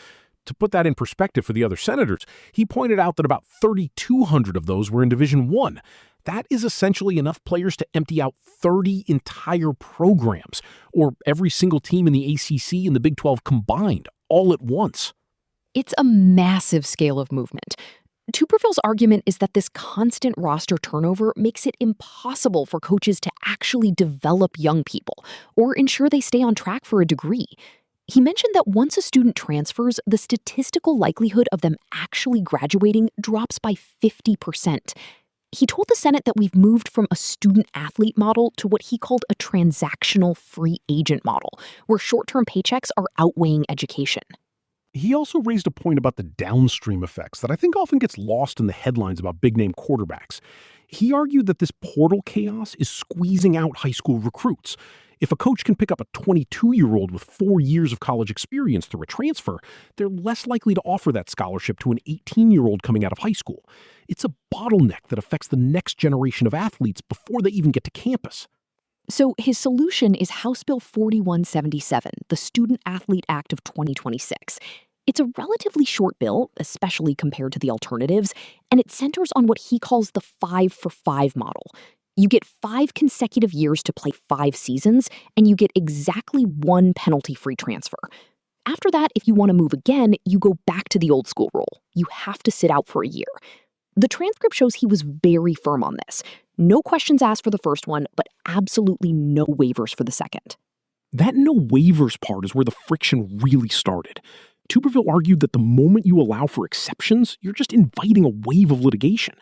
To put that in perspective for the other senators, he pointed out that about 3,200 of those were in Division I. That is essentially enough players to empty out 30 entire programs, or every single team in the ACC and the Big 12 combined, all at once. It's a massive scale of movement. Tuberville's argument is that this constant roster turnover makes it impossible for coaches to actually develop young people or ensure they stay on track for a degree. He mentioned that once a student transfers, the statistical likelihood of them actually graduating drops by 50%. He told the Senate that we've moved from a student-athlete model to what he called a transactional free agent model, where short-term paychecks are outweighing education. He also raised a point about the downstream effects that I think often gets lost in the headlines about big-name quarterbacks. He argued that this portal chaos is squeezing out high school recruits. If a coach can pick up a 22-year-old with 4 years of college experience through a transfer, they're less likely to offer that scholarship to an 18-year-old coming out of high school. It's a bottleneck that affects the next generation of athletes before they even get to campus. So his solution is House Bill 4177, the Student Athlete Act of 2026. It's a relatively short bill, especially compared to the alternatives, and it centers on what he calls the 5-for-5 model. You get 5 consecutive years to play 5 seasons, and you get exactly 1 penalty-free transfer. After that, if you want to move again, you go back to the old school rule. You have to sit out for a year. The transcript shows he was very firm on this. No questions asked for the first one, but absolutely no waivers for the second. That no waivers part is where the friction really started. Tuberville argued that the moment you allow for exceptions, you're just inviting a wave of litigation.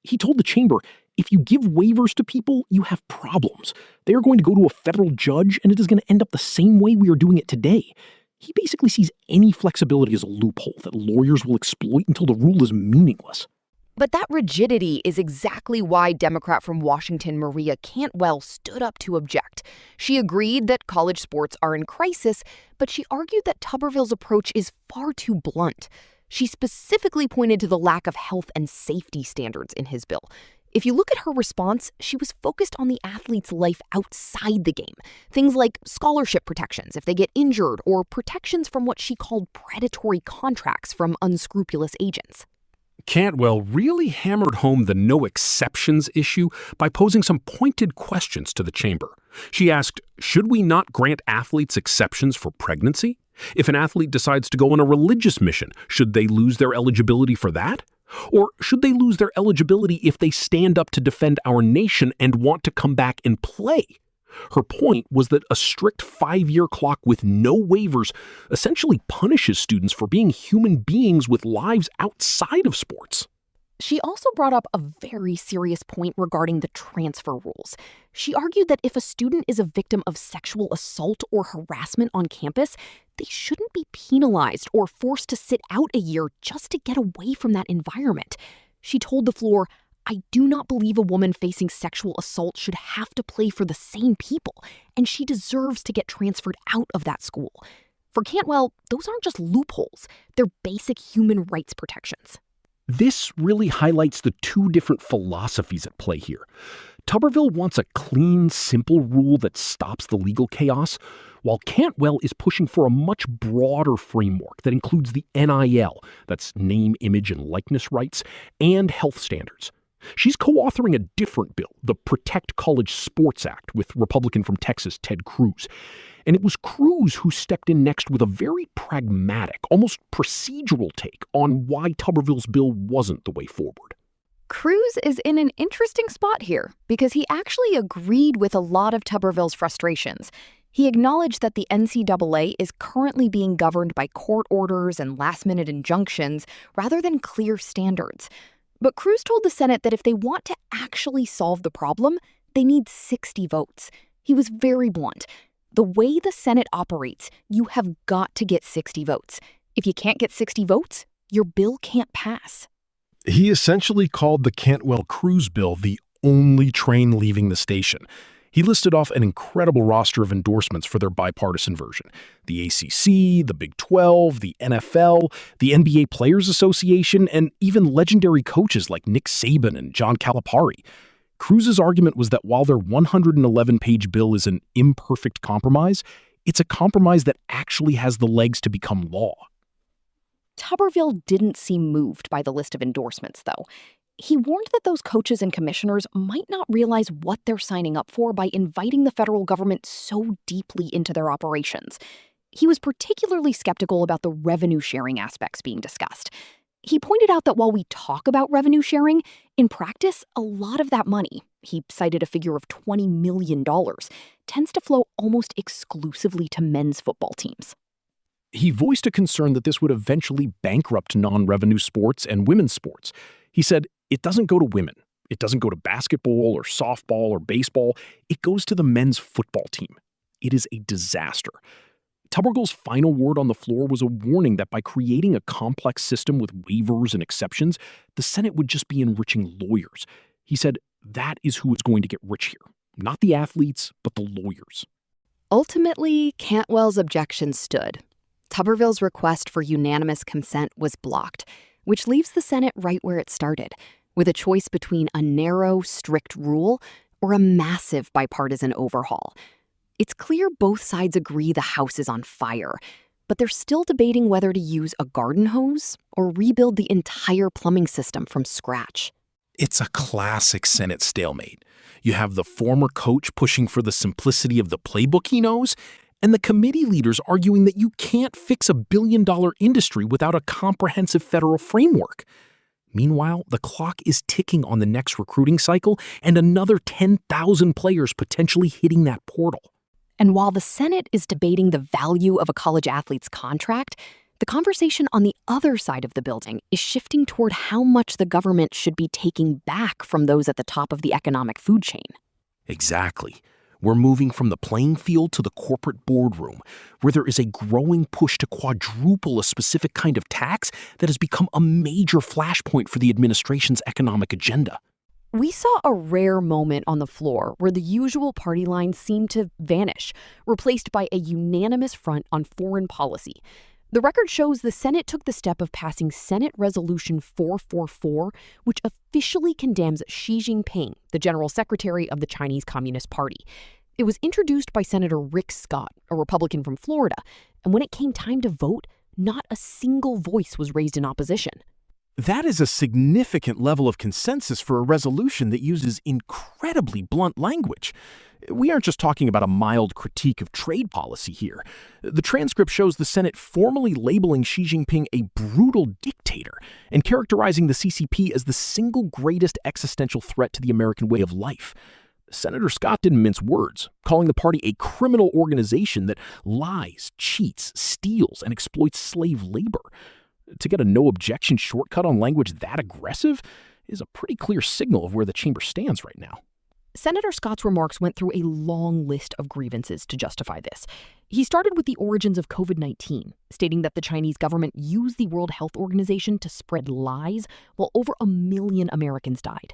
He told the chamber, if you give waivers to people, you have problems. They are going to go to a federal judge, and it is going to end up the same way we are doing it today. He basically sees any flexibility as a loophole that lawyers will exploit until the rule is meaningless. But that rigidity is exactly why Democrat from Washington Maria Cantwell stood up to object. She agreed that college sports are in crisis, but she argued that Tuberville's approach is far too blunt. She specifically pointed to the lack of health and safety standards in his bill. If you look at her response, she was focused on the athlete's life outside the game. Things like scholarship protections if they get injured, or protections from what she called predatory contracts from unscrupulous agents. Cantwell really hammered home the no exceptions issue by posing some pointed questions to the chamber. She asked, should we not grant athletes exceptions for pregnancy? If an athlete decides to go on a religious mission, should they lose their eligibility for that? Or should they lose their eligibility if they stand up to defend our nation and want to come back and play? Her point was that a strict 5-year clock with no waivers essentially punishes students for being human beings with lives outside of sports. She also brought up a very serious point regarding the transfer rules. She argued that if a student is a victim of sexual assault or harassment on campus, they shouldn't be penalized or forced to sit out a year just to get away from that environment. She told the floor, "I do not believe a woman facing sexual assault should have to play for the same people, and she deserves to get transferred out of that school." For Cantwell, those aren't just loopholes, they're basic human rights protections. This really highlights the two different philosophies at play here. Tuberville wants a clean, simple rule that stops the legal chaos, while Cantwell is pushing for a much broader framework that includes the NIL, that's name, image, and likeness rights, and health standards. She's co-authoring a different bill, the Protect College Sports Act, with Republican from Texas Ted Cruz. And it was Cruz who stepped in next with a very pragmatic, almost procedural take on why Tuberville's bill wasn't the way forward. Cruz is in an interesting spot here because he actually agreed with a lot of Tuberville's frustrations. He acknowledged that the NCAA is currently being governed by court orders and last-minute injunctions rather than clear standards. But Cruz told the Senate that if they want to actually solve the problem, they need 60 votes. He was very blunt. The way the Senate operates, you have got to get 60 votes. If you can't get 60 votes, your bill can't pass. He essentially called the Cantwell-Cruz bill the only train leaving the station. He listed off an incredible roster of endorsements for their bipartisan version. The ACC, the Big 12, the NFL, the NBA Players Association, and even legendary coaches like Nick Saban and John Calipari. Cruz's argument was that while their 111-page bill is an imperfect compromise, it's a compromise that actually has the legs to become law. Tuberville didn't seem moved by the list of endorsements, though. He warned that those coaches and commissioners might not realize what they're signing up for by inviting the federal government so deeply into their operations. He was particularly skeptical about the revenue-sharing aspects being discussed. He pointed out that while we talk about revenue sharing, in practice, a lot of that money, he cited a figure of $20 million, tends to flow almost exclusively to men's football teams. He voiced a concern that this would eventually bankrupt non-revenue sports and women's sports. He said, it doesn't go to women. It doesn't go to basketball or softball or baseball. It goes to the men's football team. It is a disaster. Tuberville's final word on the floor was a warning that by creating a complex system with waivers and exceptions, the Senate would just be enriching lawyers. He said that is who is going to get rich here. Not the athletes, but the lawyers. Ultimately, Cantwell's objection stood. Tuberville's request for unanimous consent was blocked, which leaves the Senate right where it started, with a choice between a narrow, strict rule or a massive bipartisan overhaul. It's clear both sides agree the House is on fire, but they're still debating whether to use a garden hose or rebuild the entire plumbing system from scratch. It's a classic Senate stalemate. You have the former coach pushing for the simplicity of the playbook he knows, and the committee leaders arguing that you can't fix a billion-dollar industry without a comprehensive federal framework. Meanwhile, the clock is ticking on the next recruiting cycle and another 10,000 players potentially hitting that portal. And while the Senate is debating the value of a college athlete's contract, the conversation on the other side of the building is shifting toward how much the government should be taking back from those at the top of the economic food chain. Exactly. We're moving from the playing field to the corporate boardroom, where there is a growing push to quadruple a specific kind of tax that has become a major flashpoint for the administration's economic agenda. We saw a rare moment on the floor where the usual party lines seemed to vanish, replaced by a unanimous front on foreign policy. The record shows the Senate took the step of passing Senate Resolution 444, which officially condemns Xi Jinping, the General Secretary of the Chinese Communist Party. It was introduced by Senator Rick Scott, a Republican from Florida, and when it came time to vote, not a single voice was raised in opposition. That is a significant level of consensus for a resolution that uses incredibly blunt language. We aren't just talking about a mild critique of trade policy here. The transcript shows the Senate formally labeling Xi Jinping a brutal dictator and characterizing the CCP as the single greatest existential threat to the American way of life. Senator Scott didn't mince words, calling the party a criminal organization that lies, cheats, steals, and exploits slave labor. To get a no-objection shortcut on language that aggressive is a pretty clear signal of where the chamber stands right now. Senator Scott's remarks went through a long list of grievances to justify this. He started with the origins of COVID-19, stating that the Chinese government used the World Health Organization to spread lies while over 1 million Americans died.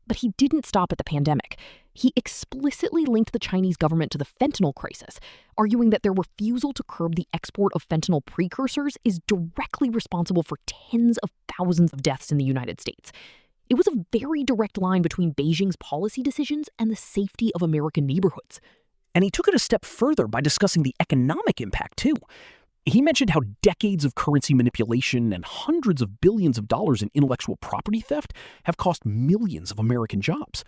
But he didn't stop at the pandemic. He explicitly linked the Chinese government to the fentanyl crisis, arguing that their refusal to curb the export of fentanyl precursors is directly responsible for tens of thousands of deaths in the United States. It was a very direct line between Beijing's policy decisions and the safety of American neighborhoods. And he took it a step further by discussing the economic impact, too. He mentioned how decades of currency manipulation and hundreds of billions of dollars in intellectual property theft have cost millions of American jobs.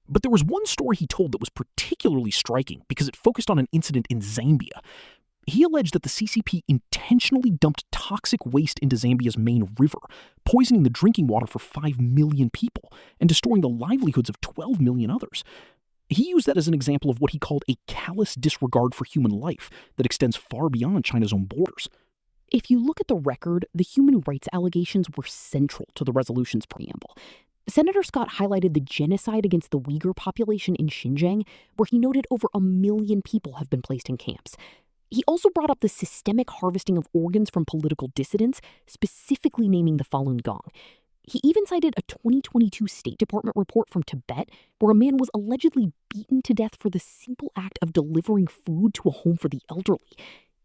But there was one story he told that was particularly striking because it focused on an incident in Zambia. He alleged that the CCP intentionally dumped toxic waste into Zambia's main river, poisoning the drinking water for 5 million people and destroying the livelihoods of 12 million others. He used that as an example of what he called a callous disregard for human life that extends far beyond China's own borders. If you look at the record, the human rights allegations were central to the resolution's preamble. Senator Scott highlighted the genocide against the Uyghur population in Xinjiang, where he noted over 1 million people have been placed in camps. He also brought up the systemic harvesting of organs from political dissidents, specifically naming the Falun Gong. He even cited a 2022 State Department report from Tibet where a man was allegedly beaten to death for the simple act of delivering food to a home for the elderly.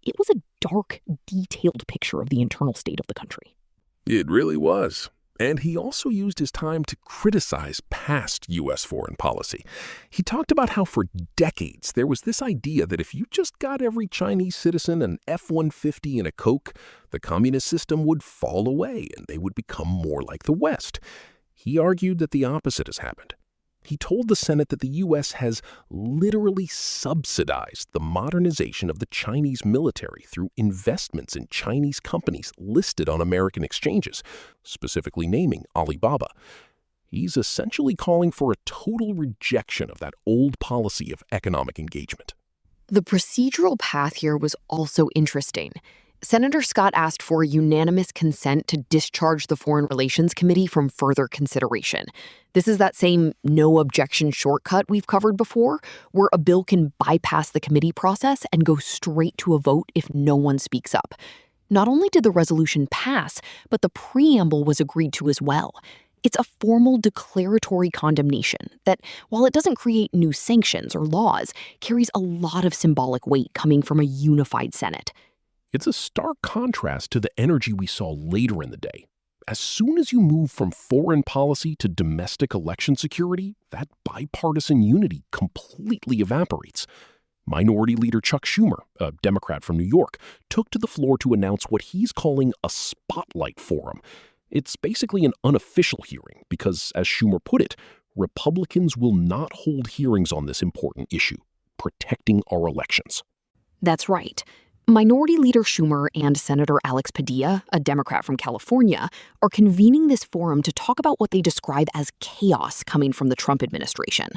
It was a dark, detailed picture of the internal state of the country. It really was. And he also used his time to criticize past U.S. foreign policy. He talked about how for decades there was this idea that if you just got every Chinese citizen an F-150 and a Coke, the communist system would fall away and they would become more like the West. He argued that the opposite has happened. He told the Senate that the U.S. has literally subsidized the modernization of the Chinese military through investments in Chinese companies listed on American exchanges, specifically naming Alibaba. He's essentially calling for a total rejection of that old policy of economic engagement. The procedural path here was also interesting. Senator Scott asked for unanimous consent to discharge the Foreign Relations Committee from further consideration. This is that same no objection shortcut we've covered before, where a bill can bypass the committee process and go straight to a vote if no one speaks up. Not only did the resolution pass, but the preamble was agreed to as well. It's a formal declaratory condemnation that, while it doesn't create new sanctions or laws, carries a lot of symbolic weight coming from a unified Senate. It's a stark contrast to the energy we saw later in the day. As soon as you move from foreign policy to domestic election security, that bipartisan unity completely evaporates. Minority Leader Chuck Schumer, a Democrat from New York, took to the floor to announce what he's calling a spotlight forum. It's basically an unofficial hearing because, as Schumer put it, Republicans will not hold hearings on this important issue, protecting our elections. That's right. Minority Leader Schumer and Senator Alex Padilla, a Democrat from California, are convening this forum to talk about what they describe as chaos coming from the Trump administration.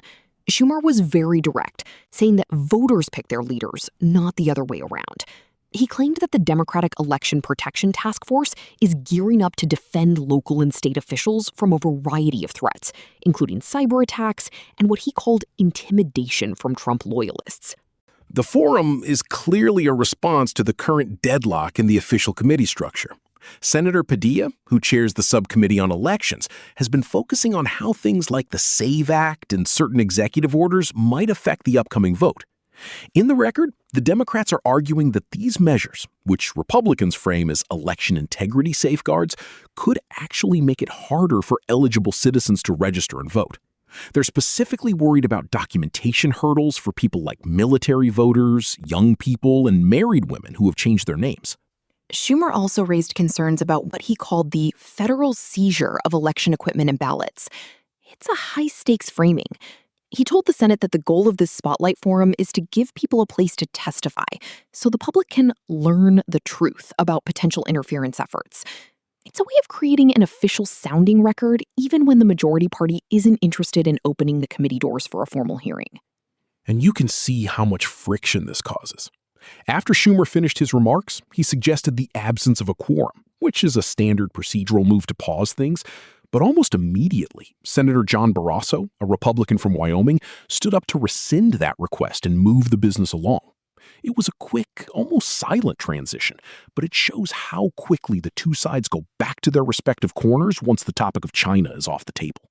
Schumer was very direct, saying that voters pick their leaders, not the other way around. He claimed that the Democratic Election Protection Task Force is gearing up to defend local and state officials from a variety of threats, including cyber attacks and what he called intimidation from Trump loyalists. The forum is clearly a response to the current deadlock in the official committee structure. Senator Padilla, who chairs the subcommittee on elections, has been focusing on how things like the SAVE Act and certain executive orders might affect the upcoming vote. In the record, the Democrats are arguing that these measures, which Republicans frame as election integrity safeguards, could actually make it harder for eligible citizens to register and vote. They're specifically worried about documentation hurdles for people like military voters, young people, and married women who have changed their names. Schumer also raised concerns about what he called the federal seizure of election equipment and ballots. It's a high-stakes framing. He told the Senate that the goal of this spotlight forum is to give people a place to testify so the public can learn the truth about potential interference efforts. It's a way of creating an official sounding record even when the majority party isn't interested in opening the committee doors for a formal hearing. And you can see how much friction this causes. After Schumer finished his remarks, he suggested the absence of a quorum, which is a standard procedural move to pause things. But almost immediately, Senator John Barrasso, a Republican from Wyoming, stood up to rescind that request and move the business along. It was a quick, almost silent transition, but it shows how quickly the two sides go back to their respective corners once the topic of China is off the table.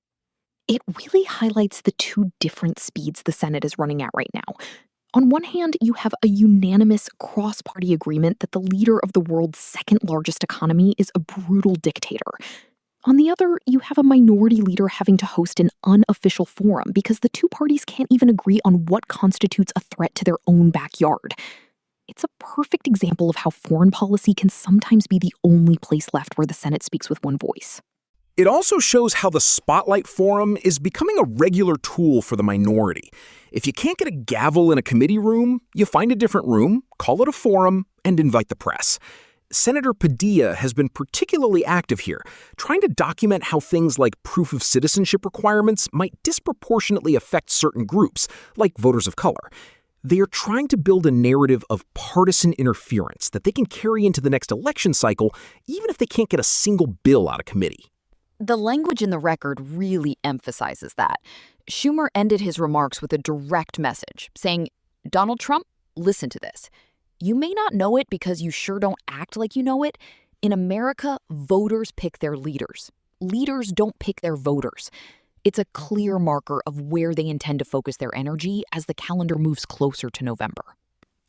It really highlights the two different speeds the Senate is running at right now. On one hand, you have a unanimous cross-party agreement that the leader of the world's second-largest economy is a brutal dictator. On the other, you have a minority leader having to host an unofficial forum because the two parties can't even agree on what constitutes a threat to their own backyard. It's a perfect example of how foreign policy can sometimes be the only place left where the Senate speaks with one voice. It also shows how the Spotlight Forum is becoming a regular tool for the minority. If you can't get a gavel in a committee room, you find a different room, call it a forum, and invite the press. Senator Padilla has been particularly active here, trying to document how things like proof of citizenship requirements might disproportionately affect certain groups, like voters of color. They are trying to build a narrative of partisan interference that they can carry into the next election cycle, even if they can't get a single bill out of committee. The language in the record really emphasizes that. Schumer ended his remarks with a direct message, saying, "Donald Trump, listen to this. You may not know it because you sure don't act like you know it. In America, voters pick their leaders. Leaders don't pick their voters." It's a clear marker of where they intend to focus their energy as the calendar moves closer to November.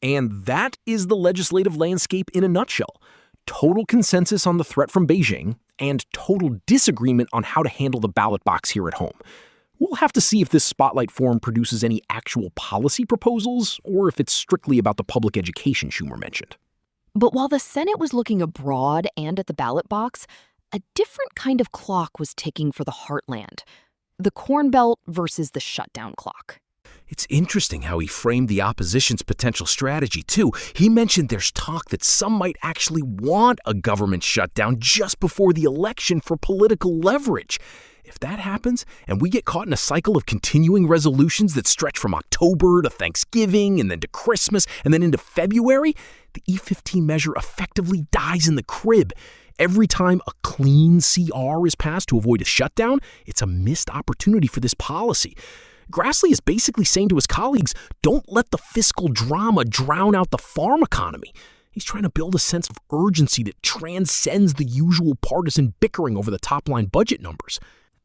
And that is the legislative landscape in a nutshell. Total consensus on the threat from Beijing and total disagreement on how to handle the ballot box here at home. We'll have to see if this Spotlight Forum produces any actual policy proposals or if it's strictly about the public education Schumer mentioned. But while the Senate was looking abroad and at the ballot box, a different kind of clock was ticking for the heartland. The Corn Belt versus the shutdown clock. It's interesting how he framed the opposition's potential strategy, too. He mentioned there's talk that some might actually want a government shutdown just before the election for political leverage. If that happens, and we get caught in a cycle of continuing resolutions that stretch from October to Thanksgiving and then to Christmas and then into February, the E15 measure effectively dies in the crib. Every time a clean CR is passed to avoid a shutdown, it's a missed opportunity for this policy. Grassley is basically saying to his colleagues, don't let the fiscal drama drown out the farm economy. He's trying to build a sense of urgency that transcends the usual partisan bickering over the top-line budget numbers.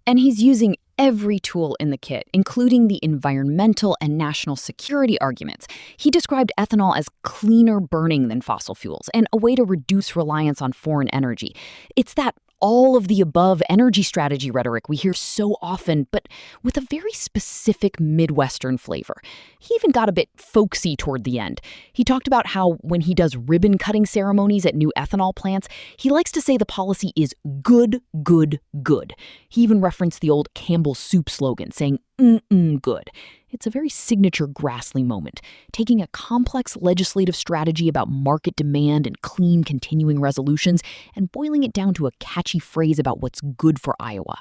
And he's using every tool in the kit, including the environmental and national security arguments. He described ethanol as cleaner burning than fossil fuels and a way to reduce reliance on foreign energy. It's that all-of-the-above energy strategy rhetoric we hear so often, but with a very specific Midwestern flavor. He even got a bit folksy toward the end. He talked about how when he does ribbon-cutting ceremonies at new ethanol plants, he likes to say the policy is good, good, good. He even referenced the old Campbell's Soup slogan, saying, good. It's a very signature Grassley moment, taking a complex legislative strategy about market demand and clean continuing resolutions and boiling it down to a catchy phrase about what's good for Iowa.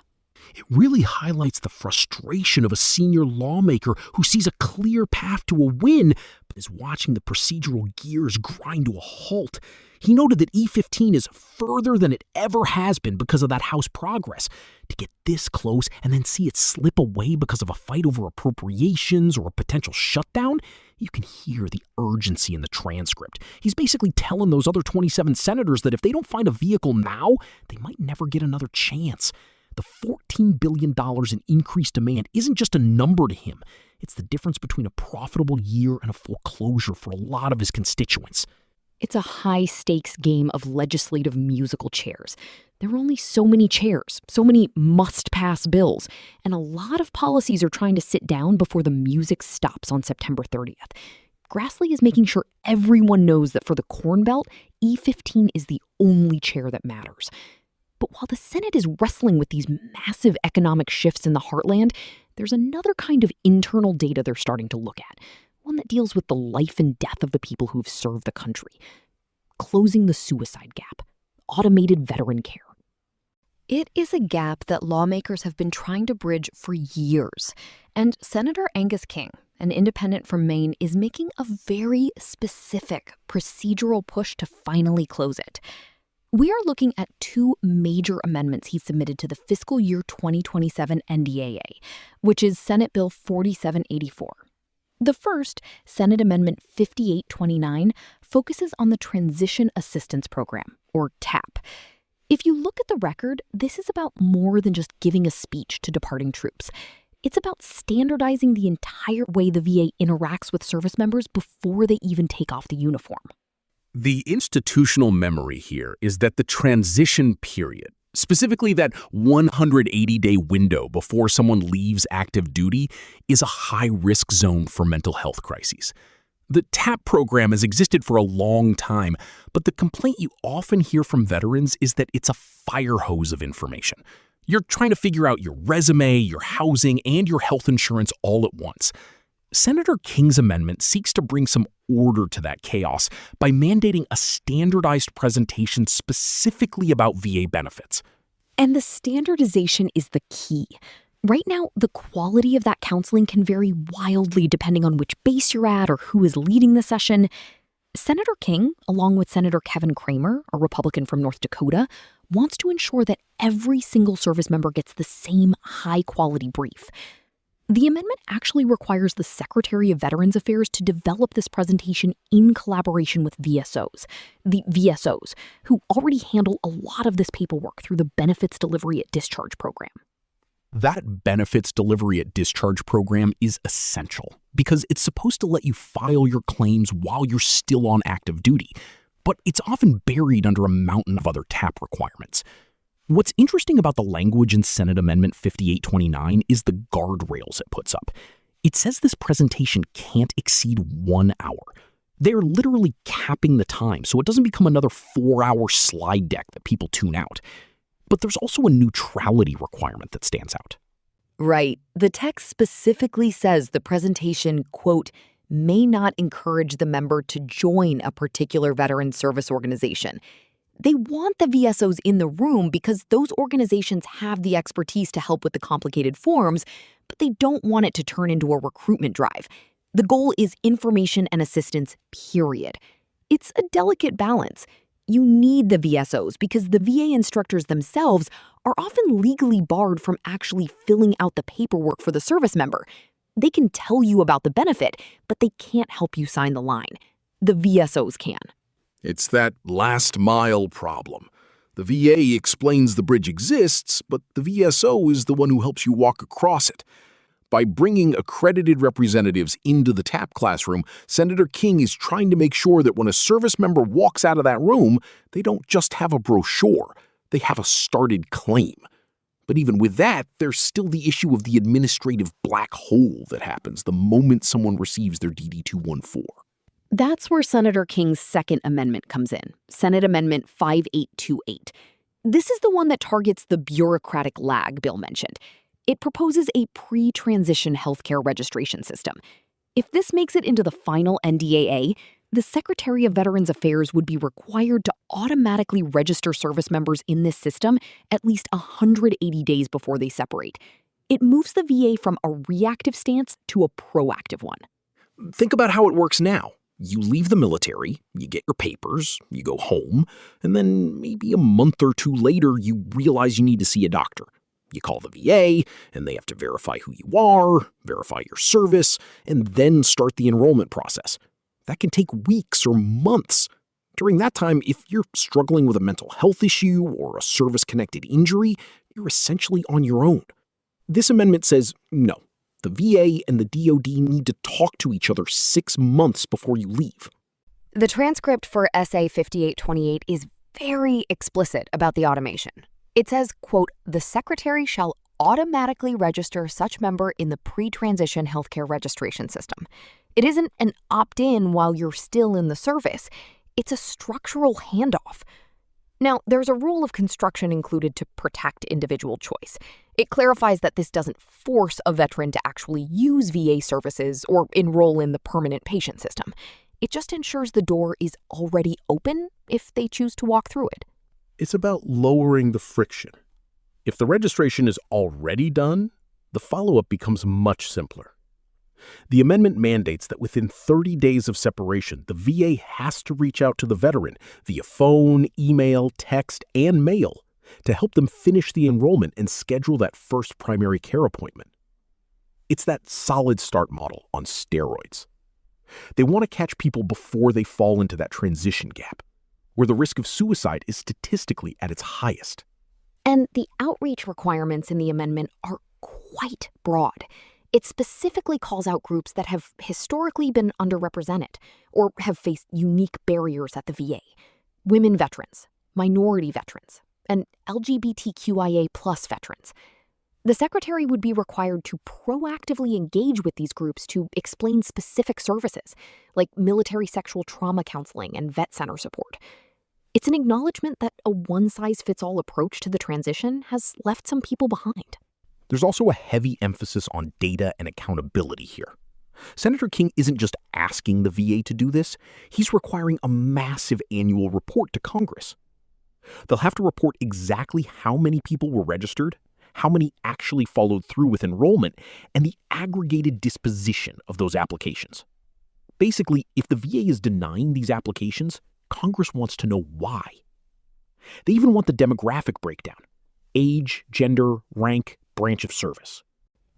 It really highlights the frustration of a senior lawmaker who sees a clear path to a win, but is watching the procedural gears grind to a halt. He noted that E15 is further than it ever has been because of that House progress. To get this close and then see it slip away because of a fight over appropriations or a potential shutdown, you can hear the urgency in the transcript. He's basically telling those other 27 senators that if they don't find a vehicle now, they might never get another chance. The $14 billion in increased demand isn't just a number to him. It's the difference between a profitable year and a foreclosure for a lot of his constituents. It's a high-stakes game of legislative musical chairs. There are only so many chairs, so many must-pass bills, and a lot of policies are trying to sit down before the music stops on September 30th. Grassley is making sure everyone knows that for the Corn Belt, E15 is the only chair that matters. But while the Senate is wrestling with these massive economic shifts in the heartland, there's another kind of internal data they're starting to look at, one that deals with the life and death of the people who've served the country. Closing the suicide gap, automated veteran care. It is a gap that lawmakers have been trying to bridge for years, and Senator Angus King, an independent from Maine, is making a very specific procedural push to finally close it. We are looking at two major amendments he submitted to the fiscal year 2027 NDAA, which is Senate Bill 4784. The first, Senate Amendment 5829, focuses on the Transition Assistance Program, or TAP. If you look at the record, this is about more than just giving a speech to departing troops. It's about standardizing the entire way the VA interacts with service members before they even take off the uniform. The institutional memory here is that the transition period, specifically that 180-day window before someone leaves active duty, is a high-risk zone for mental health crises. The TAP program has existed for a long time, but the complaint you often hear from veterans is that it's a fire hose of information. You're trying to figure out your resume, your housing, and your health insurance all at once. Senator King's amendment seeks to bring some order to that chaos by mandating a standardized presentation specifically about VA benefits. And the standardization is the key. Right now, the quality of that counseling can vary wildly depending on which base you're at or who is leading the session. Senator King, along with Senator Kevin Cramer, a Republican from North Dakota, wants to ensure that every single service member gets the same high-quality brief. The amendment actually requires the Secretary of Veterans Affairs to develop this presentation in collaboration with VSOs, the VSOs, who already handle a lot of this paperwork through the Benefits Delivery at Discharge program. That Benefits Delivery at Discharge program is essential because it's supposed to let you file your claims while you're still on active duty, but it's often buried under a mountain of other TAP requirements. What's interesting about the language in Senate Amendment 5829 is the guardrails it puts up. It says this presentation can't exceed 1 hour. They're literally capping the time so it doesn't become another 4-hour slide deck that people tune out. But there's also a neutrality requirement that stands out. Right. The text specifically says the presentation, quote, may not encourage the member to join a particular veteran service organization. They want the VSOs in the room because those organizations have the expertise to help with the complicated forms, but they don't want it to turn into a recruitment drive. The goal is information and assistance, period. It's a delicate balance. You need the VSOs because the VA instructors themselves are often legally barred from actually filling out the paperwork for the service member. They can tell you about the benefit, but they can't help you sign the line. The VSOs can. It's that last mile problem. The VA explains the bridge exists, but the VSO is the one who helps you walk across it. By bringing accredited representatives into the TAP classroom, Senator King is trying to make sure that when a service member walks out of that room, they don't just have a brochure, they have a started claim. But even with that, there's still the issue of the administrative black hole that happens the moment someone receives their DD-214. That's where Senator King's second amendment comes in, Senate Amendment 5828. This is the one that targets the bureaucratic lag Bill mentioned. It proposes a pre-transition healthcare registration system. If this makes it into the final NDAA, the Secretary of Veterans Affairs would be required to automatically register service members in this system at least 180 days before they separate. It moves the VA from a reactive stance to a proactive one. Think about how it works now. You leave the military, you get your papers, you go home, and then maybe a month or two later, you realize you need to see a doctor. You call the VA, and they have to verify who you are, verify your service, and then start the enrollment process. That can take weeks or months. During that time, if you're struggling with a mental health issue or a service-connected injury, you're essentially on your own. This amendment says, no, the VA and the DOD need to talk to each other 6 months before you leave. The transcript for SA 5828 is very explicit about the automation. It says, quote, "The Secretary shall automatically register such member in the pre-transition healthcare registration system." It isn't an opt-in while you're still in the service. It's a structural handoff. Now, there's a rule of construction included to protect individual choice. It clarifies that this doesn't force a veteran to actually use VA services or enroll in the permanent patient system. It just ensures the door is already open if they choose to walk through it. It's about lowering the friction. If the registration is already done, the follow-up becomes much simpler. The amendment mandates that within 30 days of separation, the VA has to reach out to the veteran via phone, email, text, and mail to help them finish the enrollment and schedule that first primary care appointment. It's that solid start model on steroids. They want to catch people before they fall into that transition gap, where the risk of suicide is statistically at its highest. And the outreach requirements in the amendment are quite broad. It specifically calls out groups that have historically been underrepresented or have faced unique barriers at the VA. Women veterans, minority veterans, and LGBTQIA+ veterans. The Secretary would be required to proactively engage with these groups to explain specific services, like military sexual trauma counseling and vet center support. It's an acknowledgement that a one-size-fits-all approach to the transition has left some people behind. There's also a heavy emphasis on data and accountability here. Senator King isn't just asking the VA to do this, he's requiring a massive annual report to Congress. They'll have to report exactly how many people were registered, how many actually followed through with enrollment, and the aggregated disposition of those applications. Basically, if the VA is denying these applications, Congress wants to know why. They even want the demographic breakdown: age, gender, rank, branch of service.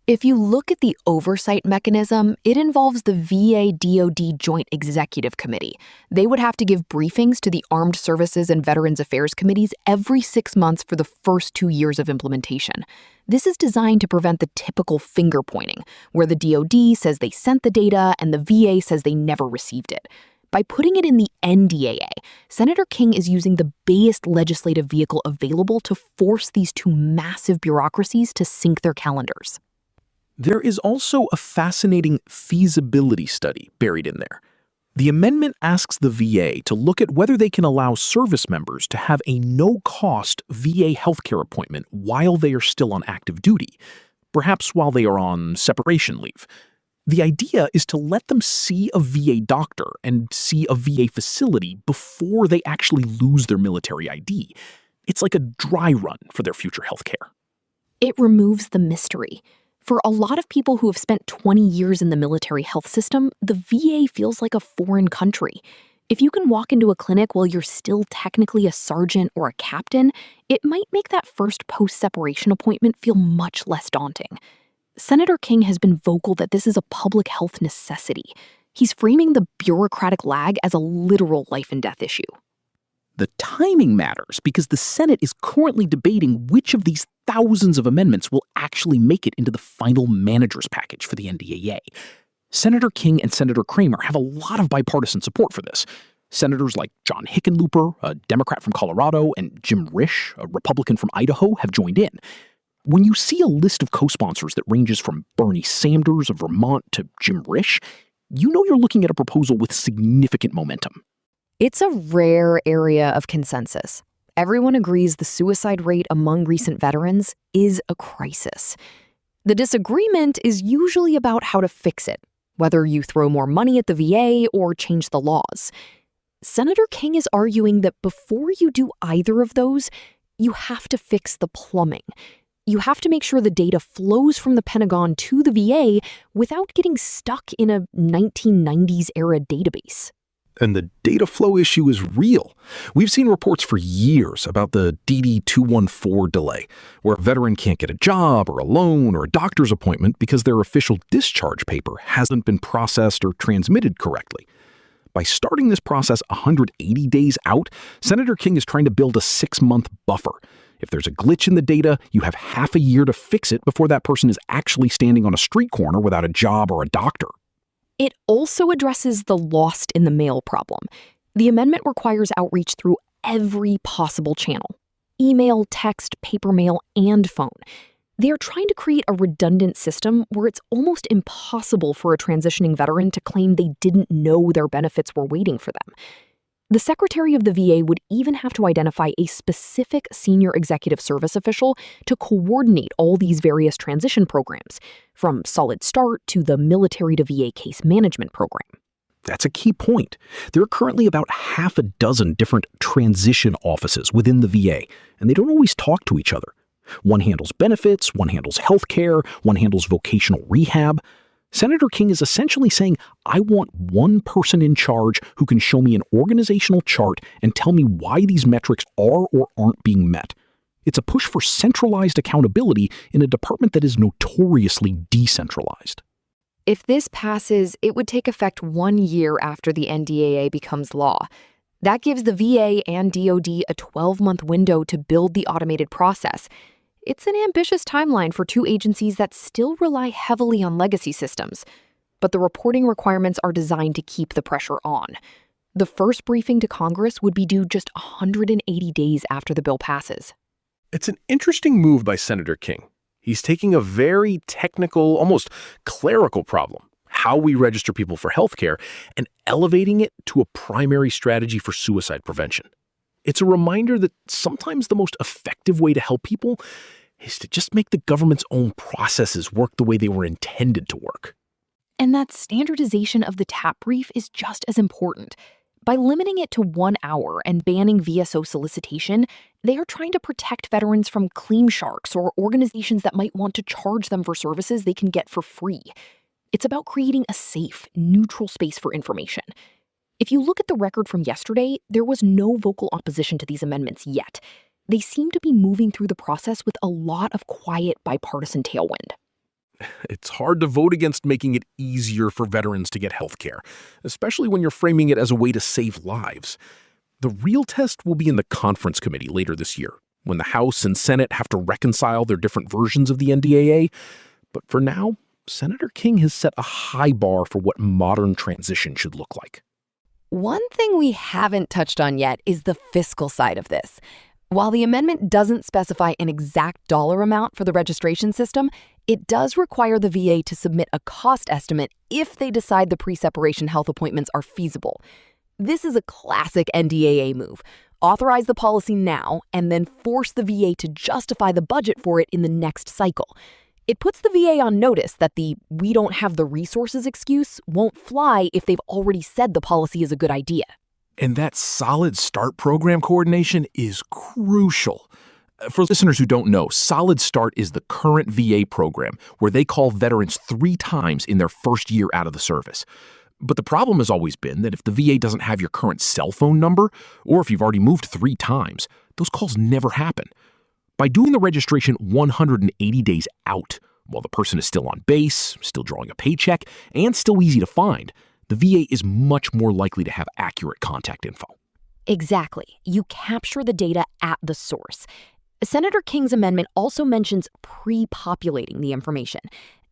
If you look at the oversight mechanism, it involves the VA-DoD Joint Executive Committee. They would have to give briefings to the Armed Services and Veterans Affairs Committees every 6 months for the first 2 years of implementation. This is designed to prevent the typical finger pointing, where the DoD says they sent the data and the VA says they never received it. By putting it in the NDAA, Senator King is using the biggest legislative vehicle available to force these two massive bureaucracies to sync their calendars. There is also a fascinating feasibility study buried in there. The amendment asks the VA to look at whether they can allow service members to have a no-cost VA healthcare appointment while they are still on active duty, perhaps while they are on separation leave. The idea is to let them see a VA doctor and see a VA facility before they actually lose their military ID. It's like a dry run for their future healthcare. It removes the mystery. For a lot of people who have spent 20 years in the military health system, the VA feels like a foreign country. If you can walk into a clinic while you're still technically a sergeant or a captain, it might make that first post-separation appointment feel much less daunting. Senator King has been vocal that this is a public health necessity. He's framing the bureaucratic lag as a literal life and death issue. The timing matters because the Senate is currently debating which of these thousands of amendments will actually make it into the final manager's package for the NDAA. Senator King and Senator Kramer have a lot of bipartisan support for this. Senators like John Hickenlooper, a Democrat from Colorado, and Jim Risch, a Republican from Idaho, have joined in. When you see a list of co-sponsors that ranges from Bernie Sanders of Vermont to Jim Risch, you know you're looking at a proposal with significant momentum. It's a rare area of consensus. Everyone agrees the suicide rate among recent veterans is a crisis. The disagreement is usually about how to fix it, whether you throw more money at the VA or change the laws. Senator King is arguing that before you do either of those, you have to fix the plumbing. You have to make sure the data flows from the Pentagon to the VA without getting stuck in a 1990s-era database. And the data flow issue is real. We've seen reports for years about the DD-214 delay, where a veteran can't get a job or a loan or a doctor's appointment because their official discharge paper hasn't been processed or transmitted correctly. By starting this process 180 days out, Senator King is trying to build a 6-month buffer. If there's a glitch in the data, you have half a year to fix it before that person is actually standing on a street corner without a job or a doctor. It also addresses the lost in the mail problem. The amendment requires outreach through every possible channel: email, text, paper mail, and phone. They are trying to create a redundant system where it's almost impossible for a transitioning veteran to claim they didn't know their benefits were waiting for them. The Secretary of the VA would even have to identify a specific senior executive service official to coordinate all these various transition programs, from Solid Start to the Military to VA Case Management Program. That's a key point. There are currently about half a dozen different transition offices within the VA, and they don't always talk to each other. One handles benefits, one handles healthcare, one handles vocational rehab. Senator King is essentially saying, I want one person in charge who can show me an organizational chart and tell me why these metrics are or aren't being met. It's a push for centralized accountability in a department that is notoriously decentralized. If this passes, it would take effect 1 year after the NDAA becomes law. That gives the VA and DOD a 12-month window to build the automated process. It's an ambitious timeline for two agencies that still rely heavily on legacy systems, but the reporting requirements are designed to keep the pressure on. The first briefing to Congress would be due just 180 days after the bill passes. It's an interesting move by Senator King. He's taking a very technical, almost clerical problem, how we register people for healthcare, and elevating it to a primary strategy for suicide prevention. It's a reminder that sometimes the most effective way to help people is to just make the government's own processes work the way they were intended to work. And that standardization of the TAP brief is just as important. By limiting it to 1 hour and banning VSO solicitation, they are trying to protect veterans from claim sharks or organizations that might want to charge them for services they can get for free. It's about creating a safe, neutral space for information. If you look at the record from yesterday, there was no vocal opposition to these amendments yet. They seem to be moving through the process with a lot of quiet bipartisan tailwind. It's hard to vote against making it easier for veterans to get health care, especially when you're framing it as a way to save lives. The real test will be in the conference committee later this year, when the House and Senate have to reconcile their different versions of the NDAA. But for now, Senator King has set a high bar for what modern transition should look like. One thing we haven't touched on yet is the fiscal side of this. While the amendment doesn't specify an exact dollar amount for the registration system, it does require the VA to submit a cost estimate if they decide the pre-separation health appointments are feasible. This is a classic NDAA move. Authorize the policy now and then force the VA to justify the budget for it in the next cycle. It puts the VA on notice that the "we don't have the resources" excuse won't fly if they've already said the policy is a good idea. And that Solid Start program coordination is crucial. For listeners who don't know, Solid Start is the current VA program where they call veterans 3 times in their first year out of the service. But the problem has always been that if the VA doesn't have your current cell phone number, or if you've already moved 3 times, those calls never happen. By doing the registration 180 days out, while the person is still on base, still drawing a paycheck, and still easy to find, the VA is much more likely to have accurate contact info. Exactly. You capture the data at the source. Senator King's amendment also mentions pre-populating the information.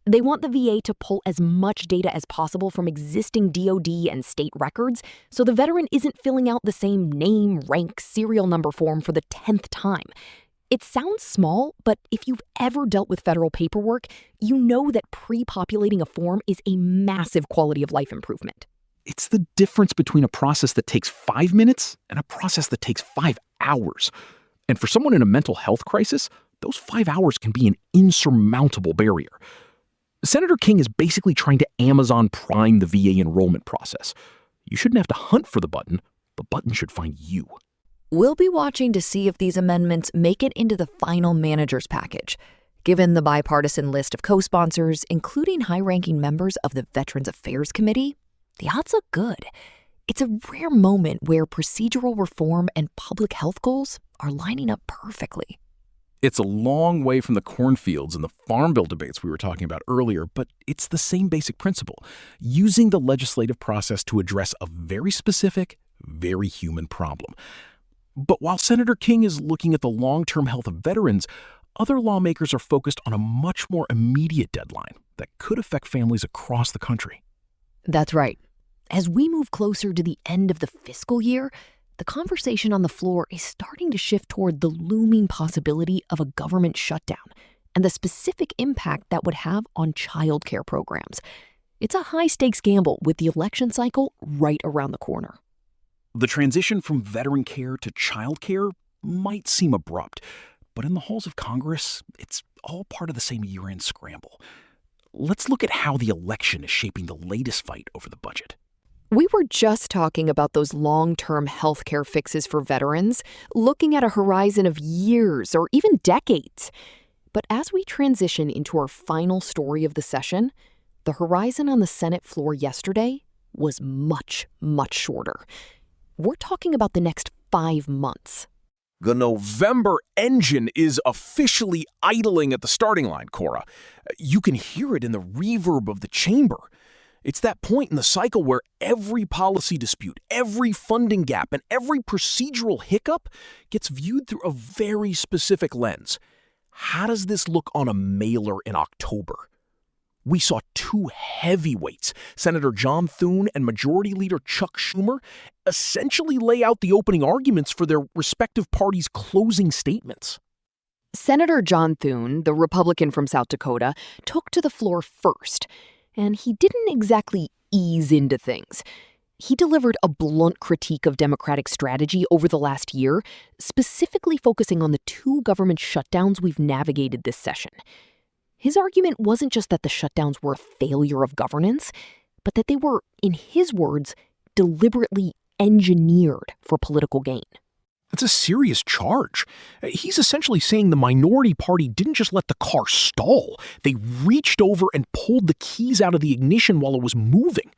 They want the VA to pull as much data as possible from existing DOD and state records so the veteran isn't filling out the same name, rank, serial number form for the 10th time. It sounds small, but if you've ever dealt with federal paperwork, you know that pre-populating a form is a massive quality of life improvement. It's the difference between a process that takes 5 minutes and a process that takes 5 hours. And for someone in a mental health crisis, those 5 hours can be an insurmountable barrier. Senator King is basically trying to Amazon Prime the VA enrollment process. You shouldn't have to hunt for the button should find you. We'll be watching to see if these amendments make it into the final manager's package. Given the bipartisan list of co-sponsors, including high-ranking members of the Veterans Affairs Committee, the odds look good. It's a rare moment where procedural reform and public health goals are lining up perfectly. It's a long way from the cornfields and the farm bill debates we were talking about earlier, but it's the same basic principle, using the legislative process to address a very specific, very human problem. But while Senator King is looking at the long-term health of veterans, other lawmakers are focused on a much more immediate deadline that could affect families across the country. That's right. As we move closer to the end of the fiscal year, the conversation on the floor is starting to shift toward the looming possibility of a government shutdown and the specific impact that would have on childcare programs. It's a high-stakes gamble with the election cycle right around the corner. The transition from veteran care to childcare might seem abrupt, but in the halls of Congress, it's all part of the same year-end scramble. Let's look at how the election is shaping the latest fight over the budget. We were just talking about those long-term healthcare fixes for veterans, looking at a horizon of years or even decades. But as we transition into our final story of the session, the horizon on the Senate floor yesterday was much, much shorter. We're talking about the next 5 months. The November engine is officially idling at the starting line, Cora. You can hear it in the reverb of the chamber. It's that point in the cycle where every policy dispute, every funding gap, and every procedural hiccup gets viewed through a very specific lens. How does this look on a mailer in October? We saw two heavyweights, Senator John Thune and Majority Leader Chuck Schumer, essentially lay out the opening arguments for their respective parties' closing statements. Senator John Thune, the Republican from South Dakota, took to the floor first, and he didn't exactly ease into things. He delivered a blunt critique of Democratic strategy over the last year, specifically focusing on the 2 government shutdowns we've navigated this session. His argument wasn't just that the shutdowns were a failure of governance, but that they were, in his words, deliberately engineered for political gain. That's a serious charge. He's essentially saying the minority party didn't just let the car stall. They reached over and pulled the keys out of the ignition while it was moving.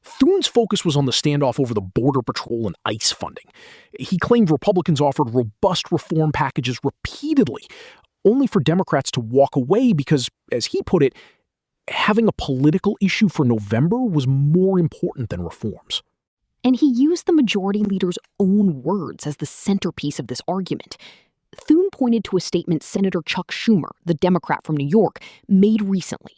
Thune's focus was on the standoff over the Border Patrol and ICE funding. He claimed Republicans offered robust reform packages repeatedly, only for Democrats to walk away because, as he put it, having a political issue for November was more important than reforms. And he used the majority leader's own words as the centerpiece of this argument. Thune pointed to a statement Senator Chuck Schumer, the Democrat from New York, made recently.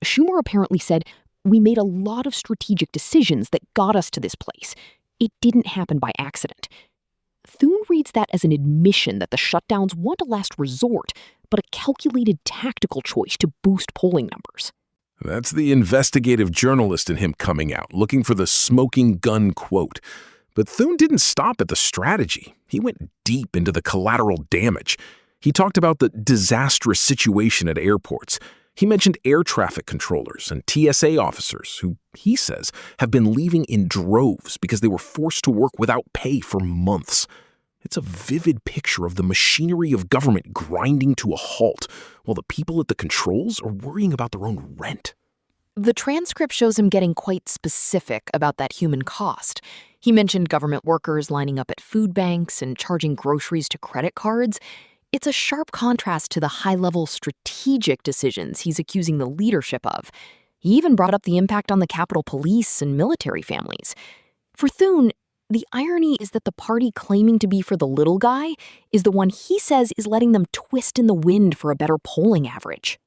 Schumer apparently said, "We made a lot of strategic decisions that got us to this place. It didn't happen by accident." Thune reads that as an admission that the shutdowns weren't a last resort, but a calculated tactical choice to boost polling numbers. That's the investigative journalist in him coming out, looking for the smoking gun quote. But Thune didn't stop at the strategy. He went deep into the collateral damage. He talked about the disastrous situation at airports. He mentioned air traffic controllers and TSA officers who, he says, have been leaving in droves because they were forced to work without pay for months. It's a vivid picture of the machinery of government grinding to a halt, while the people at the controls are worrying about their own rent. The transcript shows him getting quite specific about that human cost. He mentioned government workers lining up at food banks and charging groceries to credit cards. It's a sharp contrast to the high-level strategic decisions he's accusing the leadership of. He even brought up the impact on the Capitol Police and military families. For Thune, the irony is that the party claiming to be for the little guy is the one he says is letting them twist in the wind for a better polling average.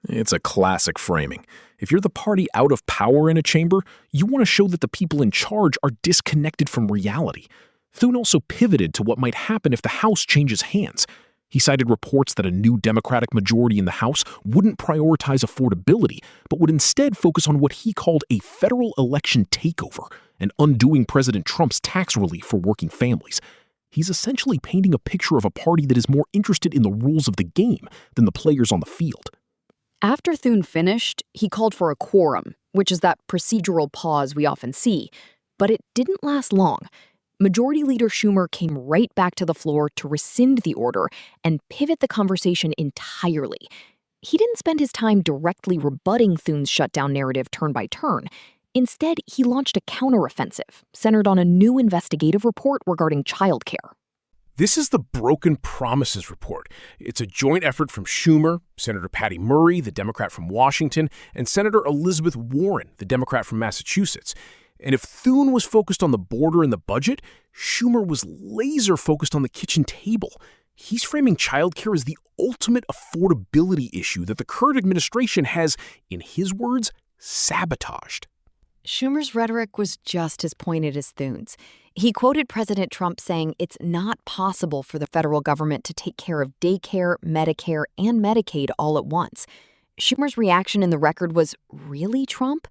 It's a classic framing. If you're the party out of power in a chamber, you want to show that the people in charge are disconnected from reality. Thune also pivoted to what might happen if the House changes hands. He cited reports that a new Democratic majority in the House wouldn't prioritize affordability, but would instead focus on what he called a federal election takeover and undoing President Trump's tax relief for working families. He's essentially painting a picture of a party that is more interested in the rules of the game than the players on the field. After Thune finished, he called for a quorum, which is that procedural pause we often see. But it didn't last long. Majority Leader Schumer came right back to the floor to rescind the order and pivot the conversation entirely. He didn't spend his time directly rebutting Thune's shutdown narrative turn by turn. Instead, he launched a counteroffensive centered on a new investigative report regarding childcare. This is the Broken Promises Report. It's a joint effort from Schumer, Senator Patty Murray, the Democrat from Washington, and Senator Elizabeth Warren, the Democrat from Massachusetts. And if Thune was focused on the border and the budget, Schumer was laser-focused on the kitchen table. He's framing childcare as the ultimate affordability issue that the current administration has, in his words, sabotaged. Schumer's rhetoric was just as pointed as Thune's. He quoted President Trump saying it's not possible for the federal government to take care of daycare, Medicare, and Medicaid all at once. Schumer's reaction in the record was, really, Trump?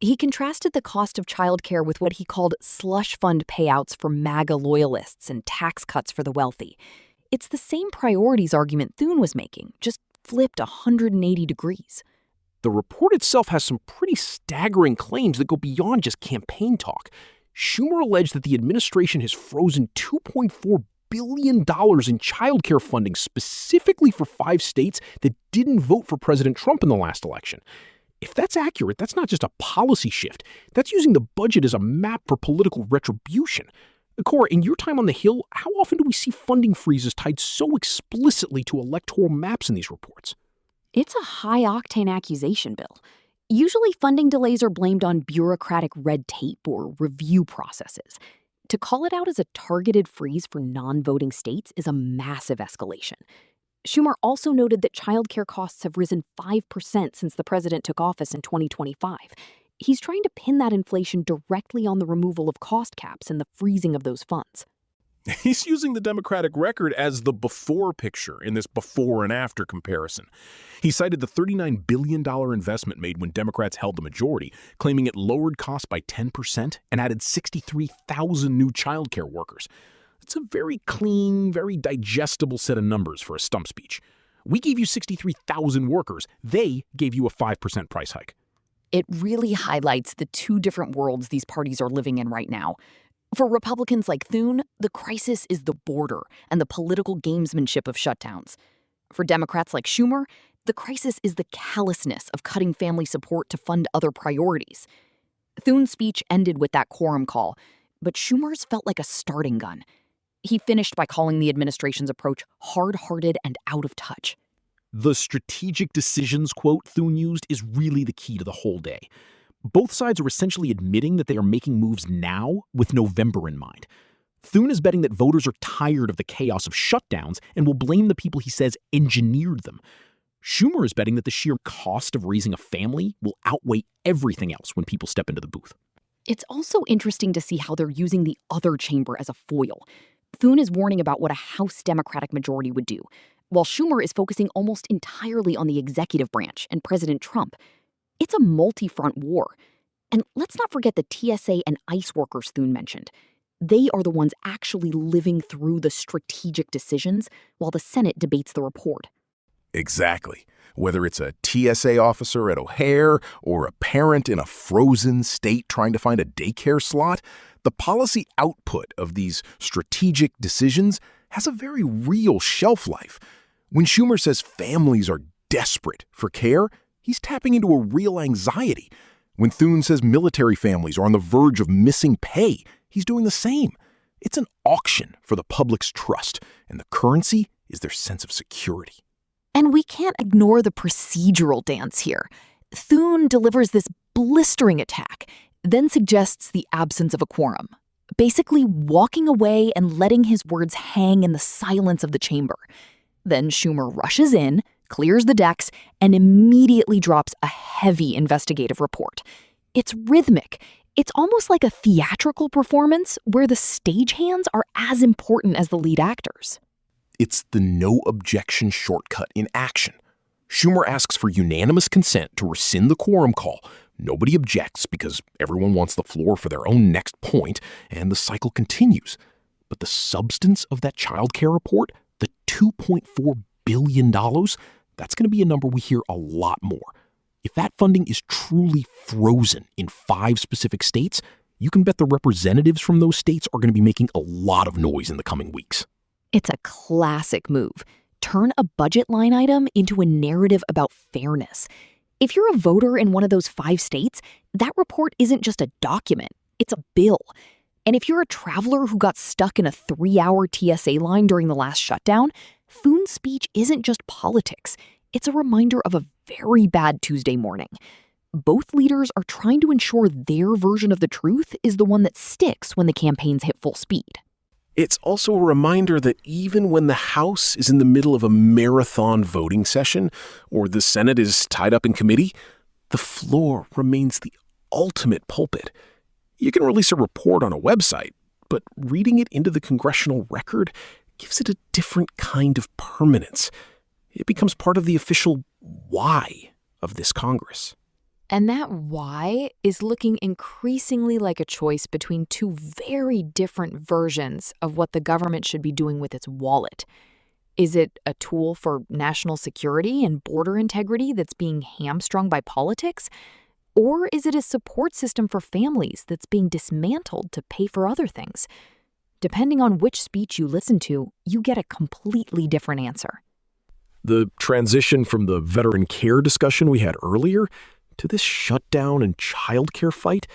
He contrasted the cost of childcare with what he called slush fund payouts for MAGA loyalists and tax cuts for the wealthy. It's the same priorities argument Thune was making, just flipped 180 degrees. The report itself has some pretty staggering claims that go beyond just campaign talk. Schumer alleged that the administration has frozen $2.4 billion in childcare funding specifically for 5 states that didn't vote for President Trump in the last election. If that's accurate, that's not just a policy shift. That's using the budget as a map for political retribution. Cora, in your time on the Hill, how often do we see funding freezes tied so explicitly to electoral maps in these reports? It's a high-octane accusation, Bill. Usually funding delays are blamed on bureaucratic red tape or review processes. To call it out as a targeted freeze for non-voting states is a massive escalation. Schumer also noted that childcare costs have risen 5% since the president took office in 2025. He's trying to pin that inflation directly on the removal of cost caps and the freezing of those funds. He's using the Democratic record as the before picture in this before and after comparison. He cited the $39 billion investment made when Democrats held the majority, claiming it lowered costs by 10% and added 63,000 new childcare workers. It's a very clean, very digestible set of numbers for a stump speech. We gave you 63,000 workers. They gave you a 5% price hike. It really highlights the two different worlds these parties are living in right now. For Republicans like Thune, the crisis is the border and the political gamesmanship of shutdowns. For Democrats like Schumer, the crisis is the callousness of cutting family support to fund other priorities. Thune's speech ended with that quorum call, but Schumer's felt like a starting gun. He finished by calling the administration's approach hard-hearted and out of touch. The strategic decisions quote Thune used is really the key to the whole day. Both sides are essentially admitting that they are making moves now with November in mind. Thune is betting that voters are tired of the chaos of shutdowns and will blame the people he says engineered them. Schumer is betting that the sheer cost of raising a family will outweigh everything else when people step into the booth. It's also interesting to see how they're using the other chamber as a foil. Thune is warning about what a House Democratic majority would do, while Schumer is focusing almost entirely on the executive branch and President Trump. It's a multi-front war. And let's not forget the TSA and ICE workers Thune mentioned. They are the ones actually living through the strategic decisions while the Senate debates the report. Exactly. Whether it's a TSA officer at O'Hare or a parent in a frozen state trying to find a daycare slot, the policy output of these strategic decisions has a very real shelf life. When Schumer says families are desperate for care, he's tapping into a real anxiety. When Thune says military families are on the verge of missing pay, he's doing the same. It's an auction for the public's trust, and the currency is their sense of security. And we can't ignore the procedural dance here. Thune delivers this blistering attack, then suggests the absence of a quorum, basically walking away and letting his words hang in the silence of the chamber. Then Schumer rushes in, clears the decks, and immediately drops a heavy investigative report. It's rhythmic. It's almost like a theatrical performance where the stagehands are as important as the lead actors. It's the no objection shortcut in action. Schumer asks for unanimous consent to rescind the quorum call. Nobody objects because everyone wants the floor for their own next point, and the cycle continues. But the substance of that childcare report, the $2.4 billion, that's going to be a number we hear a lot more. If that funding is truly frozen in 5 specific states, you can bet the representatives from those states are going to be making a lot of noise in the coming weeks. It's a classic move. Turn a budget line item into a narrative about fairness. If you're a voter in one of those 5 states, that report isn't just a document, it's a bill. And if you're a traveler who got stuck in a 3-hour TSA line during the last shutdown, Thune's speech isn't just politics. It's a reminder of a very bad Tuesday morning. Both leaders are trying to ensure their version of the truth is the one that sticks when the campaigns hit full speed. It's also a reminder that even when the House is in the middle of a marathon voting session, or the Senate is tied up in committee, the floor remains the ultimate pulpit. You can release a report on a website, but reading it into the congressional record gives it a different kind of permanence. It becomes part of the official why of this Congress. And that why is looking increasingly like a choice between two very different versions of what the government should be doing with its wallet. Is it a tool for national security and border integrity that's being hamstrung by politics? Or is it a support system for families that's being dismantled to pay for other things? Depending on which speech you listen to, you get a completely different answer. The transition from the veteran care discussion we had earlier to this shutdown and childcare fight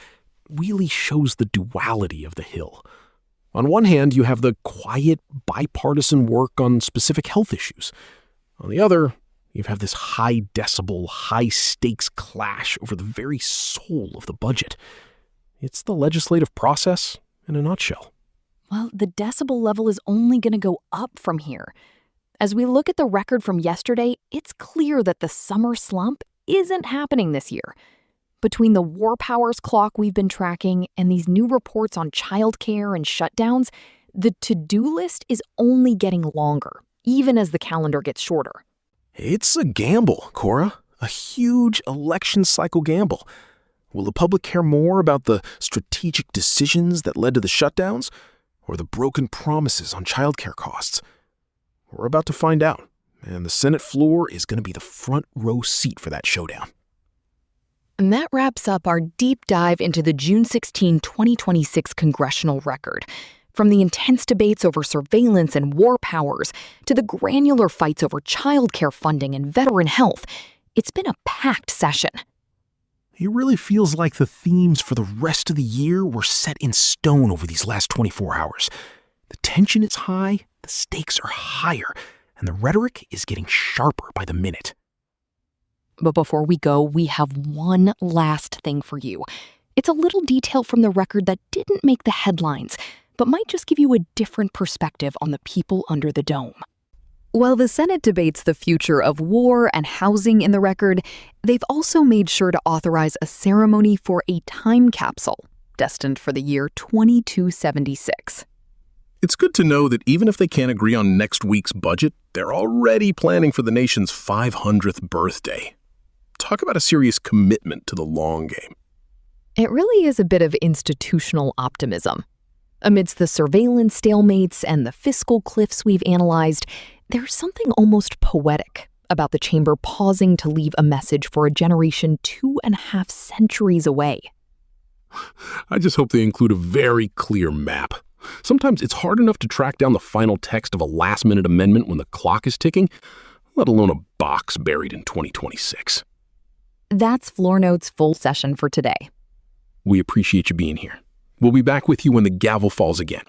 really shows the duality of the Hill. On one hand, you have the quiet, bipartisan work on specific health issues. On the other, you have this high-decibel, high-stakes clash over the very soul of the budget. It's the legislative process in a nutshell. Well, the decibel level is only going to go up from here. As we look at the record from yesterday, it's clear that the summer slump isn't happening this year. Between the war powers clock we've been tracking and these new reports on childcare and shutdowns, the to-do list is only getting longer, even as the calendar gets shorter. It's a gamble, Cora. A huge election cycle gamble. Will the public care more about the strategic decisions that led to the shutdowns, or the broken promises on childcare costs? We're about to find out, and the Senate floor is going to be the front row seat for that showdown. And that wraps up our deep dive into the June 16, 2026 congressional record. From the intense debates over surveillance and war powers to the granular fights over childcare funding and veteran health, it's been a packed session. It really feels like the themes for the rest of the year were set in stone over these last 24 hours. The tension is high, the stakes are higher, and the rhetoric is getting sharper by the minute. But before we go, we have one last thing for you. It's a little detail from the record that didn't make the headlines, but might just give you a different perspective on the people under the dome. While the Senate debates the future of war and housing in the record, they've also made sure to authorize a ceremony for a time capsule destined for the year 2276. It's good to know that even if they can't agree on next week's budget, they're already planning for the nation's 500th birthday. Talk about a serious commitment to the long game. It really is a bit of institutional optimism. Amidst the surveillance stalemates and the fiscal cliffs we've analyzed, there's something almost poetic about the chamber pausing to leave a message for a generation 2.5 centuries away. I just hope they include a very clear map. Sometimes it's hard enough to track down the final text of a last-minute amendment when the clock is ticking, let alone a box buried in 2026. That's Floor Notes' full session for today. We appreciate you being here. We'll be back with you when the gavel falls again.